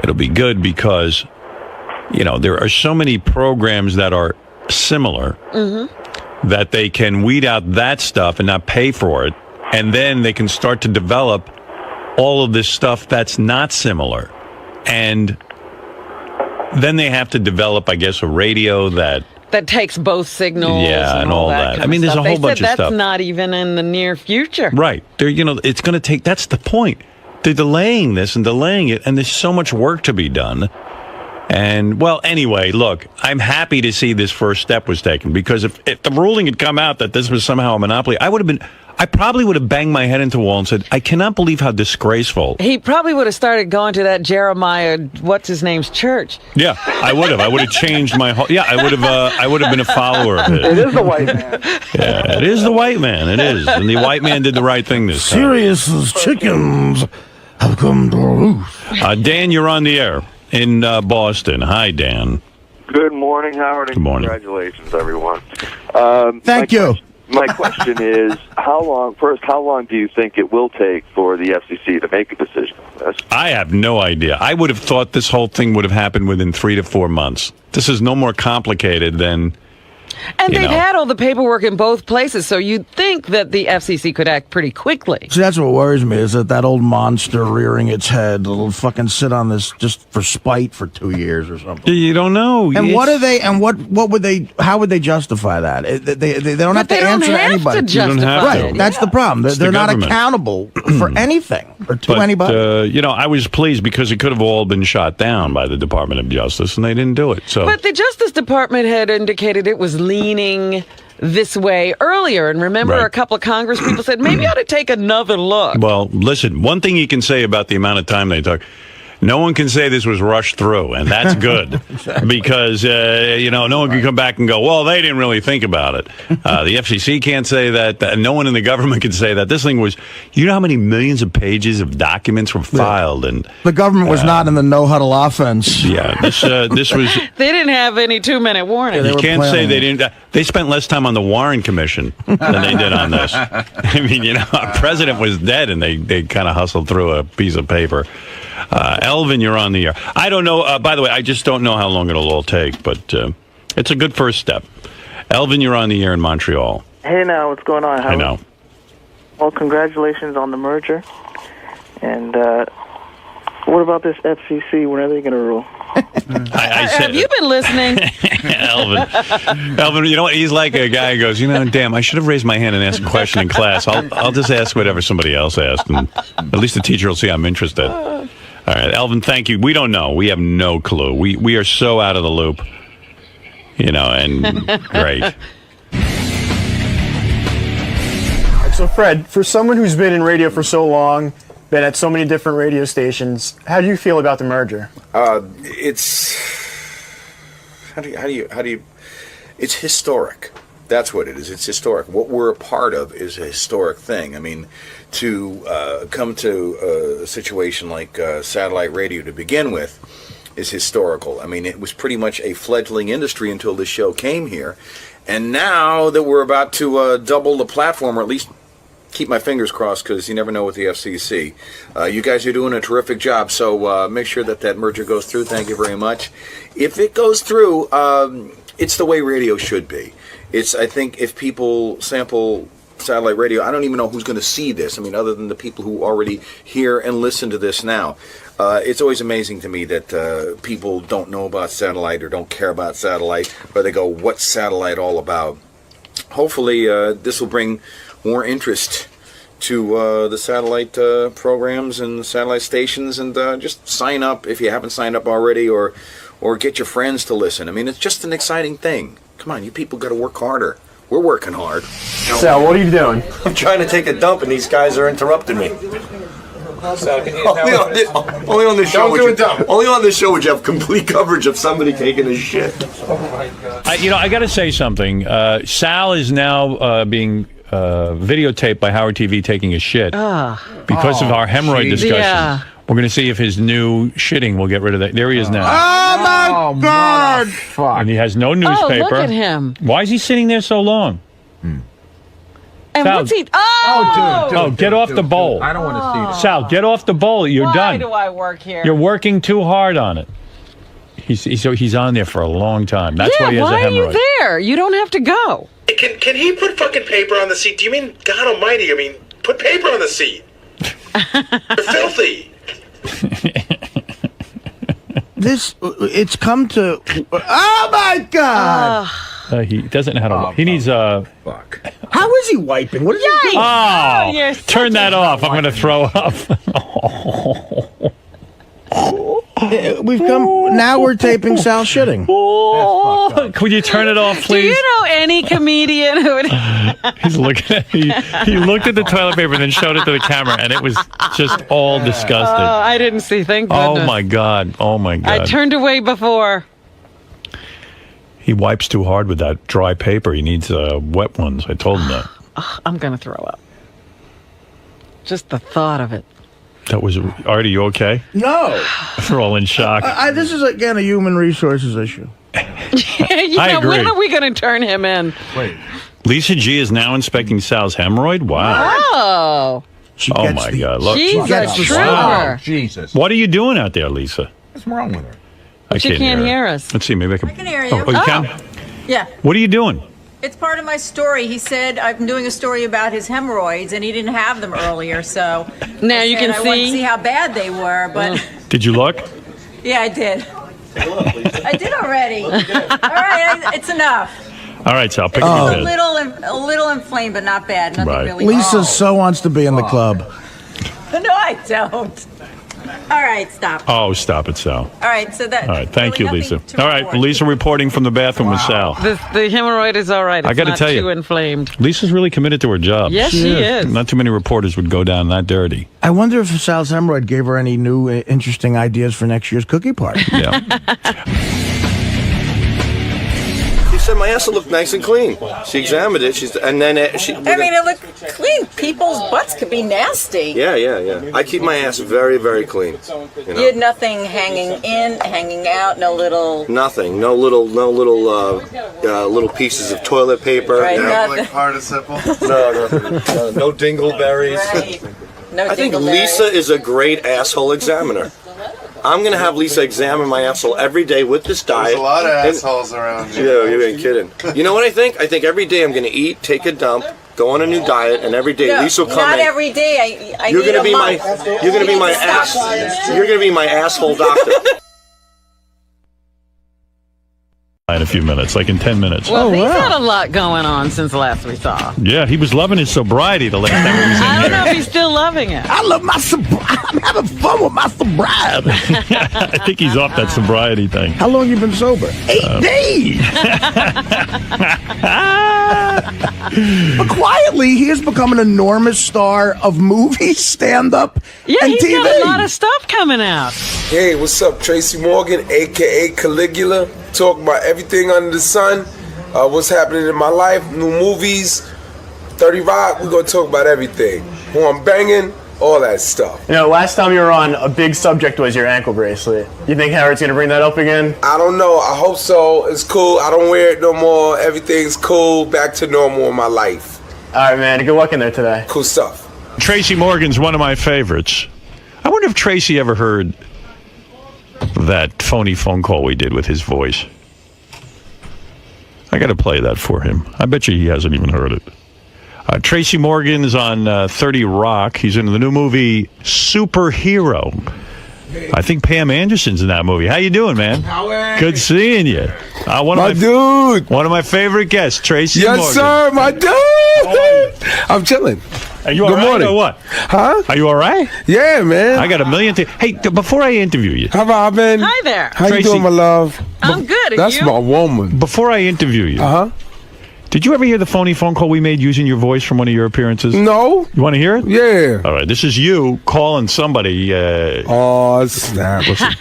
Speaker 1: it'll be good because, there are so many programs that are similar that they can weed out that stuff and not pay for it, and then they can start to develop all of this stuff that's not similar, and then they have to develop, I guess, a radio that
Speaker 2: takes both signals.
Speaker 1: Yeah, and all that. I mean, there's a whole bunch of stuff.
Speaker 2: That's not even in the near future.
Speaker 1: Right. It's going to take, that's the point. They're delaying this and delaying it, and there's so much work to be done. And, well, anyway, look, I'm happy to see this first step was taken, because if the ruling had come out that this was somehow a monopoly, I probably would have banged my head into the wall and said, I cannot believe how disgraceful.
Speaker 2: He probably would have started going to that Jeremiah, what's-his-name's church.
Speaker 1: Yeah, I would have. I would have changed my whole... Yeah, I would have been a follower of his.
Speaker 6: It is the white man.
Speaker 1: Yeah, it is the white man. It is. And the white man did the right thing this time.
Speaker 10: Sirius's chickens have come to roost.
Speaker 1: Dan, you're on the air in Boston. Hi, Dan.
Speaker 11: Good morning, Howard.
Speaker 1: Good morning.
Speaker 11: Congratulations, everyone.
Speaker 10: Thank you.
Speaker 11: My question is, how long do you think it will take for the FCC to make a decision on this?
Speaker 1: I have no idea. I would have thought this whole thing would have happened within 3 to 4 months. This is no more complicated than...
Speaker 2: And they've had all the paperwork in both places, so you'd think that the FCC could act pretty quickly.
Speaker 10: See, that's what worries me, is that old monster rearing its head will fucking sit on this just for spite for 2 years or something.
Speaker 1: You don't know.
Speaker 10: And what are they, and what would they, how would they justify that? They don't have to answer to anybody.
Speaker 2: To justify
Speaker 10: right, that's the problem. They're not accountable for anything or to anybody.
Speaker 1: I was pleased because it could have all been shot down by the Department of Justice, and they didn't do it. So,
Speaker 2: but the Justice Department had indicated it was leaning this way earlier, and remember a couple of Congress people said maybe I ought to take another look.
Speaker 1: Well, listen, one thing you can say about the amount of time they took, no one can say this was rushed through, and that's good. Because, no one can come back and go, well, they didn't really think about it. The FCC can't say that. No one in the government can say that. This thing was, you know how many millions of pages of documents were filed? And
Speaker 10: the government was not in the no-huddle offense.
Speaker 1: Yeah, this was...
Speaker 2: They didn't have any 2-minute warning.
Speaker 1: You can't say they didn't... They spent less time on the Warren Commission than they did on this. I mean, our president was dead, and they kind of hustled through a piece of paper. Elvin, you're on the air. I don't know. By the way, I just don't know how long it'll all take, but it's a good first step. Elvin, you're on the air in Montreal.
Speaker 6: Hey, now, what's going on?
Speaker 1: I know.
Speaker 6: Well, congratulations on the merger. And what about this FCC? When are they going to rule?
Speaker 1: I said,
Speaker 2: have you been listening?
Speaker 1: Elvin, you know what? He's like a guy who goes, damn, I should have raised my hand and asked a question in class. I'll just ask whatever somebody else asked, and at least the teacher will see I'm interested. All right, Elvin, thank you. We don't know. We have no clue. We are so out of the loop, and great.
Speaker 17: So, Fred, for someone who's been in radio for so long, been at so many different radio stations, how do you feel about the merger?
Speaker 22: It's how do you? It's historic. That's what it is. It's historic. What we're a part of is a historic thing. I mean, to come to a situation like satellite radio to begin with is historical. I mean, it was pretty much a fledgling industry until this show came here, and now that we're about to double the platform, or at least keep my fingers crossed, because you never know with the FCC. You guys are doing a terrific job, so make sure that merger goes through. Thank you very much. If it goes through, it's the way radio should be. I think if people sample satellite radio, I don't even know who's going to see this. I mean, other than the people who already hear and listen to this now. It's always amazing to me that people don't know about satellite or don't care about satellite, or they go, what's satellite all about? Hopefully, this will bring more interest to the satellite programs and the satellite stations, and just sign up if you haven't signed up already, or get your friends to listen. I mean, it's just an exciting thing. Come on, you people got to work harder. We're working hard.
Speaker 17: Sal, what are you doing?
Speaker 21: I'm trying to take a dump, and these guys are interrupting me.
Speaker 22: Only on this show. Only on this show would you have complete coverage of somebody taking a shit.
Speaker 1: I got to say something. Sal is now being videotaped by Howard TV taking a shit because of our hemorrhoid discussion.
Speaker 2: Yeah.
Speaker 1: We're going to see if his new shitting will get rid of that. There he is now.
Speaker 10: Oh my God!
Speaker 1: And he has no newspaper.
Speaker 2: Oh, look at him.
Speaker 1: Why is he sitting there so long?
Speaker 2: And
Speaker 1: Sal,
Speaker 2: what's he? Oh,
Speaker 1: get off the bowl.
Speaker 16: I don't want to see that.
Speaker 1: Sal, get off the bowl. You're
Speaker 2: Why
Speaker 1: done.
Speaker 2: do I work here?
Speaker 1: You're working too hard on it. He's on there for a long time. That's why he has a
Speaker 2: why are
Speaker 1: hemorrhoid.
Speaker 2: you there? You don't have to go.
Speaker 8: Can he put fucking paper on the seat? Do you mean God Almighty? I mean, put paper on the seat. You're filthy.
Speaker 10: It's come to. Oh my God!
Speaker 1: He doesn't know how to. He needs
Speaker 10: Fuck. How is he wiping? What is he doing?
Speaker 1: Oh,
Speaker 2: you're such
Speaker 1: turn that off. I'm going to throw up.
Speaker 10: We've come. Now we're taping Sal shitting.
Speaker 1: Could you turn it off, please?
Speaker 2: Do you know any comedian who would?
Speaker 1: He's looking at, he looked at the toilet paper and then showed it to the camera, and it was just all disgusting.
Speaker 2: I didn't see. Thank goodness.
Speaker 1: Oh my God.
Speaker 2: I turned away before.
Speaker 1: He wipes too hard with that dry paper. He needs wet ones. I told him that.
Speaker 2: I'm going to throw up. Just the thought of it.
Speaker 1: That was Artie. You okay?
Speaker 10: No.
Speaker 1: We're all in shock.
Speaker 10: This is again a human resources issue.
Speaker 1: I agree.
Speaker 2: When are we going to turn him in?
Speaker 1: Wait. Lisa G is now inspecting Sal's hemorrhoid. Wow.
Speaker 2: Oh.
Speaker 1: Oh my God! Look.
Speaker 2: She's a trooper.
Speaker 16: Jesus.
Speaker 1: What are you doing out there, Lisa?
Speaker 16: What's wrong with her?
Speaker 2: But she can't hear us.
Speaker 1: Let's see. Maybe I can.
Speaker 12: I can hear you.
Speaker 1: Oh, you can?
Speaker 12: Yeah.
Speaker 1: What are you doing?
Speaker 12: It's part of my story. He said I'm doing a story about his hemorrhoids, and he didn't have them earlier, so
Speaker 2: now you can
Speaker 12: I wanted to
Speaker 2: see.
Speaker 12: see how bad they were. But
Speaker 1: Did you look?
Speaker 12: yeah, I did. I did already. All right, it's enough.
Speaker 1: All right, Sal. Pick
Speaker 12: It's
Speaker 1: up
Speaker 12: a
Speaker 1: your bed.
Speaker 12: little inflamed, but not bad. Nothing really.
Speaker 10: Lisa so wants to be in the club.
Speaker 12: No, I don't. All right, stop.
Speaker 1: Oh, stop it, Sal.
Speaker 12: All right, so that.
Speaker 1: All right, thank you,
Speaker 12: really
Speaker 1: Lisa.
Speaker 12: nothing to
Speaker 1: All right,
Speaker 12: report.
Speaker 1: Lisa reporting from the bathroom with Sal.
Speaker 2: The hemorrhoid is all right. It's
Speaker 1: I got to
Speaker 2: not
Speaker 1: tell you,
Speaker 2: too inflamed.
Speaker 1: Lisa's really committed to her job.
Speaker 2: Yes, she is.
Speaker 1: Not too many reporters would go down that dirty.
Speaker 10: I wonder if Sal's hemorrhoid gave her any new interesting ideas for next year's cookie party.
Speaker 1: Yeah.
Speaker 22: She said my ass will look nice and clean. She examined it.
Speaker 12: I mean, it looked clean. People's butts could be nasty.
Speaker 22: Yeah. I keep my ass very, very clean. You know?
Speaker 12: You had nothing hanging in, hanging out, no little.
Speaker 22: Nothing. No little pieces of toilet paper.
Speaker 12: Right,
Speaker 22: you know?
Speaker 12: nothing.
Speaker 22: Like participle. No, no dingleberries.
Speaker 12: Right. No
Speaker 22: I think
Speaker 12: dingleberries.
Speaker 22: Lisa is a great asshole examiner. I'm gonna have Lisa examine my asshole every day with this diet.
Speaker 5: There's a lot of assholes around here.
Speaker 22: Yeah, you ain't kidding. You know what I think? I think every day I'm gonna eat, take a dump, go on a new diet, and every day
Speaker 12: No,
Speaker 22: Lisa will come
Speaker 12: not
Speaker 22: in.
Speaker 12: every day. I
Speaker 22: You're
Speaker 12: need
Speaker 22: gonna
Speaker 12: a
Speaker 22: be
Speaker 12: month.
Speaker 22: you're gonna
Speaker 12: You
Speaker 22: be
Speaker 12: need
Speaker 22: my
Speaker 12: to stop.
Speaker 22: ass. You're gonna be my asshole doctor.
Speaker 1: In a few minutes, like in 10 minutes.
Speaker 2: Well, he's had a lot going on since last we saw.
Speaker 1: Yeah, he was loving his sobriety the last time he was in
Speaker 2: I
Speaker 1: here.
Speaker 2: don't know if he's still loving it.
Speaker 10: I love my sobriety. I'm having fun with my sobriety.
Speaker 1: I think he's off that sobriety thing.
Speaker 10: How long you been sober? 8 days. But quietly, he has become an enormous star of movies, stand-up,
Speaker 2: Yeah,
Speaker 10: and
Speaker 2: he's
Speaker 10: TV.
Speaker 2: got a lot of stuff coming out.
Speaker 5: Hey, what's up? Tracy Morgan, a.k.a. Caligula. Talk about everything under the sun. What's happening in my life, new movies, 30 Rock. We're going to talk about everything. Who I'm banging, all that stuff.
Speaker 17: You know, last time you were on, a big subject was your ankle bracelet. You think Howard's going to bring that up again?
Speaker 5: I don't know. I hope so. It's cool. I don't wear it no more. Everything's cool. Back to normal in my life.
Speaker 17: All right, man. Good luck in there today.
Speaker 5: Cool stuff.
Speaker 1: Tracy Morgan's one of my favorites. I wonder if Tracy ever heard that phony phone call we did with his voice. I got to play that for him. I bet you he hasn't even heard it. Tracy Morgan's on 30 Rock. He's in the new movie Superhero. I think Pam Anderson's in that movie. How you doing, man? Good seeing you. One of my favorite guests, Tracy Morgan.
Speaker 5: Yes, sir, my dude. I'm chilling.
Speaker 1: Are you all
Speaker 5: Good
Speaker 1: right
Speaker 5: morning.
Speaker 1: or what?
Speaker 5: Huh?
Speaker 1: Are you all right?
Speaker 5: Yeah, man.
Speaker 1: I got a million things. Hey, before I interview you.
Speaker 5: How Robin?
Speaker 2: Hi there.
Speaker 5: How you
Speaker 1: Tracy.
Speaker 5: doing, my love?
Speaker 2: I'm good. And
Speaker 5: That's
Speaker 2: you?
Speaker 5: my woman.
Speaker 1: Before I interview you.
Speaker 5: Uh-huh.
Speaker 1: Did you ever hear the phony phone call we made using your voice from one of your appearances?
Speaker 5: No.
Speaker 1: You want to hear it?
Speaker 5: Yeah.
Speaker 1: All right, this is you calling somebody.
Speaker 5: Oh, snap.
Speaker 1: Listen.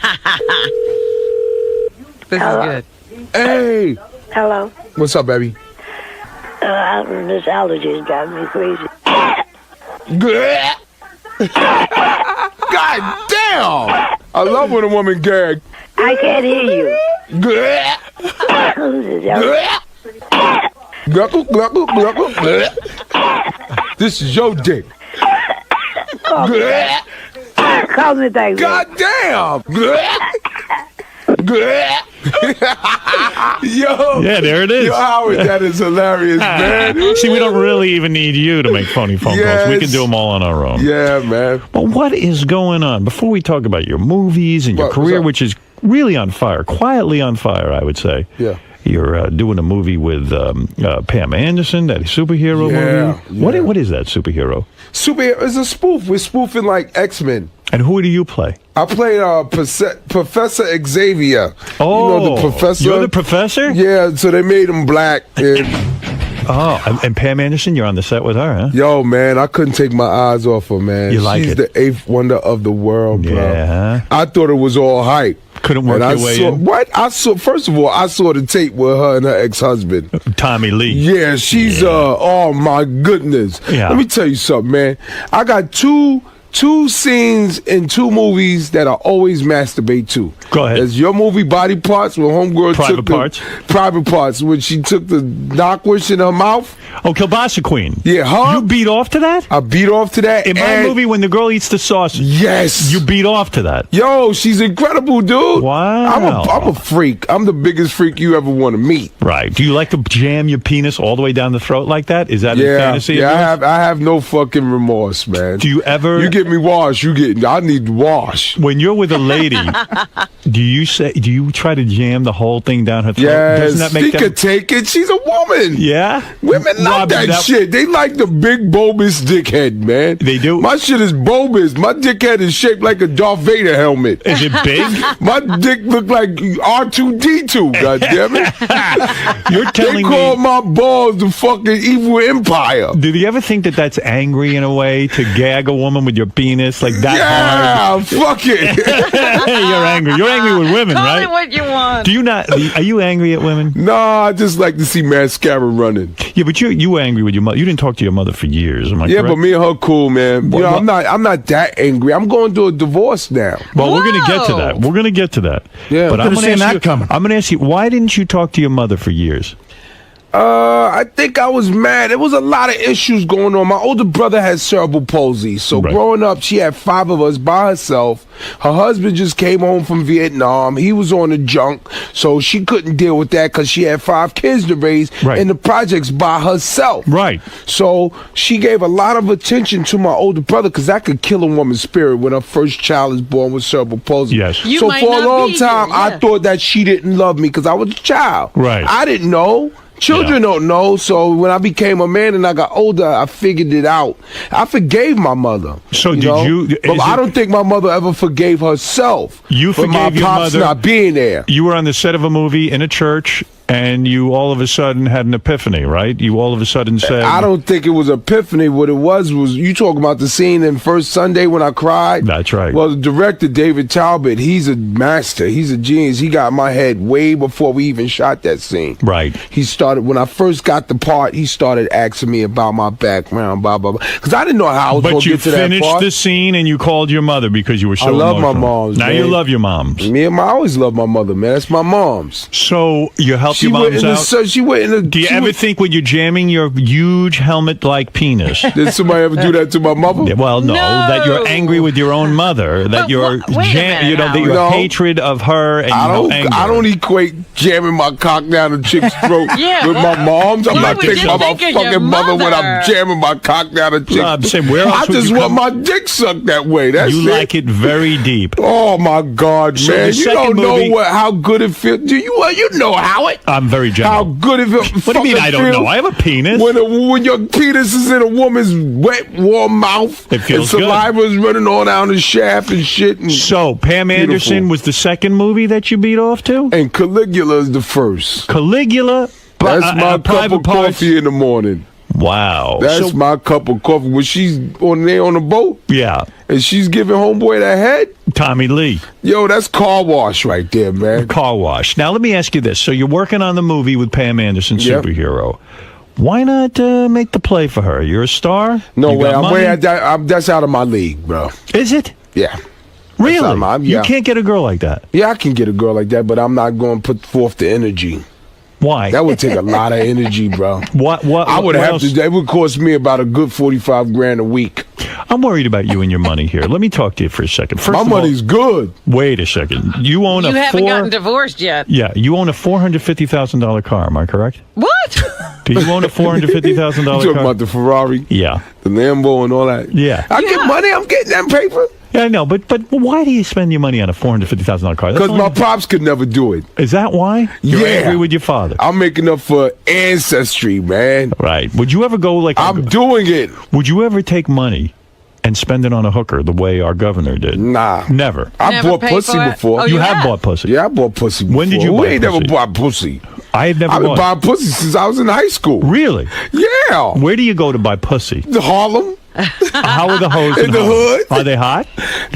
Speaker 2: This is good.
Speaker 5: Hey.
Speaker 9: Hello.
Speaker 5: What's up, baby?
Speaker 9: This allergies got me crazy.
Speaker 5: God damn! I love when a woman gag.
Speaker 9: I can't hear you.
Speaker 5: Gluckle, gluckle, gluckle. This is your dick.
Speaker 9: Call me back.
Speaker 5: God damn! Yo.
Speaker 1: Yeah, there it is.
Speaker 5: Yo, Howard, that is hilarious, man.
Speaker 1: See, we don't really even need you to make phony phone calls. We can do them all on our own.
Speaker 5: Yeah, man.
Speaker 1: But what is going on? Before we talk about your movies and your career, which is really on fire, quietly on fire, I would say.
Speaker 5: Yeah.
Speaker 1: You're doing a movie with Pam Anderson, that superhero movie. What is that superhero?
Speaker 5: It's a spoof. We're spoofing like X-Men.
Speaker 1: And who do you play?
Speaker 5: I played Professor Xavier.
Speaker 1: Oh,
Speaker 5: you know the professor?
Speaker 1: You're the professor?
Speaker 5: Yeah, so they made him black.
Speaker 1: And Pam Anderson, you're on the set with her, huh?
Speaker 5: Yo, man, I couldn't take my eyes off her, man.
Speaker 1: You like
Speaker 5: She's
Speaker 1: it?
Speaker 5: the eighth wonder of the world, bro.
Speaker 1: Yeah.
Speaker 5: I thought it was all hype.
Speaker 1: Couldn't work your way in?
Speaker 5: What? First of all, I saw the tape with her and her ex-husband.
Speaker 1: Tommy Lee.
Speaker 5: Yeah, she's, oh my goodness.
Speaker 1: Yeah.
Speaker 5: Let me tell you something, man. I got two scenes in two movies that I always masturbate to.
Speaker 1: Go ahead.
Speaker 5: There's your movie Body Parts when homegirl Private Parts when she took the knockwish in her mouth.
Speaker 1: Oh, Kielbasa Queen.
Speaker 5: Yeah, her.
Speaker 1: You beat off to that?
Speaker 5: I beat off to that.
Speaker 1: In my movie, when the girl eats the sausage.
Speaker 5: Yes.
Speaker 1: You beat off to that.
Speaker 5: Yo, she's incredible, dude.
Speaker 1: Wow.
Speaker 5: I'm a freak. I'm the biggest freak you ever want to meet.
Speaker 1: Right. Do you like to jam your penis all the way down the throat like that? Is that a fantasy?
Speaker 5: Yeah, I have no fucking remorse, man.
Speaker 1: Do you ever?
Speaker 5: You get me washed. I need to wash.
Speaker 1: When you're with a lady, do you try to jam the whole thing down her throat?
Speaker 5: Yes,
Speaker 1: Doesn't that make
Speaker 5: she could take it. She's a woman.
Speaker 1: Yeah?
Speaker 5: Women love that shit. They like the big bulbous dickhead, man.
Speaker 1: They do?
Speaker 5: My shit is bulbous. My dickhead is shaped like a Darth Vader helmet.
Speaker 1: Is it big?
Speaker 5: My dick look like R2-D2, goddammit.
Speaker 1: You're telling me...
Speaker 5: They call my balls the fucking evil empire.
Speaker 1: Do you ever think that that's angry in a way, to gag a woman with your penis like that hard?
Speaker 5: Yeah, fuck it.
Speaker 1: You're angry. You're angry with women,
Speaker 2: Call
Speaker 1: right?
Speaker 2: it what you want.
Speaker 1: Do you not? Are you angry at women?
Speaker 5: No, I just like to see mascara running.
Speaker 1: Yeah, but you were angry with your mother. You didn't talk to your mother for years. Am I
Speaker 5: Yeah,
Speaker 1: correct?
Speaker 5: but me and her cool, man. You know, I'm not that angry. I'm going through a divorce now.
Speaker 1: Well, we're going to get to that. We're going to get to that.
Speaker 5: Yeah,
Speaker 1: but
Speaker 10: I'm going to
Speaker 1: ask you, why didn't you talk to your mother for years?
Speaker 5: I think I was mad. There was a lot of issues going on. My older brother had cerebral palsy. So growing up, she had 5 of us by herself. Her husband just came home from Vietnam. He was on the junk. So she couldn't deal with that because she had 5 kids to raise in the projects by herself.
Speaker 1: Right.
Speaker 5: So she gave a lot of attention to my older brother because that could kill a woman's spirit when her first child is born with cerebral palsy.
Speaker 1: Yes.
Speaker 5: So for a long time, I thought that she didn't love me because I was a child.
Speaker 1: Right.
Speaker 5: I didn't know. Children don't know, so when I became a man and I got older, I figured it out. I forgave my mother.
Speaker 1: So
Speaker 5: But I don't think my mother ever forgave herself.
Speaker 1: You
Speaker 5: for my
Speaker 1: forgave your
Speaker 5: pops
Speaker 1: mother
Speaker 5: not being there.
Speaker 1: You were on the set of a movie in a church, and you all of a sudden had an epiphany, right? You all of a sudden said...
Speaker 5: I don't think it was epiphany. What it was you talking about the scene in First Sunday when I cried?
Speaker 1: That's right.
Speaker 5: Well, the director, David Talbot, he's a master. He's a genius. He got my head way before we even shot that scene.
Speaker 1: Right.
Speaker 5: He started, when I first got the part, he started asking me about my background, blah, blah, blah. Because I didn't know how I was going to get to that part.
Speaker 1: But you finished the scene and you called your mother because you were so
Speaker 5: I love
Speaker 1: emotional.
Speaker 5: my moms,
Speaker 1: Now
Speaker 5: man.
Speaker 1: you love your moms.
Speaker 5: I always love my mother, man. That's my mom's.
Speaker 1: So you helped your moms out?
Speaker 5: She went in the...
Speaker 1: Do you ever think when you're jamming your huge helmet-like penis...
Speaker 5: Did somebody ever do that to my mother?
Speaker 1: Well, no. That you're angry with your own mother, that you're... that your hatred of her and anger.
Speaker 5: I don't equate jamming my cock down a chick's throat with my mom's. I'm not thinking about my fucking mother when I'm jamming my cock down a chick's throat.
Speaker 1: Saying, where else
Speaker 5: I just want my dick sucked that way. That's
Speaker 1: you like it very deep.
Speaker 5: Oh, my God,
Speaker 1: So
Speaker 5: man.
Speaker 1: the
Speaker 5: You don't
Speaker 1: second movie-
Speaker 5: know how good it feels. Do you? You know how it...
Speaker 1: I'm very
Speaker 5: How
Speaker 1: general.
Speaker 5: good it feels.
Speaker 1: What do you mean I don't know? I have a penis.
Speaker 5: When your penis is in a woman's wet, warm mouth,
Speaker 1: It feels
Speaker 5: and saliva is running all down the shaft and shit. And
Speaker 1: So, Pam Anderson was the second movie that you beat off to?
Speaker 5: And Caligula is the first.
Speaker 1: Caligula,
Speaker 14: That's my cup of coffee in the morning.
Speaker 1: Wow.
Speaker 14: That's my cup of coffee. When she's on the boat,
Speaker 1: yeah,
Speaker 14: and she's giving homeboy that head,
Speaker 1: Tommy Lee.
Speaker 14: Yo, that's car wash right there, man.
Speaker 1: Car wash. Now let me ask you this: so you're working on the movie with Pam Anderson, Superhero. Why not make the play for her? You're a star.
Speaker 14: No way. That's out of my league, bro.
Speaker 1: Is it?
Speaker 14: Yeah.
Speaker 1: Really? You can't get a girl like that.
Speaker 14: Yeah, I can get a girl like that, but I'm not going to put forth the energy.
Speaker 1: Why?
Speaker 14: That would take a lot of energy, bro.
Speaker 1: What
Speaker 14: I would
Speaker 1: what
Speaker 14: have
Speaker 1: else?
Speaker 14: to. It would cost me about a good $45,000 a week.
Speaker 1: I'm worried about you and your money here. Let me talk to you for a second. First
Speaker 14: My
Speaker 1: of all,
Speaker 14: money's good.
Speaker 1: Wait a second. You own
Speaker 2: You
Speaker 1: a
Speaker 2: haven't gotten divorced yet.
Speaker 1: Yeah, you own a $450,000 car. Am I correct?
Speaker 2: What?
Speaker 1: Do you own a $450,000
Speaker 14: You
Speaker 1: car?
Speaker 14: talking about the Ferrari?
Speaker 1: Yeah.
Speaker 14: The Lambo and all that?
Speaker 1: Yeah.
Speaker 14: I get money. I'm getting that paper.
Speaker 1: Yeah, I know, but why do you spend your money on a $450,000 car?
Speaker 14: Because my pops could never do it.
Speaker 1: Is that why? You're angry with your father.
Speaker 14: I'm making up for ancestry, man.
Speaker 1: Right. Would you ever go like...
Speaker 14: I'm doing it.
Speaker 1: Would you ever take money and spend it on a hooker the way our governor did?
Speaker 14: Nah.
Speaker 1: Never.
Speaker 14: I bought pussy before.
Speaker 1: Oh, you have bought pussy?
Speaker 14: Yeah, I bought pussy before.
Speaker 1: When did you
Speaker 14: Who
Speaker 1: buy
Speaker 14: ain't
Speaker 1: pussy?
Speaker 14: never bought pussy?
Speaker 1: I had never
Speaker 14: I've been
Speaker 1: bought.
Speaker 14: buying pussy since I was in high school.
Speaker 1: Really?
Speaker 14: Yeah.
Speaker 1: Where do you go to buy pussy?
Speaker 14: The Harlem.
Speaker 1: How are the hoes
Speaker 14: in the
Speaker 1: Harlem?
Speaker 14: hood?
Speaker 1: Are they hot?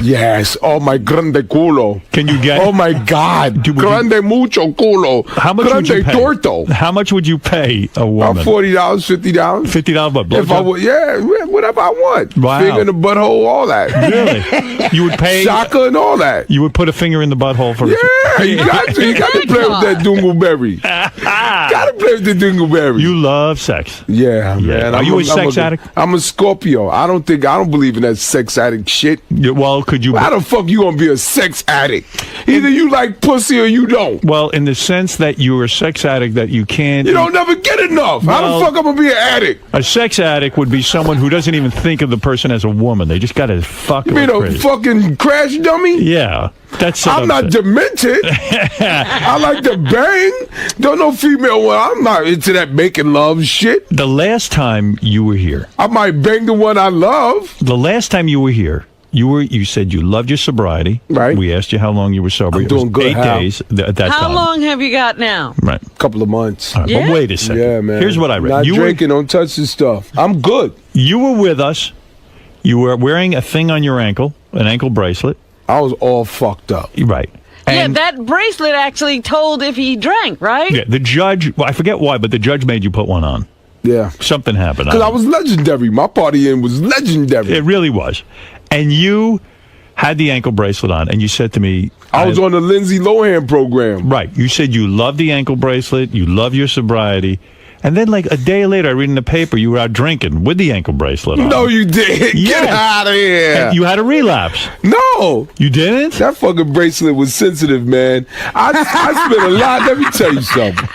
Speaker 14: Yes. Oh, my grande culo.
Speaker 1: Can you get...
Speaker 14: Oh, my God. Grande mucho culo.
Speaker 1: How much would you
Speaker 14: Grande
Speaker 1: pay?
Speaker 14: torto.
Speaker 1: How much would you pay a woman?
Speaker 14: $40, $50.
Speaker 1: $50, but
Speaker 14: If I would, yeah, whatever I want.
Speaker 1: Wow.
Speaker 14: Finger in the butthole, all that.
Speaker 1: Really? You would pay...
Speaker 14: Shaka and all that.
Speaker 1: You would put a finger in the butthole for...
Speaker 14: Yeah, you got to. You got to play with that dingleberry. Got to play with the dingleberry.
Speaker 1: You love sex.
Speaker 14: Yeah, man.
Speaker 1: Are you a sex addict?
Speaker 14: I'm a Scorpio. I don't believe in that sex addict shit.
Speaker 1: Well, could you...
Speaker 14: How the fuck you gonna be a sex addict? Either you like pussy or you don't.
Speaker 1: Well, in the sense that you're a sex addict that you can't...
Speaker 14: You don't never get enough. How the fuck I'm gonna be an addict?
Speaker 1: A sex addict would be someone who doesn't even think of the person as a woman. They just gotta fuck
Speaker 14: You
Speaker 1: her
Speaker 14: mean a
Speaker 1: crazy.
Speaker 14: fucking crash dummy?
Speaker 1: Yeah. That's what
Speaker 14: I'm not
Speaker 1: saying.
Speaker 14: demented. I like to bang. Don't no female one. I'm not into that making love shit.
Speaker 1: The last time you were here...
Speaker 14: I might bang the one I love.
Speaker 1: The last time you were here, you said you loved your sobriety.
Speaker 14: Right.
Speaker 1: We asked you how long you were sober.
Speaker 14: I'm
Speaker 1: It was
Speaker 14: doing good.
Speaker 1: 8 days at that
Speaker 2: How
Speaker 1: time.
Speaker 2: long have you got now?
Speaker 1: Right.
Speaker 14: Couple of months.
Speaker 1: All right,
Speaker 2: Yeah?
Speaker 1: But wait a second.
Speaker 14: Yeah, man.
Speaker 1: Here's what I read.
Speaker 14: Not
Speaker 1: You
Speaker 14: drinking, don't touch this stuff. I'm good.
Speaker 1: You were with us. You were wearing a thing on your ankle, an ankle bracelet.
Speaker 14: I was all fucked up.
Speaker 1: Right. And
Speaker 2: yeah, that bracelet actually told if he drank, right?
Speaker 1: yeah, the judge, well, I forget why, but the judge made you put one on.
Speaker 14: Yeah.
Speaker 1: Something happened.
Speaker 14: Because I was legendary. My partying was legendary.
Speaker 1: It really was. And you had the ankle bracelet on, and you said to me...
Speaker 14: I was on the Lindsay Lohan program.
Speaker 1: Right. You said you loved the ankle bracelet, you love your sobriety, and then like a day later, I read in the paper you were out drinking with the ankle bracelet on.
Speaker 14: No, you didn't.
Speaker 1: Yes.
Speaker 14: Get out of here.
Speaker 1: And you had a relapse.
Speaker 14: No.
Speaker 1: You didn't?
Speaker 14: That fucking bracelet was sensitive, man. I spent a lot. Let me tell you something.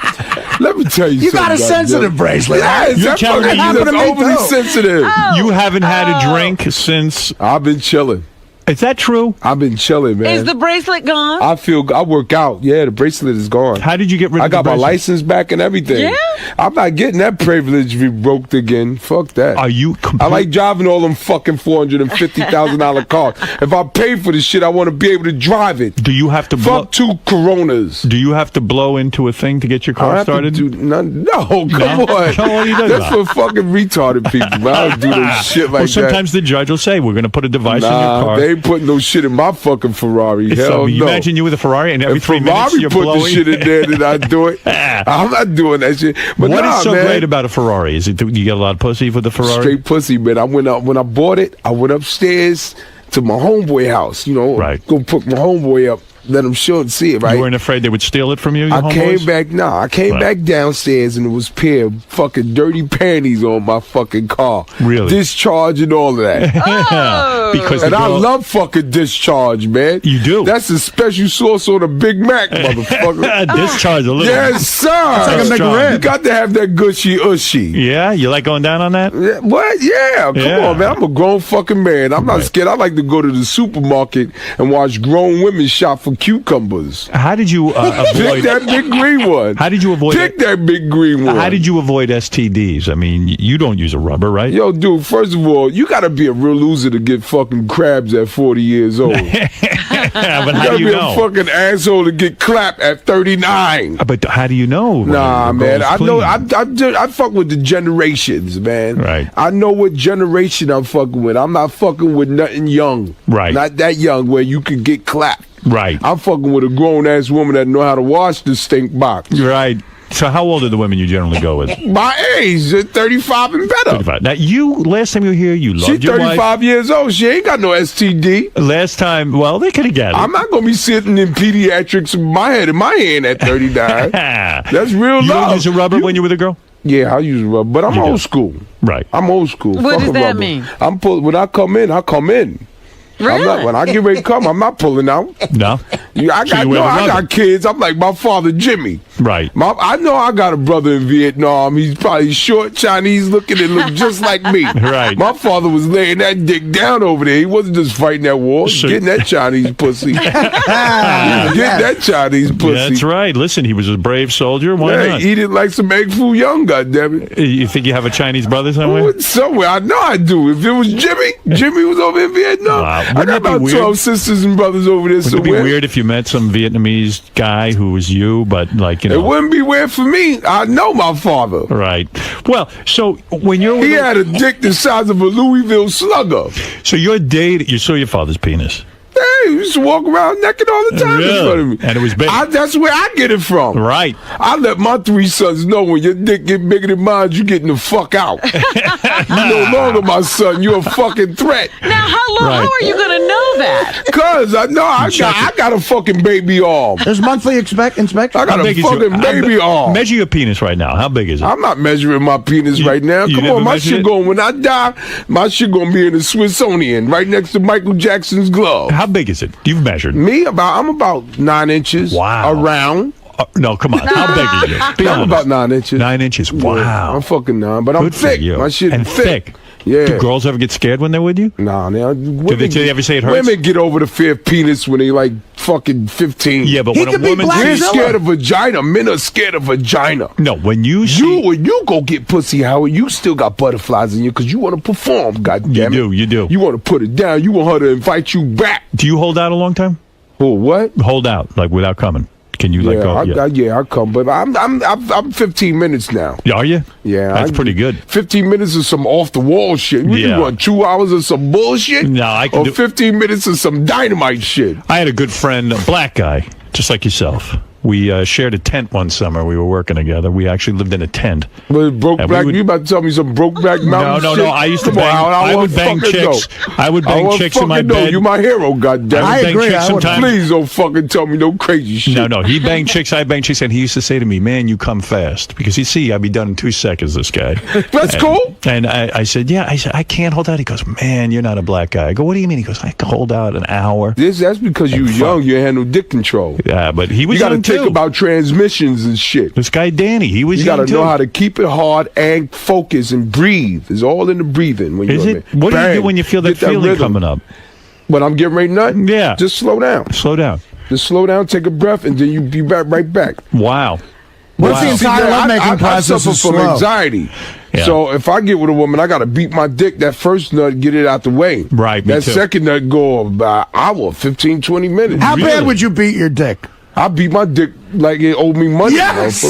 Speaker 14: Let me tell you
Speaker 10: You
Speaker 14: something.
Speaker 10: got a sensitive bracelet.
Speaker 14: Yes,
Speaker 1: You're
Speaker 14: that
Speaker 1: telling
Speaker 14: fucking
Speaker 1: me
Speaker 14: happened to
Speaker 10: me
Speaker 14: overly
Speaker 10: too.
Speaker 14: sensitive.
Speaker 1: You haven't had a drink since...
Speaker 14: I've been chilling.
Speaker 1: Is that true?
Speaker 14: I've been chilling, man.
Speaker 2: Is the bracelet gone?
Speaker 14: I work out. Yeah, the bracelet is gone.
Speaker 1: How did you get rid of
Speaker 14: I got
Speaker 1: the
Speaker 14: my
Speaker 1: bracelet?
Speaker 14: license back and everything.
Speaker 2: Yeah?
Speaker 14: I'm not getting that privilege revoked again. Fuck that.
Speaker 1: Are you...
Speaker 14: I like driving all them fucking $450,000 cars. If I pay for this shit, I want to be able to drive it.
Speaker 1: Do you have to blow...
Speaker 14: Fuck 2 Coronas.
Speaker 1: Do you have to blow into a thing to get your
Speaker 14: I
Speaker 1: car
Speaker 14: have to
Speaker 1: started?
Speaker 14: do none. No, come
Speaker 1: No?
Speaker 14: on.
Speaker 1: What are you doing
Speaker 14: That's
Speaker 1: about?
Speaker 14: for fucking retarded people. Man. I don't do no shit like
Speaker 1: well, sometimes the judge will say, we're going to put a device in your
Speaker 14: that. Nah,
Speaker 1: car.
Speaker 14: they ain't putting no shit in my fucking Ferrari.
Speaker 1: So,
Speaker 14: Hell
Speaker 1: you
Speaker 14: no.
Speaker 1: imagine you with a Ferrari and every
Speaker 14: If
Speaker 1: 3 minutes
Speaker 14: Ferrari
Speaker 1: you're
Speaker 14: put
Speaker 1: blowing.
Speaker 14: the shit in there, then I do it. I'm not doing that shit. But
Speaker 1: What
Speaker 14: nah,
Speaker 1: is so
Speaker 14: man.
Speaker 1: great about a Ferrari? Is it you get a lot of pussy with the Ferrari?
Speaker 14: Straight pussy, man. I went up when I bought it. I went upstairs to my homeboy house. You know,
Speaker 1: Right.
Speaker 14: Go put my homeboy up. Let him show and see it. Right.
Speaker 1: You weren't afraid they would steal it from you? Your
Speaker 14: I came
Speaker 1: homeboys?
Speaker 14: back. Nah, I came
Speaker 1: Right.
Speaker 14: back downstairs and it was a pair of fucking dirty panties on my fucking car.
Speaker 1: Really?
Speaker 14: Discharge and all of that.
Speaker 2: Oh.
Speaker 1: Because
Speaker 14: And
Speaker 1: the
Speaker 14: I
Speaker 1: girl-
Speaker 14: love fucking discharge, man.
Speaker 1: You do?
Speaker 14: That's a special sauce on a Big Mac, motherfucker.
Speaker 1: Discharge a little.
Speaker 14: Yes, sir.
Speaker 1: It's like a McRib.
Speaker 14: You got to have that gushy ushy.
Speaker 1: Yeah? You like going down on that?
Speaker 14: Yeah, what? Yeah, come
Speaker 1: Yeah.
Speaker 14: on, man. I'm a grown fucking man. I'm not scared. I like to go to the supermarket and watch grown women shop for some cucumbers.
Speaker 1: How did you avoid
Speaker 14: Pick that big green one.
Speaker 1: How did you avoid
Speaker 14: Pick that big green one.
Speaker 1: How did you avoid STDs? I mean, you don't use a rubber, right?
Speaker 14: Yo, dude, first of all, you got to be a real loser to get fucking crabs at 40 years old.
Speaker 1: But how do you
Speaker 14: be
Speaker 1: know?
Speaker 14: a fucking asshole to get clapped at 39.
Speaker 1: But how do you know?
Speaker 14: Nah,
Speaker 1: the
Speaker 14: man. I
Speaker 1: girl's
Speaker 14: know. I fuck with the generations, man.
Speaker 1: Right.
Speaker 14: I know what generation I'm fucking with. I'm not fucking with nothing young.
Speaker 1: Right.
Speaker 14: Not that young where you could get clapped.
Speaker 1: Right.
Speaker 14: I'm fucking with a grown ass woman that know how to wash the stink box.
Speaker 1: Right. So how old are the women you generally go with?
Speaker 14: My age, 35 and better.
Speaker 1: 35. Now, last time you were here, you loved
Speaker 14: She's
Speaker 1: your
Speaker 14: 35
Speaker 1: wife.
Speaker 14: years old. She ain't got no STD.
Speaker 1: Last time, well, they could have got it.
Speaker 14: I'm not going to be sitting in pediatrics with my head in my hand at 39. That's real
Speaker 1: You
Speaker 14: love.
Speaker 1: don't use a rubber when you're with a girl?
Speaker 14: Yeah, I use a rubber, but I'm old school.
Speaker 1: Right.
Speaker 14: I'm old school.
Speaker 2: What
Speaker 14: Fuck
Speaker 2: does
Speaker 14: a
Speaker 2: that
Speaker 14: rubber.
Speaker 2: mean?
Speaker 14: When I come in, I come in.
Speaker 2: Really?
Speaker 14: When I get ready to come, I'm not pulling out.
Speaker 1: No.
Speaker 14: I got kids. I'm like my father, Jimmy.
Speaker 1: Right.
Speaker 14: I know I got a brother in Vietnam. He's probably short, Chinese looking and look just like me.
Speaker 1: Right.
Speaker 14: My father was laying that dick down over there. He wasn't just fighting that war. He was getting that Chinese pussy. He was getting that Chinese pussy.
Speaker 1: That's right. Listen, he was a brave soldier. Why not?
Speaker 14: Eat it like some egg foo young, goddammit.
Speaker 1: You think you have a Chinese brother somewhere?
Speaker 14: Somewhere. I know I do. If it was Jimmy was over in Vietnam. I got about 12 sisters and brothers over there
Speaker 1: Would it
Speaker 14: somewhere.
Speaker 1: be weird if you met some Vietnamese guy who was you, but like,
Speaker 14: It wouldn't be weird for me. I know my father.
Speaker 1: Right. Well, so when you're
Speaker 14: He had a dick the size of a Louisville Slugger.
Speaker 1: So you're dating. You saw your father's penis.
Speaker 14: Hey, he used to walk around naked all the time in front of me.
Speaker 1: And it was big.
Speaker 14: That's where I get it from.
Speaker 1: Right.
Speaker 14: I let my 3 sons know when your dick get bigger than mine, you getting the fuck out. You no longer my son. You're a fucking threat.
Speaker 2: Now, how are you going to know that?
Speaker 14: Because I know I got a fucking baby arm.
Speaker 10: There's monthly inspection.
Speaker 14: I got a fucking baby arm.
Speaker 1: Measure your penis right now. How big is it?
Speaker 14: I'm not measuring my penis right now.
Speaker 1: you
Speaker 14: Come
Speaker 1: never
Speaker 14: on, my
Speaker 1: measured
Speaker 14: shit
Speaker 1: it?
Speaker 14: going. When I die, my shit gonna be in the Smithsonian, right next to Michael Jackson's glove.
Speaker 1: How big is it? You've measured.
Speaker 14: I'm about 9 inches.
Speaker 1: Wow.
Speaker 14: Around.
Speaker 1: No, come on. How big are you? Be
Speaker 14: I'm
Speaker 1: honest.
Speaker 14: about 9 inches.
Speaker 1: 9 inches. Wow.
Speaker 14: Yeah, I'm fucking 9, but I'm
Speaker 1: Good for
Speaker 14: thick.
Speaker 1: you.
Speaker 14: My shit
Speaker 1: and
Speaker 14: thick.
Speaker 1: Yeah.
Speaker 14: Yeah.
Speaker 1: Do girls ever get scared when they're with you?
Speaker 14: Nah,
Speaker 1: Do they ever say it hurts?
Speaker 14: Women get over the fear of penis when they like fucking 15.
Speaker 1: Yeah, but when a woman
Speaker 14: We're scared of vagina. Men are scared of vagina.
Speaker 1: No, when you
Speaker 14: when you go get pussy, Howard, you still got butterflies in you because you want to perform. Goddamn it,
Speaker 1: you do.
Speaker 14: You want to put it down. You want her to invite you back.
Speaker 1: Do you hold out a long time?
Speaker 14: Oh, what?
Speaker 1: Hold out, like without coming. Can you let go?
Speaker 14: I come, but I'm 15 minutes now.
Speaker 1: Are you?
Speaker 14: Yeah,
Speaker 1: That's pretty good.
Speaker 14: 15 minutes of some off the wall shit. You want 2 hours of some bullshit?
Speaker 1: No, I can
Speaker 14: or 15 minutes of some dynamite shit.
Speaker 1: I had a good friend, a black guy, just like yourself. We shared a tent one summer. We were working together. We actually lived in a tent.
Speaker 14: But you about to tell me some Brokeback Mountain shit?
Speaker 1: No. I used to
Speaker 14: Come on,
Speaker 1: bang. I would bang
Speaker 14: fucking
Speaker 1: chicks.
Speaker 14: know.
Speaker 1: I would bang chicks in my bed.
Speaker 14: You my hero, goddamn.
Speaker 1: I would bang chicks sometimes.
Speaker 14: Please don't fucking tell me no crazy shit.
Speaker 1: No. He banged chicks. I banged chicks, and he used to say to me, "Man, you come fast," because I'd be done in 2 seconds. This guy.
Speaker 14: That's cool.
Speaker 1: And I said, "Yeah." I said, "I can't hold out." He goes, "Man, you're not a black guy." I go, "What do you mean?" He goes, "I can hold out an hour."
Speaker 14: That's because you were young. You had no dick control.
Speaker 1: Yeah, but he was
Speaker 14: You got to
Speaker 1: young
Speaker 14: think
Speaker 1: too.
Speaker 14: about transmissions and shit.
Speaker 1: This guy Danny, he was
Speaker 14: You
Speaker 1: young
Speaker 14: got to
Speaker 1: too.
Speaker 14: know how to keep it hard and focus and breathe. It's all in the breathing. When
Speaker 1: Is
Speaker 14: you're
Speaker 1: it? What do you do when you feel that feeling
Speaker 14: rhythm.
Speaker 1: coming up?
Speaker 14: When I'm getting ready to nut?
Speaker 1: Yeah.
Speaker 14: Just slow down.
Speaker 1: Slow down.
Speaker 14: Just slow down, take a breath, and then you be right back.
Speaker 1: Wow.
Speaker 10: What's the entire lovemaking process
Speaker 14: I suffer
Speaker 10: is
Speaker 14: from
Speaker 10: slow.
Speaker 14: anxiety.
Speaker 1: Yeah.
Speaker 14: So if I get with a woman, I got to beat my dick that first nut, get it out the way.
Speaker 1: Right, me
Speaker 14: That
Speaker 1: too.
Speaker 14: second nut go about an hour, 15, 20 minutes.
Speaker 10: How bad would you beat your dick?
Speaker 14: I beat my dick like it owed me money.
Speaker 10: Yes!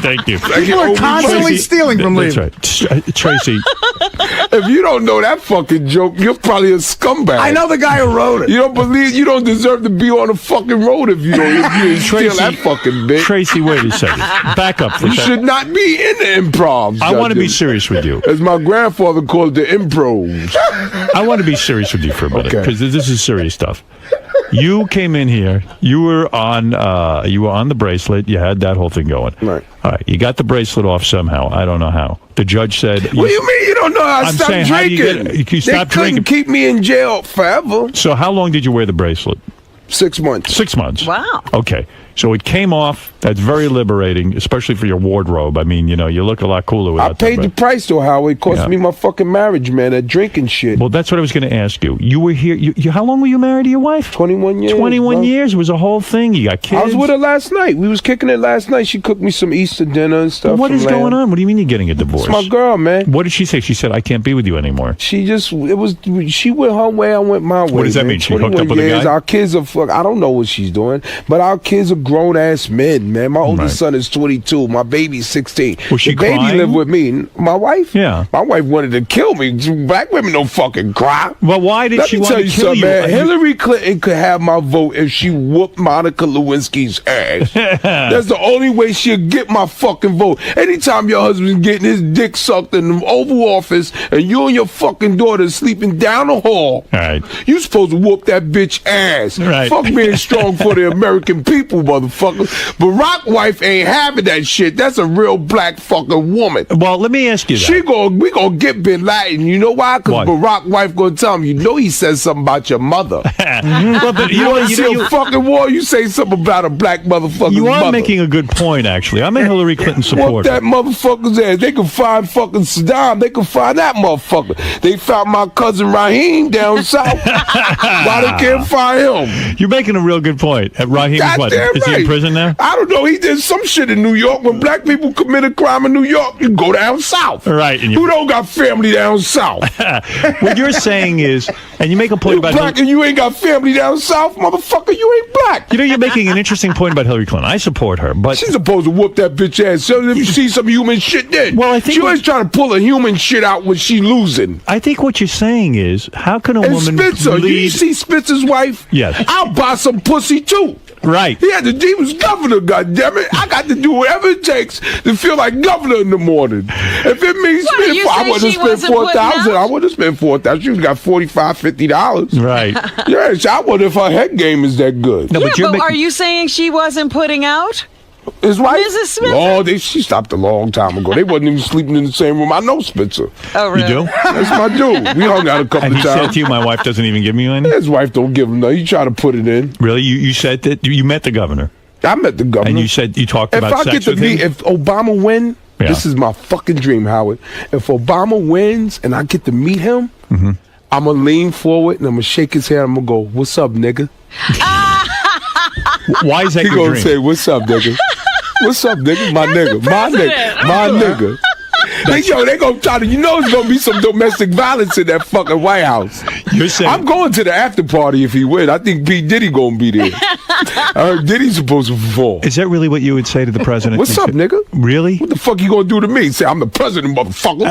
Speaker 1: Thank you.
Speaker 14: Like
Speaker 10: You
Speaker 14: it
Speaker 10: are
Speaker 14: owed me
Speaker 10: constantly
Speaker 14: money.
Speaker 10: stealing from
Speaker 1: That's
Speaker 10: Lee.
Speaker 1: right. Tracy,
Speaker 14: If you don't know that fucking joke, you're probably a scumbag.
Speaker 10: I know the guy who wrote it.
Speaker 14: You don't deserve to be on the fucking road if you didn't steal that fucking bitch.
Speaker 1: Tracy, wait a second. Back up for a
Speaker 14: You
Speaker 1: second.
Speaker 14: should not be in the improv.
Speaker 1: I want to be serious with you.
Speaker 14: As my grandfather called it, the impros.
Speaker 1: I want to be serious with you for a minute
Speaker 14: Okay.
Speaker 1: because this is serious stuff. You came in here. You were on the bracelet. You had that whole thing going.
Speaker 14: Right.
Speaker 1: All right. You got the bracelet off somehow. I don't know how. The judge said.
Speaker 14: What do you mean you don't know how I
Speaker 1: I'm
Speaker 14: stopped
Speaker 1: saying, how do you
Speaker 14: drinking?
Speaker 1: get- you
Speaker 14: They
Speaker 1: stopped
Speaker 14: couldn't
Speaker 1: drinking.
Speaker 14: keep me in jail forever.
Speaker 1: So how long did you wear the bracelet?
Speaker 14: 6 months.
Speaker 1: 6 months.
Speaker 2: Wow.
Speaker 1: Okay. So it came off. That's very liberating, especially for your wardrobe. I mean, you look a lot cooler without
Speaker 14: I paid
Speaker 1: that,
Speaker 14: the price, though, Howard. It cost me my fucking marriage, man, that drinking shit.
Speaker 1: Well, that's what I was going to ask you. You were here. How long were you married to your wife?
Speaker 14: 21 years.
Speaker 1: 21 years. It was a whole thing. You got kids.
Speaker 14: I was with her last night. We was kicking it last night. She cooked me some Easter dinner and stuff.
Speaker 1: Well, what is going on? What do you mean you're getting a divorce?
Speaker 14: It's my girl, man.
Speaker 1: What did she say? She said, I can't be with you anymore.
Speaker 14: She went her way, I went my way.
Speaker 1: What does that mean? She hooked up with a guy?
Speaker 14: Our kids are, I don't know what she's doing, but our kids are grown-ass men, man. My oldest son is 22. My baby's 16.
Speaker 1: Was she
Speaker 14: the baby
Speaker 1: crying?
Speaker 14: lived with me. My wife?
Speaker 1: Yeah.
Speaker 14: My wife wanted to kill me. Black women don't fucking cry.
Speaker 1: Well, why did she want to kill you?
Speaker 14: Man. Hillary Clinton could have my vote if she whooped Monica Lewinsky's ass. That's the only way she'll get my fucking vote. Anytime your husband's getting his dick sucked in the Oval Office and you and your fucking daughter sleeping down the hall, you supposed to whoop that bitch ass. Fuck being strong for the American people, motherfucker. Barack wife ain't having that shit. That's a real black fucking woman.
Speaker 1: Well, let me ask you that.
Speaker 14: We gonna get Bin Laden. You know why? Because Barack wife gonna tell him, he says something about your mother.
Speaker 1: Well, but
Speaker 14: you want to see a fucking war, you say something about a black motherfucker's
Speaker 1: You are
Speaker 14: mother.
Speaker 1: making a good point, actually. I'm a Hillary Clinton supporter.
Speaker 14: Whoop that motherfucker's ass. They can find fucking Saddam. They can find that motherfucker. They found my cousin Raheem down south. Why they can't find him?
Speaker 1: You're making a real good point. Raheem is what? Is he in prison now?
Speaker 14: I don't know. He did some shit in New York. When black people commit a crime in New York, you go down south.
Speaker 1: Right. And
Speaker 14: who don't got family down south?
Speaker 1: What you're saying is, and you make a point about
Speaker 14: black and you ain't got family down south, motherfucker. You ain't black.
Speaker 1: You're making an interesting point about Hillary Clinton. I support her, but
Speaker 14: she's supposed to whoop that bitch ass. So if you see some human shit, then
Speaker 1: well, I think
Speaker 14: she always trying to pull a human shit out when she losing.
Speaker 1: I think what you're saying is, how can a woman
Speaker 14: Spitzer,
Speaker 1: lead?
Speaker 14: you see Spitzer's wife?
Speaker 1: Yes.
Speaker 14: I'll buy some pussy too.
Speaker 1: Right.
Speaker 14: He was governor, goddammit. I got to do whatever it takes to feel like governor in the morning. If it means I would have spent $4,000. I would have spent $4,000. She got $45-50.
Speaker 1: Right.
Speaker 14: Yes, I wonder if her head game is that good.
Speaker 2: No, but are you saying she wasn't putting out?
Speaker 14: His wife?
Speaker 2: Mrs. Smith?
Speaker 14: Oh, she stopped a long time ago. They wasn't even sleeping in the same room. I know Spitzer.
Speaker 2: Oh, really?
Speaker 1: You do?
Speaker 14: That's my dude. We hung out a couple
Speaker 1: and
Speaker 14: of
Speaker 1: he
Speaker 14: times.
Speaker 1: said to you, my wife doesn't even give me any?
Speaker 14: His wife don't give him none. He tried to put it in.
Speaker 1: Really? You said that you met the governor?
Speaker 14: I met the governor.
Speaker 1: And you said you talked about sex with him?
Speaker 14: If Obama win, this is my fucking dream, Howard. If Obama wins and I get to meet him, I'm going to lean forward and I'm going to shake his hand. I'm going to go, what's up, nigga?
Speaker 1: Why is that
Speaker 14: your dream? He going to say, what's up, nigga? What's up, nigga? My nigga. My nigga. My nigga. They gonna try to, it's gonna be some domestic violence in that fucking White House.
Speaker 1: You're saying
Speaker 14: I'm going to the after party if he win. I think P. Diddy gonna be there. I heard Diddy's supposed to perform.
Speaker 1: Is that really what you would say to the president?
Speaker 14: What's up, nigga?
Speaker 1: Really?
Speaker 14: What the fuck you gonna do to me? Say I'm the president, motherfucker.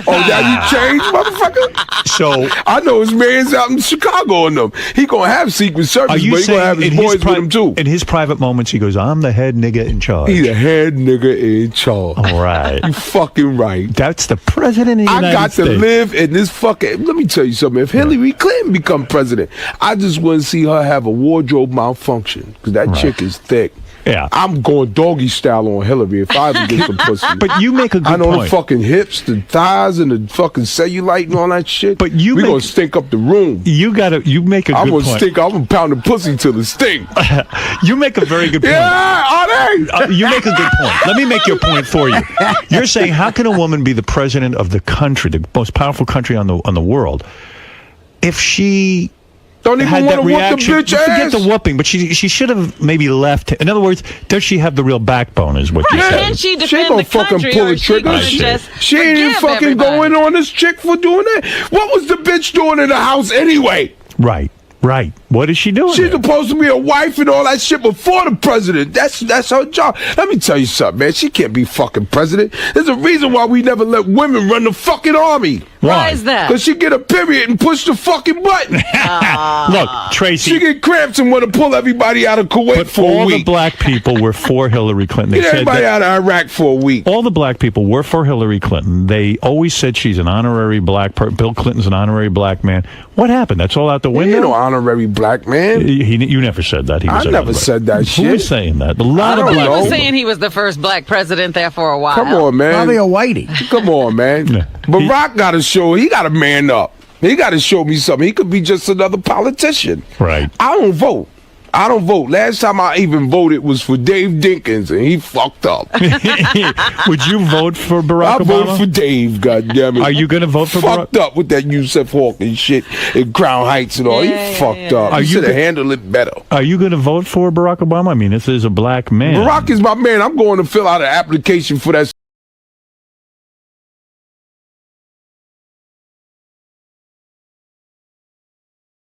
Speaker 14: Oh, now you changed, motherfucker?
Speaker 1: So
Speaker 14: I know his man's out in Chicago and them. He gonna have Secret Service, but he gonna have his boys with him too.
Speaker 1: In his private moments, he goes, I'm the head nigga in charge.
Speaker 14: He the head nigga in charge.
Speaker 1: All right.
Speaker 14: You fucking right.
Speaker 1: That's the president of the United States.
Speaker 14: I got to live in this fucking... Let me tell you something. If Hillary Clinton become president, I just want to see her have a wardrobe malfunction because that chick is thick.
Speaker 1: Yeah.
Speaker 14: I'm going doggy style on Hillary if I ever get some pussy.
Speaker 1: But you make a good point.
Speaker 14: I know the fucking hips, the thighs, and the fucking cellulite and all that shit.
Speaker 1: But
Speaker 14: we gonna stink up the room.
Speaker 1: You make a good point.
Speaker 14: I'm gonna pound the pussy till it stink.
Speaker 1: You make a very good point.
Speaker 14: Yeah, are they?
Speaker 1: You make a good point. Let me make your point for you. You're saying, how can a woman be the president of the country, the most powerful country on the world, if she
Speaker 14: don't even want to whoop the bitch ass?
Speaker 1: Forget the whooping, but she should have maybe left. In other words, does she have the real backbone? Is what you said?
Speaker 2: Can she defend
Speaker 14: she gonna
Speaker 2: the country,
Speaker 14: fucking pull
Speaker 2: or
Speaker 14: a
Speaker 2: is she
Speaker 14: trigger?
Speaker 2: gonna just
Speaker 14: She ain't even fucking
Speaker 2: everybody?
Speaker 14: going on this chick for doing that. What was the bitch doing in the house anyway?
Speaker 1: Right. What is she doing?
Speaker 14: She's supposed to be a wife and all that shit before the president. That's her job. Let me tell you something, man. She can't be fucking president. There's a reason why we never let women run the fucking army.
Speaker 2: Why is that?
Speaker 14: Because she get a period and push the fucking button.
Speaker 1: Look, Tracy.
Speaker 14: She get cramps and want to pull everybody out of Kuwait for a week.
Speaker 1: All the black people were for Hillary Clinton. They
Speaker 14: Get everybody out of Iraq for a week.
Speaker 1: All the black people were for Hillary Clinton. They always said she's an honorary black person. Bill Clinton's an honorary black man. What happened? That's all out the window?
Speaker 14: Ain't no honorary black man.
Speaker 1: You never said that.
Speaker 14: I never said that shit.
Speaker 1: Who was saying that? A lot of
Speaker 2: He
Speaker 1: black
Speaker 2: was
Speaker 1: people.
Speaker 2: saying he was the first black president there for a while.
Speaker 14: Come on, man.
Speaker 10: Probably a whitey.
Speaker 14: Come on, man. Barack got to show. He got to man up. He got to show me something. He could be just another politician.
Speaker 1: Right.
Speaker 14: I don't vote. I don't vote. Last time I even voted was for Dave Dinkins, and he fucked up.
Speaker 1: Would you vote for Barack Obama?
Speaker 14: I voted for Dave, goddammit.
Speaker 1: Are you going to vote for Barack?
Speaker 14: Fucked up with that Yusuf Hawkins shit in Crown Heights and all. He fucked up.
Speaker 1: Are
Speaker 14: He
Speaker 1: you
Speaker 14: should have
Speaker 1: go-
Speaker 14: handled it better.
Speaker 1: Are you going to vote for Barack Obama? I mean, this is a black man.
Speaker 14: Barack is my man. I'm going to fill out an application for that